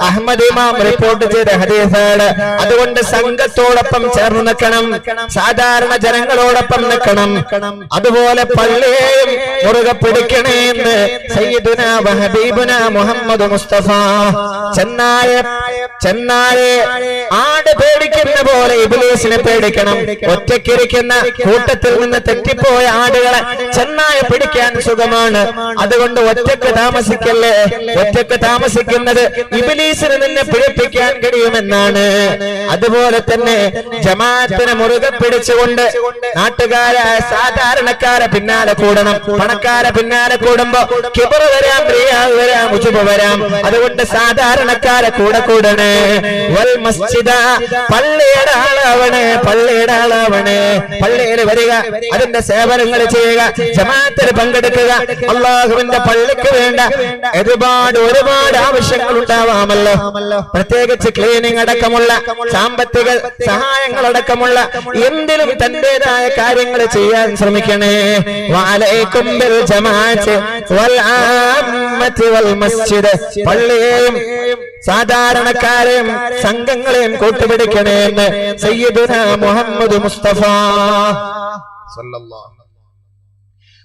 അഹ്മദ് ഇമാം റിപ്പോർട്ട് ചെയ്ത ഹദീസാണ്. അതുകൊണ്ട് സംഘത്തോടൊപ്പം ചേർന്ന് നിൽക്കണം, സാധാരണ ജനങ്ങളോടൊപ്പം നിൽക്കണം. അതുപോലെ പള്ളിയെയും മുറുകെ പിടിക്കണേ എന്ന് സയ്യിദുനാ വഹബീബുന മുഹമ്മദ് മുസ്തഫ. ചെന്നായെ ആട് പേടിക്കുന്ന പോലെ ഇബ്ലീസിനെ പേടിക്കണം. ഒറ്റയ്ക്കിരിക്കുന്ന കൂട്ടത്തിൽ നിന്ന് തെറ്റിപ്പോയ ആടുകളെ ചെന്നായ പിടിക്കാൻ സുഖമാണ്. അതുകൊണ്ട് ഒറ്റയ്ക്ക് താമസിക്കല്ലേ. ഒറ്റയ്ക്ക് താമസിക്കുന്നത് ഇബ്ലീസിന് നിന്നെ പിടിപ്പിക്കാൻ കഴിയുമെന്നാണ്. അതുപോലെ തന്നെ ജമാഅത്തിനെ മുറുകെ പിടിച്ചുകൊണ്ട് നാട്ടുകാരായ സാധാരണക്കാരെ പിന്നാലെ കൂടണം. പണക്കാരെ പിന്നാലെ കൂടുമ്പോ കിബർ വരാം, റിയാ വരാം, ഉജുബ് വരാം. അതുകൊണ്ട് സാധാരണക്കാരെ കൂടണേ. വൽ മസ്ജിദ, പള്ളിയുടെ ആളാവണേ, പള്ളിയുടെ ആളാവണേ. പള്ളിയിൽ വരിക, അതിന്റെ സേവനങ്ങൾ ചെയ്യുക, ജമാഅത്തിൽ പങ്കെടുക്കുക. അല്ലാഹുവിന്റെ പള്ളിക്ക് വേണ്ട ഒരുപാട് ആവശ്യങ്ങൾ ഉണ്ടാവാമല്ലോ. പ്രത്യേകിച്ച് ക്ലീനിങ് അടക്കമുള്ള, സാമ്പത്തിക സഹായങ്ങളടക്കമുള്ള എന്തിലും തന്റേതായ കാര്യങ്ങൾ ചെയ്യാൻ ശ്രമിക്കണേ. വഅലൈക്കും ബിൽ ജമാഅത്തി വൽ ആമ്മത്തി വൽ മസ്ജിദ്. പള്ളിയെയും സാധാരണക്കാരെയും സംഘങ്ങളെയും കൂട്ടുപിടിക്കണേ എന്ന് സയ്യിദുനാ മുഹമ്മദ് മുസ്തഫ സല്ലല്ലാഹു.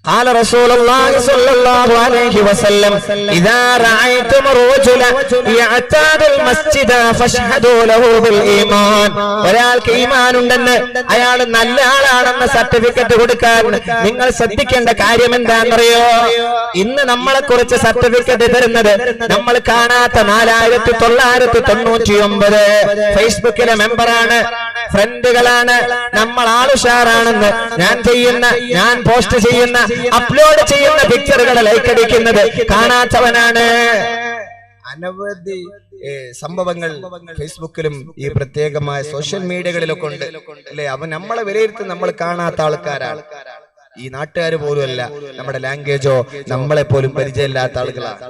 قال رسول الله صلى الله عليه وسلم إذا رأيتم الرجل يعتاد المسجد فاشهدوا له بالإيمان. ഒരാൾക്ക് ഈമാൻ ഉണ്ടെന്ന്, അയാൾ നല്ല ആളാണെന്ന് സർട്ടിഫിക്കറ്റ് കൊടുക്കാൻ നിങ്ങൾ ശ്രദ്ധിക്കേണ്ട കാര്യം എന്താണെന്നറിയോ? ഇന്ന് നമ്മളെ കുറിച്ച് സർട്ടിഫിക്കറ്റ് തരുന്നത് നമ്മൾ കാണാത്ത 4999 ഫേസ്ബുക്കിലെ മെമ്പറാണ്, ഫ്രണ്ടുകളാണ്, നമ്മൾ ആളുഷാറാണെന്ന് ഞാൻ പോസ്റ്റ് ചെയ്യുന്ന അപ്ലോഡ് ചെയ്യുന്ന പിക്ചറുകൾ ലൈക്ക് അടിക്കുന്നത് കാണാത്തവനാണ്. അനവധി സംഭവങ്ങൾ ഫേസ്ബുക്കിലും ഈ പ്രത്യേകമായ സോഷ്യൽ മീഡിയകളിലൊക്കെ ഉണ്ട് അല്ലെ? അവൻ നമ്മളെ വിലയിരുത്തി നമ്മൾ കാണാത്ത ആൾക്കാരാണ്. ഈ നാട്ടുകാർ പോലും അല്ല, നമ്മുടെ ലാംഗ്വേജോ നമ്മളെ പോലും പരിചയമില്ലാത്ത ആളുകളാണ്.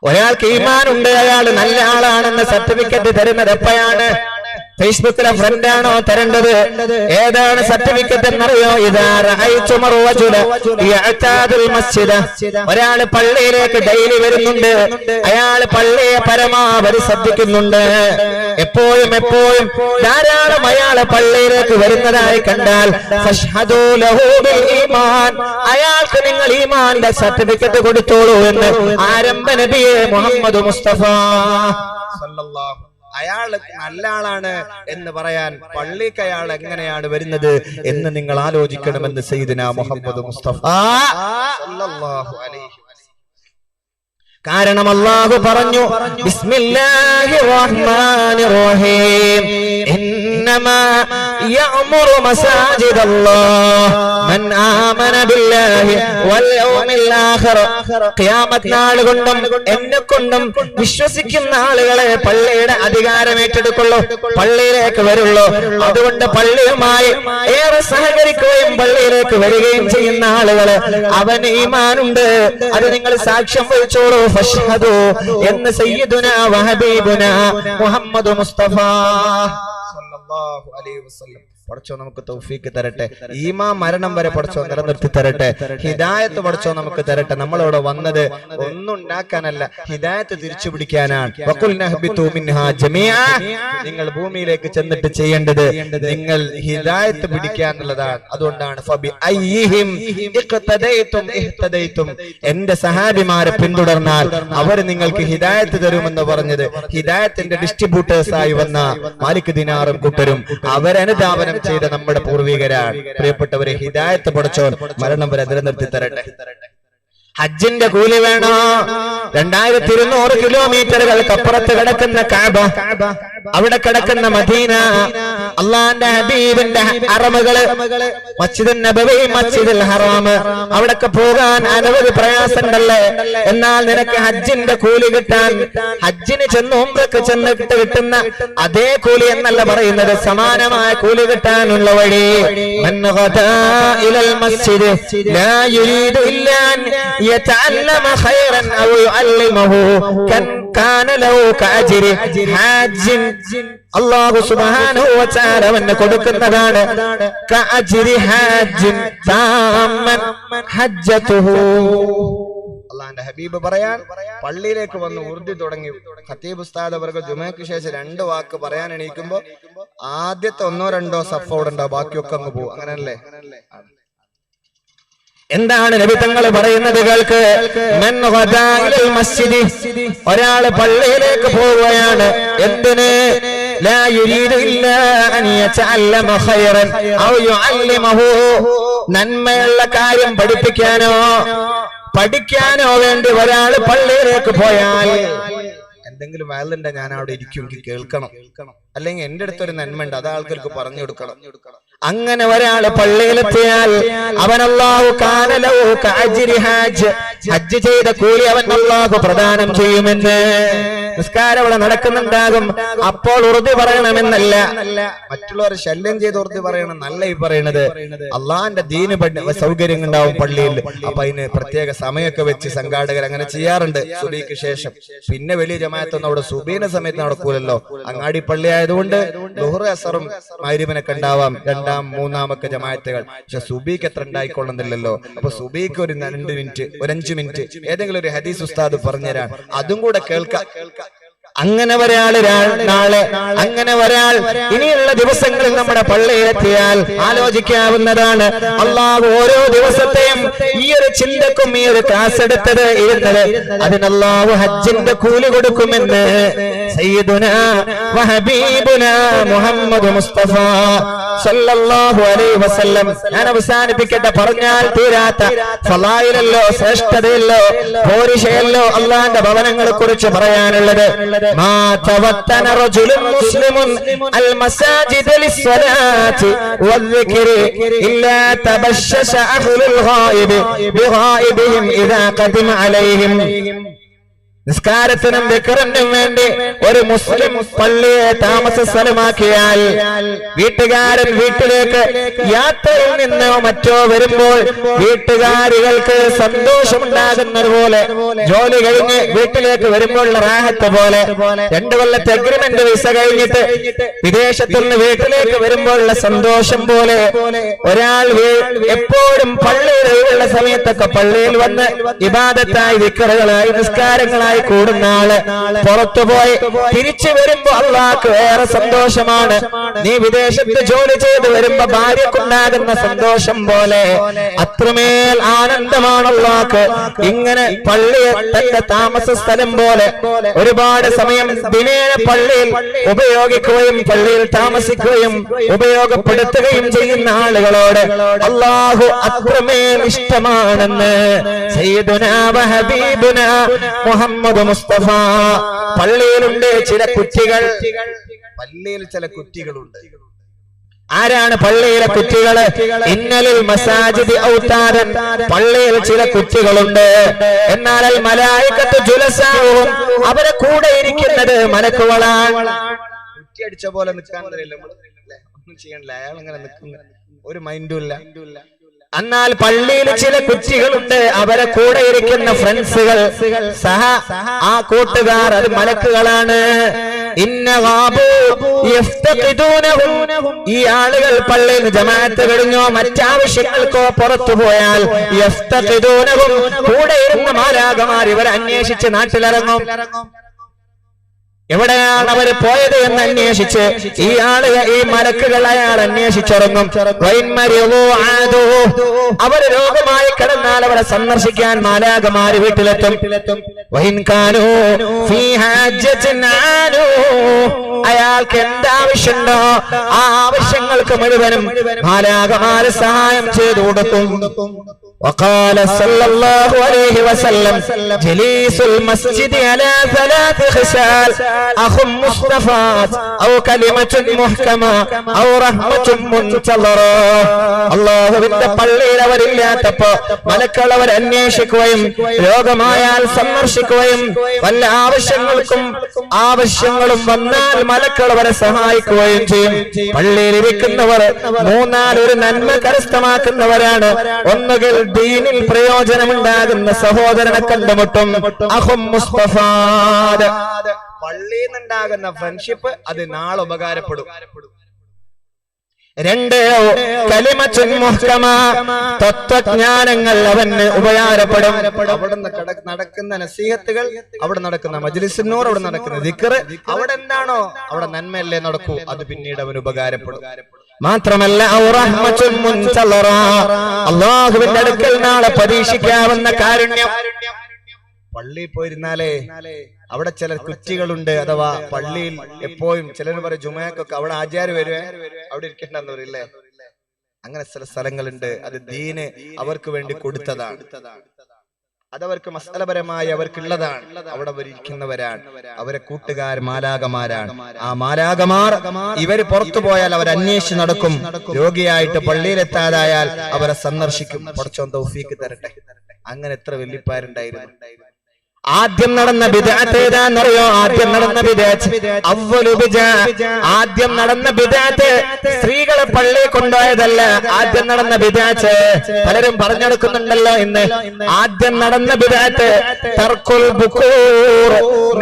ഒരാൾക്ക് ഈമാനുണ്ട്, അയാൾ നല്ല ആളാണെന്ന് സർട്ടിഫിക്കറ്റ് തരുന്നത് എപ്പോഴാണ്? ഫേസ്ബുക്കിലെ ഫ്രണ്ടാണോ തരേണ്ടത്? ഏതാണ് സർട്ടിഫിക്കറ്റ് എന്നറിയോ? ഒരാള് പള്ളിയിലേക്ക് ഡെയിലി വരുന്നുണ്ട്, അയാൾ പള്ളിയെ പരമാവധി ശ്രദ്ധിക്കുന്നുണ്ട്, എപ്പോഴും ധാരാളം അയാള് പള്ളിയിലേക്ക് വരുന്നതായി കണ്ടാൽ അയാൾക്ക് നിങ്ങൾ ഈമാന്റെ സർട്ടിഫിക്കറ്റ് കൊടുത്തോളൂ എന്ന് ആരംഭ നബിയെ മുഹമ്മദ് മുസ്തഫ സല്ലല്ലാഹു. അയാൾ നല്ല ആളാണ് എന്ന് പറയാൻ പള്ളിക്ക് അയാൾ എങ്ങനെയാണ് വരുന്നത് എന്ന് നിങ്ങൾ ആലോചിക്കണമെന്ന് സയ്യിദുനാ മുഹമ്മദ് മുസ്തഫ സല്ലല്ലാഹു അലൈഹി വസല്ലം. കാരണം അല്ലാഹു പറഞ്ഞു, ബിസ്മില്ലാഹിർ റഹ്മാനിർ റഹീം, ഇന്നമാ യഅ്മുറു മസാജിദല്ലാഹ് മൻ ആമന ബില്ലാഹി വൽ യൗമിൽ ആഖിർ. ഖിയാമത്ത് നാൾ കൊണ്ടും എന്നെ കൊണ്ടും വിശ്വസിക്കുന്ന ആളുകളെ പള്ളിയുടെ അധികാരം ഏറ്റെടുക്കുള്ളൂ, പള്ളിയിലേക്ക് വരുള്ളൂ. അതുകൊണ്ട് പള്ളിയുമായി ഏറെ സഹകരിക്കുകയും പള്ളിയിലേക്ക് വരികയും ചെയ്യുന്ന ആളുകള് അവന് ഈമാനുണ്ട്, അത് നിങ്ങൾ സാക്ഷ്യം വഹിച്ചോളൂ. ഫശ്ഹദു എന്ന് സയ്യിദുനാ വഹബീബുനാ മുഹമ്മദ് മുസ്തഫ സല്ലല്ലാഹു അലൈഹി വസല്ലം. പടച്ചോ നമുക്ക് തൗഫീക്ക് തരട്ടെ, ഈമാൻ മരണം വരെ പടച്ചോ നിലനിർത്തി തരട്ടെ, ഹിദായത്ത് പടച്ചോ നമുക്ക് തരട്ടെ. നമ്മളിവിടെ വന്നത് ഒന്നും ഉണ്ടാക്കാനല്ല, ഹിദായത്ത് തിരിച്ചു പിടിക്കാനാണ്. നിങ്ങൾ ഭൂമിയിലേക്ക് ചെന്നിട്ട് ചെയ്യേണ്ടത് നിങ്ങൾ ഹിദായത്ത് പിടിക്കുക എന്നുള്ളതാണ്. അതുകൊണ്ടാണ് എന്റെ സഹാബിമാരെ പിന്തുടർന്നാൽ അവർ നിങ്ങൾക്ക് ഹിദായത്ത് തരുമെന്ന് പറഞ്ഞത്. ഹിദായത്തിന്റെ ഡിസ്ട്രിബ്യൂട്ടേഴ്സ് ആയി വന്ന മാലിക് ദിനാറും കൂട്ടരും അവരനുധാവനം ചെയ്ത നമ്മുടെ പൂർവികരാണ്. പ്രിയപ്പെട്ടവരെ, ഹിദായത്ത് പടച്ചോൻ മരണം വരെ നിലനിർത്തി തരട്ടെ. ഹജ്ജിന്റെ കൂലി വേണോ? 2200 കിലോമീറ്ററുകൾക്കപ്പുറത്ത് കിടക്കുന്ന കഅബ, അവിടെ കിടക്കുന്ന മദീന, അള്ളാന്റെ ഹബീബിന്റെ ഹറമുകള്, മസ്ജിദുൻ നബവി, മസ്ജിദുൽ ഹറാം, അവിടൊക്കെ പോകാൻ അനവധി പ്രയാസമുണ്ടല്ലേ? എന്നാൽ നിനക്ക് ഹജ്ജിന്റെ കൂലി കിട്ടാൻ, ഹജ്ജിന് ചെന്ന് ഉംറക്ക് ചെന്നിട്ട് കിട്ടുന്ന അതേ കൂലി എന്നല്ല പറയുന്നത്, സമാനമായ കൂലി കിട്ടാനുള്ള വഴി. മൻ ഗദാ ഇലൽ മസ്ജിദ് ലാ യുരീദു ഇല്ലാ يتعلم خيرا أو يعلمه كان له كأجر حاج. അല്ലാഹു സുബ്ഹാനഹു വ തആല വന്നെ കൊടുക്കുന്നതാണ് കഅജ്രി ഹാജിൻ താമൻ ഹജ്ജതുഹു. അല്ലാഹുവിന്റെ ഹബീബ് പറയാൻ, പള്ളിയിലേക്ക് വന്ന് ഉറുദു തുടങ്ങി ഖതീബ് ഉസ്താദ് അവർക്ക് ജുമഅക്ക് ശേഷം 2 വാക്ക് പറയാൻ എണീക്കുമ്പോ ആദ്യത്തെ 1-2 സഫ് അവിടെ ഉണ്ടാവും, ബാക്കിയൊക്കെ അങ്ങ് പോകും. അങ്ങനെയല്ലേ? എന്താണ് നബി തങ്ങൾ പറയുന്നത്? കേൾക്ക്. മൻ ഗദാ ഇലൽ മസ്ജിദി, ഒരാള് പള്ളിയിലേക്ക് പോവുകയാണ്. എന്തിന്? ലാ യുരീദു ഇല്ലാ അൻ യതഅല്ലമ ഖൈറൻ ഔ യുഅല്ലിമഹു, നന്മയുള്ള കാര്യം പഠിക്കാനോ വേണ്ടി ഒരാള് പള്ളിയിലേക്ക് പോയാൽ, എന്തെങ്കിലും വയലുണ്ടെ ഞാൻ അവിടെ ഇരിക്കും, കേൾക്കണം, അല്ലെങ്കിൽ എന്റെ അടുത്തൊരു നന്മ ഉണ്ട്, അത് ആൾക്കാർക്ക് പറഞ്ഞു കൊടുക്കണം. അങ്ങനെ ഒരാള് പള്ളിയിലെത്തിയാൽ അവൻ അല്ലാഹു കാന ലഹു കഅജ്രി ഹാജ്, ഹജ്ജ് ചെയ്ത കൂലി അവൻ അല്ലാഹു പ്രദാനം ചെയ്യുമെന്ന്. നിസ്കാരം അവിടെ നടക്കുന്നുണ്ടാകും, അപ്പോൾ ഉറുദു പറയണമെന്നല്ല, മറ്റുള്ളവർ ശല്യം ചെയ്ത് ഉറുദു പറയണം എന്നല്ല ഈ പറയുന്നത്. അള്ളാന്റെ ദീന് സൗകര്യം ഉണ്ടാവും പള്ളിയിൽ, അപ്പൊ അതിന് പ്രത്യേക സമയമൊക്കെ വെച്ച് സംഘാടകർ അങ്ങനെ ചെയ്യാറുണ്ട്. സുബഹിക്ക് ശേഷം പിന്നെ വലിയ ജമാഅത്തൊന്നും അവിടെ സുബഹിന്റെ സമയത്ത് നടക്കൂലല്ലോ, അങ്ങാടി പള്ളി ആയതുകൊണ്ട് ളുഹ്ർ അസറും മഗ്രിബിനൊക്കെ ഉണ്ടാവാം, 2-ാം 3-ാമൊക്കെ ജമാഅത്തുകൾ. പക്ഷെ സുബഹിക്ക് എത്ര ഉണ്ടായിക്കൊള്ളുന്നില്ലല്ലോ. അപ്പൊ സുബഹിക്ക് ഒരു 2 മിനിറ്റ്, ഒരു 5 മിനിറ്റ് ഏതെങ്കിലും ഒരു ഹദീസ് ഉസ്താദ് പറഞ്ഞുതരാൻ, അതും കൂടെ കേൾക്കാം. അങ്ങനെ ഒരാൾ ഇനിയുള്ള ദിവസങ്ങളിൽ നമ്മുടെ പള്ളിയിലെത്തിയാൽ ആലോചിക്കാവുന്നതാണ്. അള്ളാഹു ഓരോ ദിവസത്തെയും ഈ ഒരു ചിന്തക്കും ഈ ഒരു ക്ലാസ് എടുത്തത് ഇരുന്നത് അതിന് അള്ളാഹു ഹജ്ജിന്റെ കൂലി കൊടുക്കുമെന്ന് സയ്യിദുനാ വഹബീബുനാ മുഹമ്മദ് മുസ്തഫ സല്ലല്ലാഹു അലൈഹി വസല്ലം. ഞാൻ അവസാനിപ്പിക്കട്ടെ. പറഞ്ഞാൽ തീരാത്ത ഫളായിലല്ലോ, ശ്രേഷ്ഠതയല്ലോ, പോരിശയല്ലോ അള്ളാന്റെ ഭവനങ്ങളെ കുറിച്ച് പറയാനുള്ളത്. മാ തവത്തന റജുലുൻ മുസ്ലിമുൻ അൽ മസാജിദ ലിസ്സലാത്തി വദ്ദിക്രി ഇല്ലാ തബശ്ശശ അഹ്ലുൽ ഗായിബി ബിഗായിബിഹിം ഇദാ ഖദിമ അലൈഹിം. നിസ്കാരത്തിനും ദിക്റിനും വേണ്ടി ഒരു മുസ്ലിം പള്ളിയെ താമസ സ്ഥലമാക്കിയാൽ വീട്ടുകാരൻ വീട്ടിലേക്ക് യാത്രയിൽ നിന്നോ മറ്റോ വരുമ്പോൾ വീട്ടുകാരികൾക്ക് സന്തോഷമുണ്ടാകുന്നത് പോലെ, ജോലി കഴിഞ്ഞ് വീട്ടിലേക്ക് വരുമ്പോഴുള്ള റാഹത്ത് പോലെ, 2 കൊല്ലത്തെ അഗ്രിമെന്റ് വിസ കഴിഞ്ഞിട്ട് വിദേശത്തു നിന്ന് വീട്ടിലേക്ക് വരുമ്പോഴുള്ള സന്തോഷം പോലെ ഒരാൾ എപ്പോഴും പള്ളിയിലുള്ള സമയത്തൊക്കെ പള്ളിയിൽ വന്ന് ഇബാദത്തായി ദിക്റുകളായി നിസ്കാരങ്ങളായി കൂടുന്ന ആള് പുറത്തുപോയി തിരിച്ചു വരുമ്പോ അള്ളാഹ്ക്ക് വേറെ സന്തോഷമാണ്. നീ വിദേശത്ത് ജോലി ചെയ്ത് വരുമ്പോ ഭാര്യക്കുണ്ടാകുന്ന സന്തോഷം പോലെ അത്രമേൽ ആനന്ദമാണ് അള്ളാഹ്ക്ക്. ഇങ്ങനെ പള്ളിയെ തന്റെ താമസ സ്ഥലം പോലെ ഒരുപാട് സമയം ദിനേന പള്ളിയിൽ ഉപയോഗിക്കുകയും പള്ളിയിൽ താമസിക്കുകയും ഉപയോഗപ്പെടുത്തുകയും ചെയ്യുന്ന ആളുകളോട് അള്ളാഹു അത്രമേൽ ഇഷ്ടമാണെന്ന് സയ്യിദുനാ വഹബീബുനാ മുഹമ്മദ് മുസ്തഫ. പള്ളിയിലുണ്ട് ചില കുറ്റികൾ, പള്ളിയിൽ ചില കുറ്റികളുണ്ട്. ആരാണ് പള്ളിയിലെ കുറ്റികള്? ഇന്നലിൽ മസാജിദി ഔതാദൻ, പള്ളിയിൽ ചില കുറ്റികളുണ്ട്. എന്നാൽ അൽ മലായികത്തു ജുലസാഉഹും, അവരെ കൂടെ ഇരിക്കുന്നത് മലക്കുകളാണ്. കുറ്റി അടിച്ച പോലെ നിൽക്കാൻ അറിയില്ല, ഒന്നും ചെയ്യണില്ല, അയാൾ ഇങ്ങനെ നിൽക്കുന്ന ഒരു മൈൻഡും ഇല്ല. എന്നാൽ പള്ളിയിൽ ചില കുറ്റികളുണ്ട്, അവരെ കൂടെ ഇരിക്കുന്ന ഫ്രണ്ട്സുകൾ, ആ കൂട്ടുകാർ, അത് മലക്കുകളാണ്. ഈ ആളുകൾ പള്ളിയിൽ ജമാഅത്ത് കഴിഞ്ഞോ മറ്റാവശ്യങ്ങൾക്കോ പുറത്തു പോയാൽ കൂടെ ഇരുന്ന മാലാഖമാർ ഇവരെ അന്വേഷിച്ച് നാട്ടിലിറങ്ങും. എവിടെയാണ് അവർ പോയത് എന്ന് അന്വേഷിച്ച് ഈ ആളുകൾ, ഈ മലക്കുകൾ അയാൾ അന്വേഷിച്ചിറങ്ങും. അവർ രോഗമായി കിടന്നാൽ അവരെ സന്ദർശിക്കാൻ മാലാഖമാര് വീട്ടിലെത്തും. അയാൾക്ക് എന്താവശ്യമുണ്ടോ ആ ആവശ്യങ്ങൾക്ക് മുഴുവനും മാലാഖമാര് സഹായം ചെയ്തു കൊടുക്കും. وقال صلى الله عليه وسلم جليس المسجد على 3 خصال أخ مصطفى أو كلمة محكمة أو رحمة منتظرة. الله വിന്റെ പള്ളിയിൽ അവരില്ലാത്തപ്പോ മലക്കൾ അവർ അന്വേഷിക്കുകയും രോഗമായാൽ സന്ദർശിക്കുകയും വല്ല ആവശ്യങ്ങളും വന്നാൽ മലക്കൾ അവരെ സഹായിക്കുകയും ചെയ്യും. പള്ളിയിൽ ഇരിക്കുന്നവർ 3-4 ഒരു നന്മ കരസ്ഥമാക്കുന്നവരാണ്. ഒന്നുകിൽ ദീനിൽ പ്രയോജനമുണ്ടാകുന്ന സഹോദരനെ കണ്ടുമുട്ടും. അഹും മുസ്തഫ, പള്ളിയിൽ നിന്നുണ്ടാകുന്ന ഫ്രണ്ട്ഷിപ്പ് അത് നാളെ ഉപകാരപ്പെടും. 2 കലിമത്തുൻ മുഹ്കമ, തത്വജ്ഞാനങ്ങൾ അവന് ഉപകാരപ്പെടും. അവിടെ നടക്കുന്ന നസീഹത്തുകൾ, അവിടെ നടക്കുന്ന മജ്ലിസുന്നൂർ, അവിടെ നടക്കുന്ന ദിക്ർ, അവിടെ എന്താണോ അവിടെ നന്മയല്ലേ നടക്കൂ, അത് പിന്നീട് അവന് ഉപകാരപ്പെടും. മാത്രമല്ല അല്ലാഹുവിന്റെ അടുക്കൽ നാളെ പരീക്ഷിക്കാവുന്ന കാരുണ്യം. പള്ളിയിൽ പോയിരുന്നാലേ അവിടെ ചില കുറ്റികളുണ്ട്, അഥവാ പള്ളിയിൽ എപ്പോഴും ചിലർ പറയും ജുമയ്ക്കൊക്കെ അവിടെ ആചാര്യ വരുവേ, അവിടെ ഇരിക്കണ്ടെന്ന് പറയില്ലേ. അങ്ങനെ ചില സ്ഥലങ്ങളുണ്ട്, അത് ദീന് അവർക്ക് വേണ്ടി കൊടുത്തതാണ്, അതവർക്ക് മസലപരമായി അവർക്കുള്ളതാണ്. അവിടെ അവരിയ്ക്കുന്നവരാണ്, അവരെ കൂട്ടുകാർ മാലാഖമാരാണ്. ആ മാലാഖമാർ ഇവര് പുറത്തു പോയാൽ അവർ അന്വേഷിച്ച് നടക്കും. രോഗിയായിട്ട് പള്ളിയിലെത്താതായാൽ അവരെ സന്ദർശിക്കും. പടച്ചോൻ തൗഫീക്ക് തരട്ടെ. അങ്ങനെ എത്ര വെല്ലിപ്പാരുണ്ടായിരുന്നു. ആദ്യം നടന്ന ബിദ്അത്ത് ഏതാണെന്നറിയോ? ആദ്യം നടന്ന ബിദ്അത്ത് സ്ത്രീകളെ പള്ളിയിൽ കൊണ്ടുപോയതല്ല. ആദ്യം നടന്ന ബിദ്അത്ത് പലരും പറഞ്ഞെടുക്കുന്നുണ്ടല്ലോ ഇന്ന്. ആദ്യം നടന്ന ബിദ്അത്ത് തർക്കുൽ ബുകൂർ,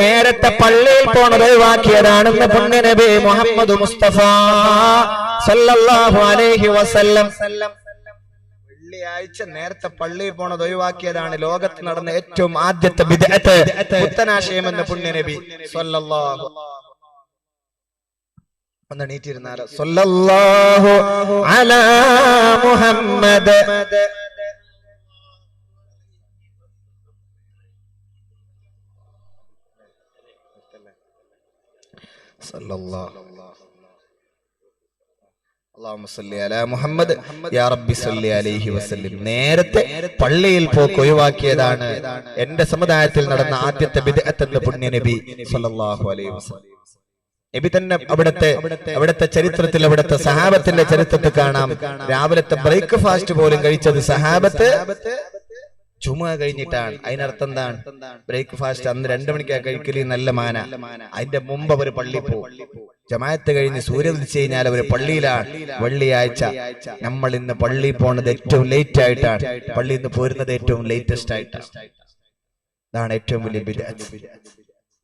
നേരത്തെ പള്ളിയിൽ പോണത് ഒഴിവാക്കിയതാണെന്ന് പുണ്യ നബി മുഹമ്മദ് മുസ്തഫ സല്ലല്ലാഹു അലൈഹി വസല്ലം. വെള്ളിയാഴ്ച നേരത്തെ പള്ളിയിൽ പോണത് ഒഴിവാക്കിയതാണ് ലോകത്ത് നടന്ന ഏറ്റവും ആദ്യത്തെ ബിദ്അത്ത്, പുത്തനാശയമെന്ന് പുണ്യനബി സ്വല്ലല്ലാഹു ഒന്നെണീറ്റിരുന്നാലോ. സ്വല്ലല്ലാഹു അലാ മുഹമ്മദ് സല്ലല്ലാഹു അല്ലാഹുമ്മ സ്വല്ലി അലാ മുഹമ്മദ് യാ റബ്ബി സ്വല്ലി അലൈഹി വസല്ലം. നേരത്തെ പള്ളിയിൽ പോക്ക് ഒഴിവാക്കിയതാണ് എന്റെ സമുദായത്തിൽ നടന്ന ആദ്യത്തെ ബിദ്അത്ത് എന്ന് പുണ്യനബി സ്വല്ലല്ലാഹു അലൈഹി വസല്ലം. നബി തന്നെ അവിടുത്തെ ചരിത്രത്തിൽ, അവിടുത്തെ സഹാബത്തിന്റെ ചരിത്രത്തിൽ കാണാം, രാവിലത്തെ ബ്രേക്ക്ഫാസ്റ്റ് പോലും കഴിച്ചത് സഹാബത്ത് ജുമുഅ കഴിഞ്ഞിട്ടാണ്. അതിനർത്ഥം എന്താണ്? ബ്രേക്ക്ഫാസ്റ്റ് അന്ന് 2 മണിക്കാ കഴിക്കല് നല്ല മാന. അതിന്റെ മുമ്പ് അവർ പള്ളി പോകും. ജമാഅത്ത് കഴിഞ്ഞ് സൂര്യ ഉദിച്ചു കഴിഞ്ഞാൽ അവർ പള്ളിയിലാണ്. വെള്ളിയാഴ്ച നമ്മൾ ഇന്ന് പള്ളി പോണത് ഏറ്റവും ലേറ്റ് ആയിട്ടാണ്, പള്ളിയിൽ നിന്ന് പോരുന്നത് ഏറ്റവും ലേറ്റസ്റ്റ് ആയിട്ടാണ്. അതാണ് ഏറ്റവും വലിയ ബിദ്അത്ത്.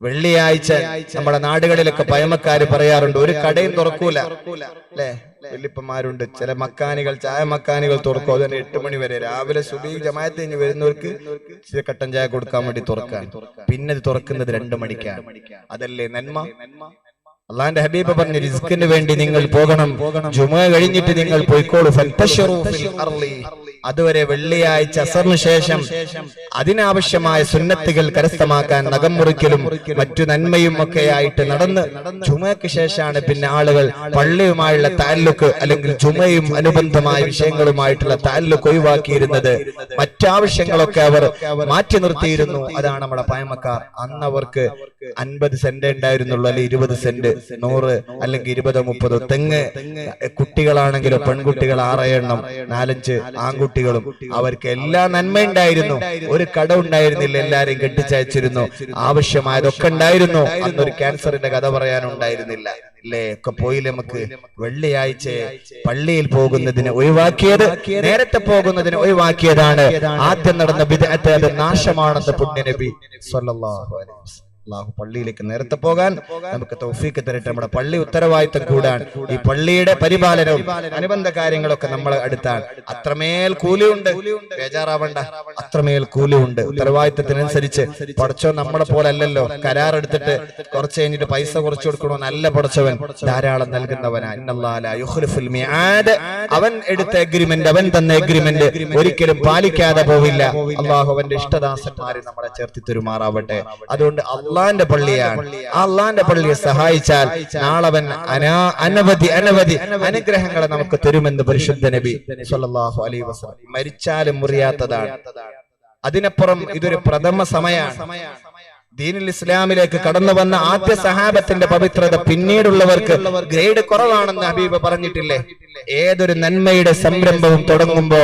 വെള്ളിയാഴ്ച നമ്മുടെ നാടുകളിലൊക്കെ പഴമക്കാര് പറയാറുണ്ട്, ഒരു കടയും തുറക്കൂല അല്ലെ. വല്യപ്പന്മാരുണ്ട്, ചില മക്കാനികൾ, ചായ മക്കാനികൾ തുറക്കും. അതിന് 8 മണി വരെ. രാവിലെ സുബഹി ജമാഅത്ത് കഴിഞ്ഞ് വരുന്നവർക്ക് കട്ടൻ ചായ കൊടുക്കാൻ വേണ്ടി തുറക്കാൻ. പിന്നെ തുറക്കുന്നത് 2 മണിക്കാണ്. അതല്ലേ നന്മ? അള്ളാന്റെ ഹബീബ് പറഞ്ഞു, റിസ്കിന് വേണ്ടി നിങ്ങൾ പോകണം, ജുമുഅ കഴിഞ്ഞിട്ട് നിങ്ങൾ പോയിക്കോളൂ. ഫന്തശറൂ ഫിൽ അർളി. അതുവരെ വെള്ളിയാഴ്ച അസറിന് ശേഷം അതിനാവശ്യമായ സുന്നത്തുകൾ കരസ്ഥമാക്കാൻ നഖം മുറിക്കലും മറ്റു നന്മയും ഒക്കെ ആയിട്ട് നടന്ന് ജുമുഅയ്ക്ക് ശേഷമാണ് പിന്നെ ആളുകൾ പള്ളിയുമായുള്ള താല്ലുക്ക് അല്ലെങ്കിൽ ജുമുഅയും അനുബന്ധമായ വിഷയങ്ങളുമായിട്ടുള്ള താല്ലുക്ക് ഒഴിവാക്കിയിരുന്നത്. മറ്റാവശ്യങ്ങളൊക്കെ അവർ മാറ്റി നിർത്തിയിരുന്നു. അതാണ് നമ്മുടെ പഴമക്കാർ. അന്ന് അവർക്ക് 50 സെന്റ് ഉണ്ടായിരുന്നുള്ളൂ, അല്ലെങ്കിൽ 20 സെന്റ്, 100 അല്ലെങ്കിൽ 20-30. തെങ്ങ് കുട്ടികളാണെങ്കിലും പെൺകുട്ടികൾ 6 എണ്ണം, 4-5 ആൺകുട്ടികളും. അവർക്ക് എല്ലാ നന്മയുണ്ടായിരുന്നു. ഒരു കട ഉണ്ടായിരുന്നില്ല, എല്ലാരെയും കെട്ടിച്ചയച്ചിരുന്നു. ആവശ്യമായതൊക്കെ ഉണ്ടായിരുന്നു. അന്നൊരു ക്യാൻസറിന്റെ കഥ പറയാനുണ്ടായിരുന്നില്ല അല്ലേ. ഒക്കെ പോയില്ലേ നമുക്ക്. വെള്ളിയാഴ്ച പള്ളിയിൽ പോകുന്നതിന് ഒഴിവാക്കിയത്, നേരത്തെ പോകുന്നതിന് ഒഴിവാക്കിയതാണ് ആദ്യം നടന്ന ബിദ്അത്ത്. അത് നാശമാണെന്ന് പുണ്യനബി സ്വല്ലല്ലാഹു അലൈഹി വസല്ലം. അല്ലാഹു പള്ളിയിലേക്ക് നേരത്തെ പോകാൻ നമുക്ക് തൗഫീഖ് തരട്ടെ. നമ്മുടെ പള്ളി ഉത്തരവാദിത്തം കൂടാൻ, ഈ പള്ളിയുടെ പരിപാലനവും അനുബന്ധ കാര്യങ്ങളൊക്കെ നമ്മളെ അടുത്താണ്. അത്രമേൽ കൂലിയുണ്ട്, ബേജാറാവണ്ട. അത്രമേൽ കൂലിയുണ്ട്. ഉത്തരവാദിത്തത്തിനനുസരിച്ച് പടച്ചോ നമ്മളെ പോലെ അല്ലല്ലോ. കരാറെടുത്തിട്ട് കുറച്ച് കഴിഞ്ഞിട്ട് പൈസ കുറച്ചു കൊടുക്കണോ? നല്ല പടച്ചവൻ ധാരാളം നൽകുന്നവനാ. ഇന്നല്ലാഹ ലാ യുഖ്ലിഫുൽ മിആദ്. അവൻ എടുത്ത എഗ്രിമെന്റ്, അവൻ തന്ന എഗ്രിമെന്റ് ഒരിക്കലും പാലിക്കാതെ പോവില്ല. അല്ലാഹു അവന്റെ ഇഷ്ടദാസന്മാരെ നമ്മളെ ചേർത്തി തരുമാറാവട്ടെ. അതുകൊണ്ട് അള്ളാന്റെ പള്ളിയാണ്. ആ അള്ളാന്റെ പള്ളിയെ സഹായിച്ചാൽ നാളവൻ അനവധി അനുഗ്രഹങ്ങളെ നമുക്ക് തരുമെന്ന് പരിശുദ്ധ നബി സ്വല്ലല്ലാഹു അലൈഹി വസല്ലം. മരിച്ചാലും മുറിയാത്തതാണ്. അതിനപ്പുറം ഇതൊരു പ്രഥമ സമയമാണ്. ദീനുൽ ഇസ്ലാമിലേക്ക് കടന്നു വന്ന ആദ്യ സഹാബത്തിന്റെ പവിത്രത പിന്നീടുള്ളവർക്ക് ഗ്രേഡ് കുറവാണെന്ന് ഹബീബ് പറഞ്ഞിട്ടില്ലേ? ഏതൊരു നന്മയുടെ സംരംഭവും തുടങ്ങുമ്പോ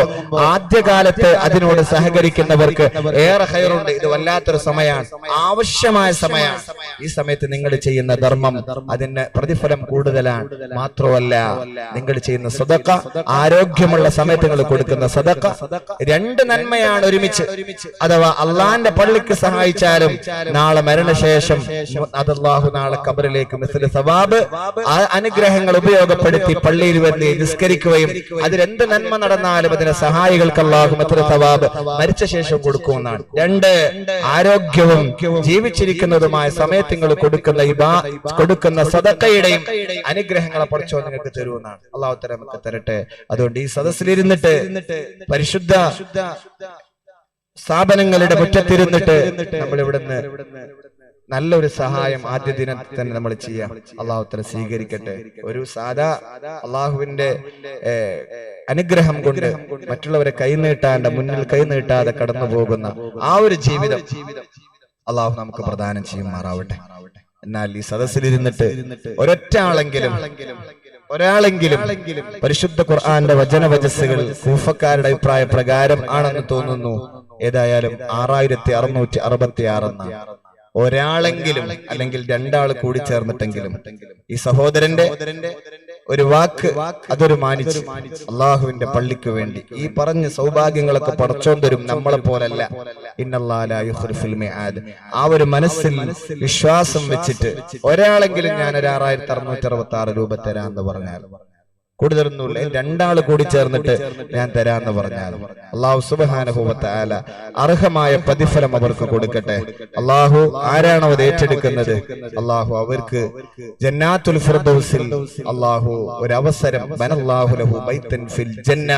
ആദ്യകാലത്ത് അതിനോട് സഹകരിക്കുന്നവർക്ക് ഏറെ ഖൈറുണ്ട്. ഇത് വല്ലാത്തൊരു സമയമാണ്, ആവശ്യമായ സമയമാണ്. ഈ സമയത്ത് നിങ്ങൾ ചെയ്യുന്ന ധർമ്മം, അതിന് പ്രതിഫലം കൂടുതലാണ്. മാത്രമല്ല, നിങ്ങൾ ചെയ്യുന്ന സദഖ, ആരോഗ്യമുള്ള സമയത്ത് നിങ്ങൾ കൊടുക്കുന്ന സദഖ, 2 നന്മയാണ് ഒരുമിച്ച്. അഥവാ അള്ളാന്റെ പള്ളിക്ക് സഹായിച്ചാലും നാളെ മരണശേഷം അത് അല്ലാഹു നാളെ ഖബറിലേക്ക് മിസ്ല സവാബ്, ആ അനുഗ്രഹങ്ങൾ ഉപയോഗപ്പെടുത്തി പള്ളിയിൽ വന്ന് നിസ്കരിക്കുകയും അതിൽ എന്ത് നന്മ നടന്നാലും അതിന് സഹായികൾക്ക് അല്ലാഹു മിസ്ല സവാബ് മരിച്ച ശേഷം കൊടുക്കുമെന്നാണ്. 2 ആരോഗ്യവും ജീവിച്ചിരിക്കുന്നതുമായ സമയത്ത് നിങ്ങൾ കൊടുക്കുന്ന സദഖയുടെയും അനുഗ്രഹങ്ങളെ പഠിച്ചോ നിങ്ങൾക്ക് തരുമെന്നാണ്. അല്ലാഹു തആല നമുക്ക് തരട്ടെ. അതുകൊണ്ട് ഈ സദസ്സിലിരുന്നിട്ട് പരിശുദ്ധ സ്ഥാപനങ്ങളുടെ മുറ്റത്തിരുന്നിട്ട് നമ്മൾ ഇവിടുന്ന് നല്ലൊരു സഹായം ആദ്യ ദിനത്തിൽ തന്നെ നമ്മൾ ചെയ്യാം. അല്ലാഹു തആല സ്വീകരിക്കട്ടെ. ഒരു സാധാ അള്ളാഹുവിന്റെ അനുഗ്രഹം കൊണ്ട് മറ്റുള്ളവരെ കൈനീട്ടാണ്ട്, മുന്നിൽ കൈനീട്ടാതെ കടന്നു പോകുന്ന ആ ഒരു ജീവിതം അള്ളാഹു നമുക്ക് പ്രദാനം ചെയ്യുമാറാവട്ടെ. എന്നാൽ ഈ സദസ്സിലിരുന്നിട്ട് ഒരാളെങ്കിലും പരിശുദ്ധ ഖുർആന്റെ വചനവചസ്സുകൾ കൂഫക്കാരുടെ അഭിപ്രായ പ്രകാരം ആണെന്ന് തോന്നുന്നു. ഏതായാലും 6666 എന്ന ഒരാളെങ്കിലും, അല്ലെങ്കിൽ 2 ആൾ കൂടി ചേർന്നിട്ടെങ്കിലും ഈ സഹോദരന്റെ ഒരു വാക്ക് അതൊരു മാനിച്ച് അള്ളാഹുവിന്റെ പള്ളിക്ക് വേണ്ടി ഈ പറഞ്ഞ സൗഭാഗ്യങ്ങളൊക്കെ പടച്ചോൻ തരും. നമ്മളെ പോലല്ല. ഇന്നല്ലാഹ ലാ യുഖ്ലിഫുൽ മിആദ്. ആ ഒരു മനസ്സിൽ വിശ്വാസം വെച്ചിട്ട് ഒരാളെങ്കിലും ഞാൻ ഒരു 6666 രൂപ തരാമെന്ന് പറഞ്ഞാൽ കൂടുതലൊന്നുമില്ല, രണ്ടാള് കൂടി ചേർന്നിട്ട് ഞാൻ തരാന്ന് പറഞ്ഞാൽ അള്ളാഹു സുബ്ഹാനഹു വ തആല അർഹമായ പ്രതിഫലം അവർക്ക് കൊടുക്കട്ടെ. അള്ളാഹു ആരാണോ അത് ഏറ്റെടുക്കുന്നത് അള്ളാഹു അവർക്ക് ജന്നാത്തുൽ ഫിർദൗസിൽ അള്ളാഹു ഒരു അവസരം ബനല്ലാഹു ലഹു ബൈതൻ ഫിൽ ജന്ന,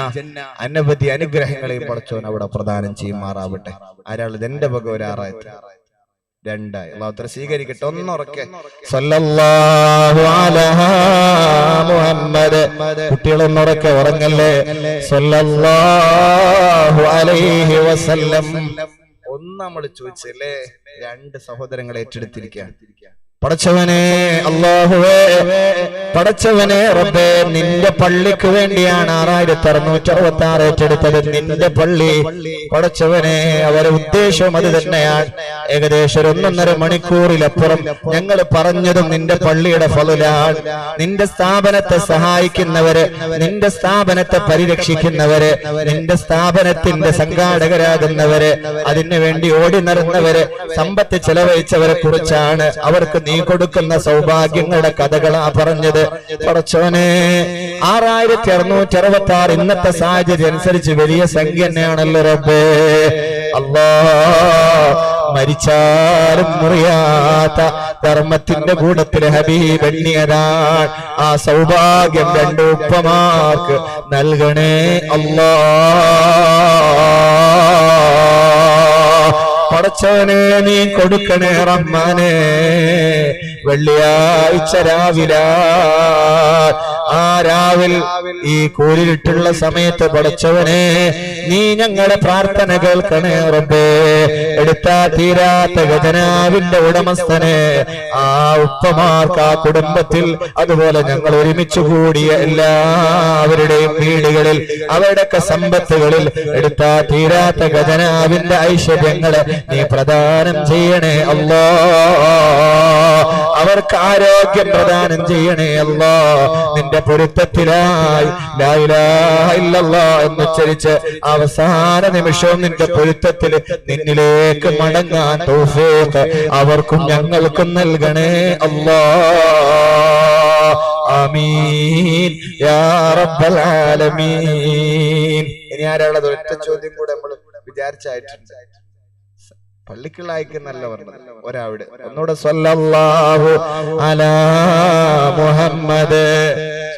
അനവധി അനുഗ്രഹങ്ങളെയും പടച്ചോൻ അവിടെ പ്രദാനം ചെയ്യുമാറാവട്ടെ. ആരാൾ എന്റെ വക ഒരാറായിട്ട് രണ്ടായി അള്ളാഹു സ്വീകരിക്കട്ടെ. ഒന്നുറക്കെ സല്ലല്ലാഹു അലാ മുഹമ്മദ്. കുട്ടികളൊന്നുറക്കെ ഉറങ്ങല്ലേ. സല്ലല്ലാഹു അലൈഹി വസല്ലം. ഒന്ന് നമ്മൾ ചോദിച്ചല്ലേ, രണ്ട് സഹോദരങ്ങളെ ഏറ്റെടുത്തിരിക്കുകയാണ്. പടച്ചവനെ അല്ലാഹുവേ, പടച്ചവനെ റബ്ബേ, നിന്റെ പള്ളിക്ക് വേണ്ടിയാണ് 6666 ഏറ്റെടുത്തത്. നിന്റെ പള്ളി പടച്ചവനെ, അവരെ ഉദ്ദേശം അത് തന്നെയാണ്. ഏകദേശം 1.5 മണിക്കൂറിലപ്പുറം ഞങ്ങൾ പറഞ്ഞതും നിന്റെ പള്ളിയുടെ ഫളലാണ്. നിന്റെ സ്ഥാപനത്തെ സഹായിക്കുന്നവര്, നിന്റെ സ്ഥാപനത്തെ പരിരക്ഷിക്കുന്നവര്, നിന്റെ സ്ഥാപനത്തിന്റെ സംഘാടകരാകുന്നവര്, അതിനു വേണ്ടി ഓടി നടന്നവര്, സമ്പത്ത് ചെലവഴിച്ചവരെ കുറിച്ചാണ്, അവർക്ക് നീ കൊടുക്കുന്ന സൗഭാഗ്യങ്ങളുടെ കഥകളാ പറഞ്ഞത്. പടച്ചവനെ 6666 ഇന്നത്തെ സാഹചര്യം അനുസരിച്ച് വലിയ സംഖ്യ തന്നെയാണല്ലോ റബ്ബേ. അല്ലാഹ്, മരിച്ചാലും മുറിയാത്ത ധർമ്മത്തിന്റെ കൂടത്തിൽ ഹബീബ് എണ്ണിയതാണ്. ആ സൗഭാഗ്യം രണ്ട് ഉപ്പമാർക്ക് നൽകണേ അല്ലാഹ്. പടച്ചവനെ നീ കൊടുക്കണേ റഹ്മാനെ. വെള്ളിയാഴ്ച രാവിലെ, ആ രാവിൽ ഈ കൂരിട്ടുള്ള സമയത്ത് പടച്ചവനെ നീ ഞങ്ങളുടെ പ്രാർത്ഥന കേൾക്കണേ റബ്ബേ. എടുത്താ തീരാത്ത ഖജനാവിന്റെ ഉടമസ്ഥനെ, ആ ഉപ്പമാർക്ക്, ആ കുടുംബത്തിൽ, അതുപോലെ ഞങ്ങൾ ഒരുമിച്ച് കൂടിയ എല്ലാവരുടെയും വീടുകളിൽ, അവരുടെയൊക്കെ സമ്പത്തുകളിൽ എടുത്താ തീരാത്ത ഖജനാവിന്റെ ഐശ്വര്യങ്ങളെ നീ പ്രദാനം ചെയ്യണേ അല്ലാഹ്. അവർക്ക് ആരോഗ്യം പ്രദാനം ചെയ്യണേ അല്ലാഹ്. നിന്റെ പൊരുത്തത്തിലായി ലാ ഇലാഹ ഇല്ലല്ലാഹ് എന്നുച്ചരിച്ച് അവസാന നിമിഷവും നിന്റെ പൊരുത്തത്തിൽ നിന്നിലേക്ക് മടങ്ങാൻ തൗഫീഖ് അവർക്കും ഞങ്ങൾക്കും നൽകണേ അല്ലാഹ്. ആമീൻ യാ റബ്ബൽ ആലമീൻ. ഇനി ആരാളത് ഒറ്റ ചോദ്യം കൂടെ നമ്മൾ വിചാരിച്ചായിട്ടുണ്ട്. പള്ളിക്കുള്ള അയക്കുന്നല്ല പറഞ്ഞത്, ഒരാവിടെ ഒന്നുകൂടെ സല്ലല്ലാഹു അലാ മുഹമ്മദ്.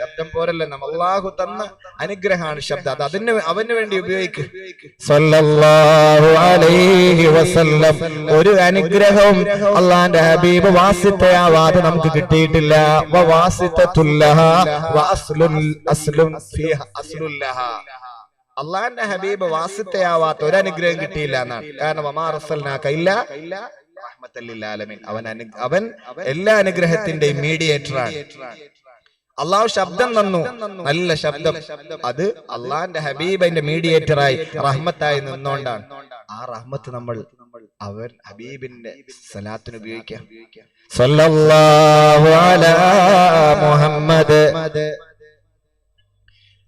ശബ്ദം പോരല്ലേ, നമ്മൾ അല്ലാഹു തന്ന അനുഗ്രഹമാണ് ശബ്ദം, അത് അവന് വേണ്ടി ഉപയോഗിക്കും. സല്ലല്ലാഹു അലൈഹി വസല്ലം. ഒരു അനുഗ്രഹവും അല്ലാഹുവിന്റെ ഹബീബ് വാസിത്തയാവാതെ നമുക്ക് കിട്ടിയിട്ടില്ല. വവാസിത്തത്തുല്ലഹാ വഅസ്ലുൻ അസ്ലുൻ ഫീഹ അസ്ലുല്ലഹാ. അള്ളാന്റെ ഹബീബ് വാസിത്തയാവാത്ത ഒരു അനുഗ്രഹം കിട്ടിയില്ല എന്നാണ്. കാരണം അവൻ എല്ലാ അനുഗ്രഹത്തിന്റെയും മീഡിയേറ്ററാണ്. അള്ളാഹു ശബ്ദം തന്നു, നല്ല ശബ്ദം. അത് അള്ളാന്റെ ഹബീബിന്റെ മീഡിയേറ്ററായി റഹ്മത്തായി നിന്നുകൊണ്ടാണ്. ആ റഹ്മത്ത് നമ്മൾ അവൻ ഹബീബിന്റെ സലാത്തിന് ഉപയോഗിക്കാം. സല്ലല്ലാഹു അലാ മുഹമ്മദ്.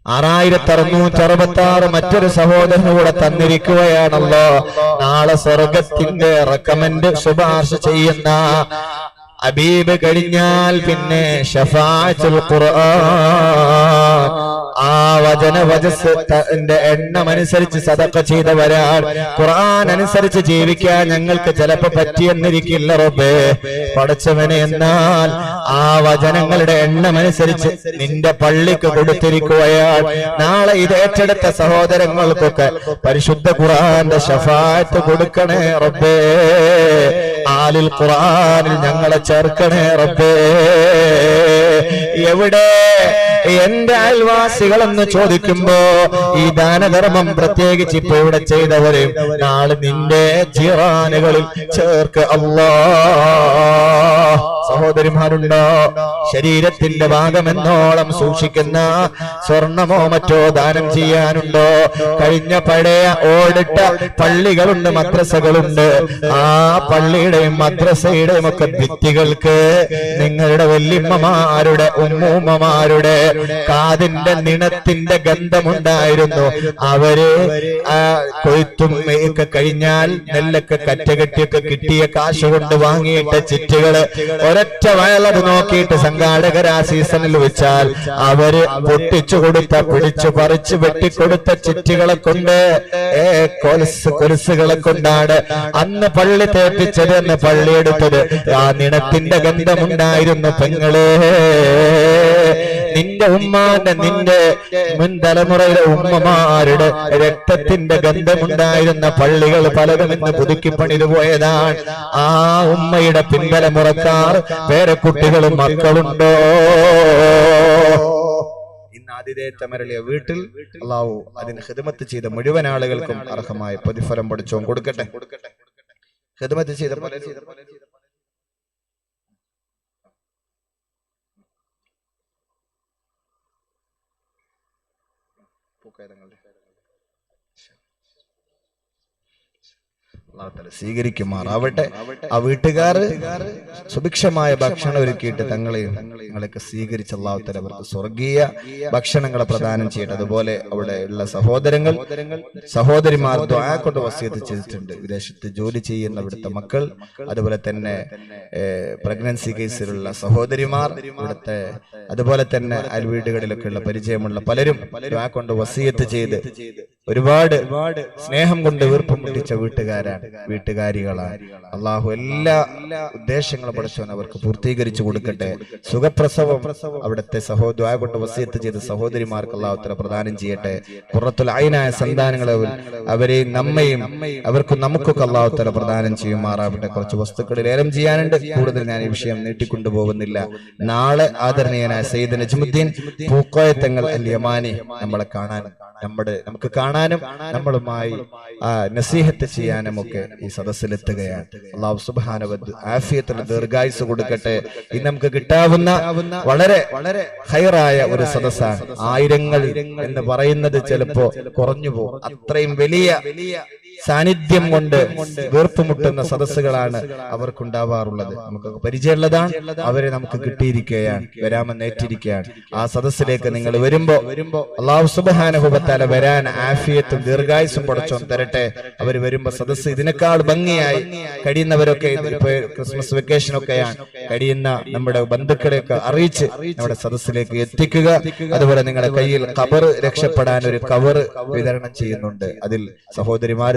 6666 മറ്റൊരു സഹോദരനൂടെ തന്നിരിക്കുകയാണല്ലോ. നാളെ സ്വർഗത്തിന്റെ റെക്കമെൻഡ് ശുപാർശ ചെയ്യുന്ന ഹബീബ് കഴിഞ്ഞാൽ പിന്നെ ശഫാഅത്തുൽ ഖുർആൻ, ആ വചനവചസ്സിന്റെ എണ്ണമനുസരിച്ച് സദഖ ചെയ്തവരാണ്. ഖുർആൻ അനുസരിച്ച് ജീവിക്കാൻ ഞങ്ങൾക്ക് ചിലപ്പോ പറ്റിയെന്നിരിക്കില്ല റബ്ബേ. പടച്ചവനെ, എന്നാൽ ആ വചനങ്ങളുടെ എണ്ണമനുസരിച്ച് നിന്റെ പള്ളിക്ക് കൊടുത്തിരിക്കുകയാണ്. നാളെ ഇത് ഏറ്റെടുത്ത സഹോദരങ്ങൾക്കൊക്കെ പരിശുദ്ധ ഖുർആന്റെ ശഫാഅത്ത് കൊടുക്കണേ റബ്ബേ. ആലിൽ ഖുർആനിൽ ഞങ്ങളെ ചേർക്കണേ റബ്ബേ. എവിടെ എന്റെ അയൽവാസികളെന്ന് ചോദിക്കുമ്പോ ഈ ദാനധർമ്മം പ്രത്യേകിച്ച് ഇപ്പൊ ഇവിടെ ചെയ്തവരെയും നാളെ നിന്റെ ജിറാനുകളിൽ ചേർക്ക് അല്ലാഹ്. സഹോദരിമാരുണ്ടോ? ശരീരത്തിന്റെ ഭാഗമെന്നോളം സൂക്ഷിക്കുന്ന സ്വർണമോ മറ്റോ ദാനം ചെയ്യാനുണ്ടോ? കഴിഞ്ഞ പഴയ ഓടിട്ട പള്ളികളുണ്ട്, മദ്രസകളുണ്ട്. ആ പള്ളിയുടെയും മദ്രസയുടെയും ഒക്കെ ഭിത്തികൾക്ക് നിങ്ങളുടെ വല്യമ്മമാരുടെ, ഉമ്മൂമ്മമാരുടെ കാതിന്റെ നിണത്തിന്റെ ഗന്ധമുണ്ടായിരുന്നു. അവര് കൊയ്ത്തും ഒക്കെ കഴിഞ്ഞാൽ നെല്ലൊക്കെ കറ്റകെട്ടിയൊക്കെ കിട്ടിയ കാശ് കൊണ്ട് വാങ്ങിയിട്ട ചിറ്റുകള് ഒരൊറ്റ വയലത് നോക്കിയിട്ട് സംഘാടകർ ആ സീസണിൽ വെച്ചാൽ അവര് പൊട്ടിച്ചു കൊടുത്ത, പിടിച്ചു പറിച്ചു വെട്ടിക്കൊടുത്ത ചിറ്റികളെ കൊണ്ട്, കൊലുസുകളെ കൊണ്ടാണ് അന്ന് പള്ളി തേപ്പിച്ചത്, എന്ന് പള്ളിയെടുത്തത്. ആ നിണത്തിന്റെ ഗന്ധമുണ്ടായിരുന്നു പെങ്ങളെ. നിന്റെ ഉമ്മാന്റെ, നിന്റെ മുൻ തലമുറയിലെ ഉമ്മമാരുടെ രക്തത്തിന്റെ ഗന്ധമുണ്ടായിരുന്ന പള്ളികൾ പലതും ഇന്ന് പുതുക്കി പണിതു പോയതാണ്. ആ ഉമ്മയുടെ പിൻതലമുറക്കാർ പേരക്കുട്ടികളും മക്കളുണ്ടോ? ഇന്ന് ആതിഥേയത്വമരളിയ വീട്ടിൽ അല്ലാഹു അതിന് ഖിദ്മത്ത് ചെയ്ത മുഴുവൻ ആളുകൾക്കും അർഹമായ പ്രതിഫലം പഠിച്ചോൻ കൊടുക്കട്ടെ. ഖിദ്മത്ത് ചെയ്ത സ്വീകരിക്കുമാറാവട്ടെ. ആ വീട്ടുകാർ സുഭിക്ഷമായ ഭക്ഷണം ഒരുക്കിയിട്ട് നിങ്ങളെയൊക്കെ സ്വീകരിച്ച അല്ലാഹു തആല അവർക്ക് സ്വർഗീയ ഭക്ഷണങ്ങളെ പ്രദാനം ചെയ്യട്ടെ. അതുപോലെ അവിടെ ഉള്ള സഹോദരിമാർ ദുആ കൊണ്ട് വസിയത്ത് ചെയ്തിട്ടുണ്ട്. വിദേശത്ത് ജോലി ചെയ്യുന്ന ഇവിടുത്തെ മക്കൾ, അതുപോലെ തന്നെ പ്രഗ്നൻസി കേസിലുള്ള സഹോദരിമാർ, ഇവിടുത്തെ അതുപോലെ തന്നെ അയൽവീടുകളിലൊക്കെ ഉള്ള പരിചയമുള്ള പലരും ദുആ കൊണ്ട് വസിയത്ത് ചെയ്ത് ഒരുപാട് സ്നേഹം കൊണ്ട് വീർപ്പം മുട്ടിച്ച വീട്ടുകാരികളാണ്. അള്ളാഹു എല്ലാ ഉദ്ദേശങ്ങളും പഠിച്ചവൻ അവർക്ക് പൂർത്തീകരിച്ചു കൊടുക്കട്ടെ. സുഖപ്രസവം അവിടുത്തെ ദുആ കൊണ്ട് വസിയത്ത് ചെയ്ത സഹോദരിമാർക്ക് അള്ളാഹു തആല പ്രദാനം ചെയ്യട്ടെ. ഖുറത്തുൽ ഐനായ സന്താനങ്ങളെ അവരെയും നമ്മയും അവർക്കും നമുക്കൊക്കെ അള്ളാഹു തആല പ്രദാനം ചെയ്യുമാറാവട്ടെ. കുറച്ച് വസ്തുക്കൾ ലേലം ചെയ്യാനുണ്ട്. കൂടുതൽ ഞാൻ ഈ വിഷയം നീട്ടിക്കൊണ്ടുപോകുന്നില്ല. നാളെ ആദരണീയനായ സയ്യിദ് നജ്മുദ്ദീൻ പൂക്കോയത്തങ്ങൾ അൽ യമാനി നമുക്ക് കാണാനും നമ്മളുമായി നസീഹത്ത് ചെയ്യാനും ഒക്കെ ഈ സദസ്സിലെത്തുകയാണ്. അല്ലാഹു സുബ്ഹാനഹു വ തആല ആഫിയത്തുള്ള ദീർഘായുസ്സ് കൊടുക്കട്ടെ. ഇന്ന് നമുക്ക് കിട്ടാവുന്ന വളരെ വളരെ ഖൈറായ ഒരു സദസ്സാണ്. ആയിരങ്ങൾ എന്ന് പറയുന്നത് ചിലപ്പോ കുറഞ്ഞു പോകും. അത്രയും വലിയ സാന്നിധ്യം കൊണ്ട് വീർപ്പുമുട്ടുന്ന സദസ്സുകളാണ് അവർക്കുണ്ടാവാറുള്ളത്. നമുക്കൊക്കെ പരിചയമുള്ളതാണ്. അവരെ നമുക്ക് കിട്ടിയിരിക്കുകയാണ്, വരാമെന്ന് ഏറ്റിരിക്കുകയാണ്. ആ സദസ്സിലേക്ക് നിങ്ങൾ വരുമ്പോ അല്ലാഹു സുബ്ഹാനഹു വ തആല വരാൻ ആഫിയത്തും ദീർഘായുസ്സും പടച്ചോൻ തരട്ടെ. അവർ വരുമ്പോ സദസ്സ് ഇതിനേക്കാൾ ഭംഗിയായി കഴിയുന്നവരൊക്കെ, ഇപ്പൊ ക്രിസ്മസ് വെക്കേഷൻ ഒക്കെയാണ്, കഴിയുന്ന നമ്മുടെ ബന്ധുക്കളെയൊക്കെ അറിയിച്ച് നമ്മുടെ സദസ്സിലേക്ക് എത്തിക്കുക. അതുപോലെ നിങ്ങളുടെ കയ്യിൽ ഖബർ രക്ഷപ്പെടാൻ ഒരു കവർ വിതരണം ചെയ്യുന്നുണ്ട്. അതിൽ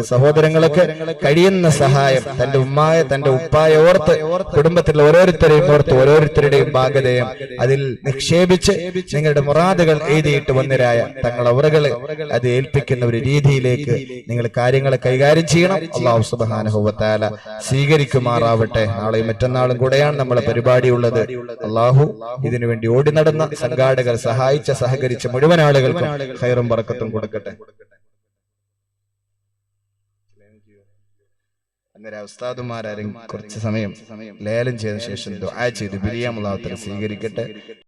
സഹോദരങ്ങളൊക്കെ കഴിയുന്ന സഹായം തന്റെ ഉമ്മായ തന്റെ ഉപ്പായ ഓർത്ത്, കുടുംബത്തിലെ ഓരോരുത്തരെയും ഓർത്ത്, ഓരോരുത്തരുടെയും ഭാഗതയും അതിൽ നിക്ഷേപിച്ച് നിങ്ങളുടെ മുറാദുകൾ എഴുതിയിട്ട് വന്നരായ തങ്ങളെ ഉറകളെ അത് ഏൽപ്പിക്കുന്ന ഒരു രീതിയിലേക്ക് നിങ്ങൾ കാര്യങ്ങളെ കൈകാര്യം ചെയ്യണം. അല്ലാഹു സുബ്ഹാനഹു വ തആല സ്വീകരിക്കുമാറാവട്ടെ. നാളെയും മറ്റന്നാളും കൂടെയാണ് നമ്മളെ പരിപാടി ഉള്ളത്. അല്ലാഹു ഇതിനുവേണ്ടി ഓടി നടന്ന സംഘാടകർ, സഹകരിച്ച മുഴുവൻ ആളുകൾക്കും ഖൈറും ബറക്കത്തും കൊടുക്കട്ടെ. അങ്ങനെ ഉസ്താദുമാരും കുറച്ച് സമയം ലേലം ചെയ്ത ശേഷം ദുആ ചെയ്ത് പിരിയാം. അല്ലാഹു തആല സ്വീകരിക്കട്ടെ.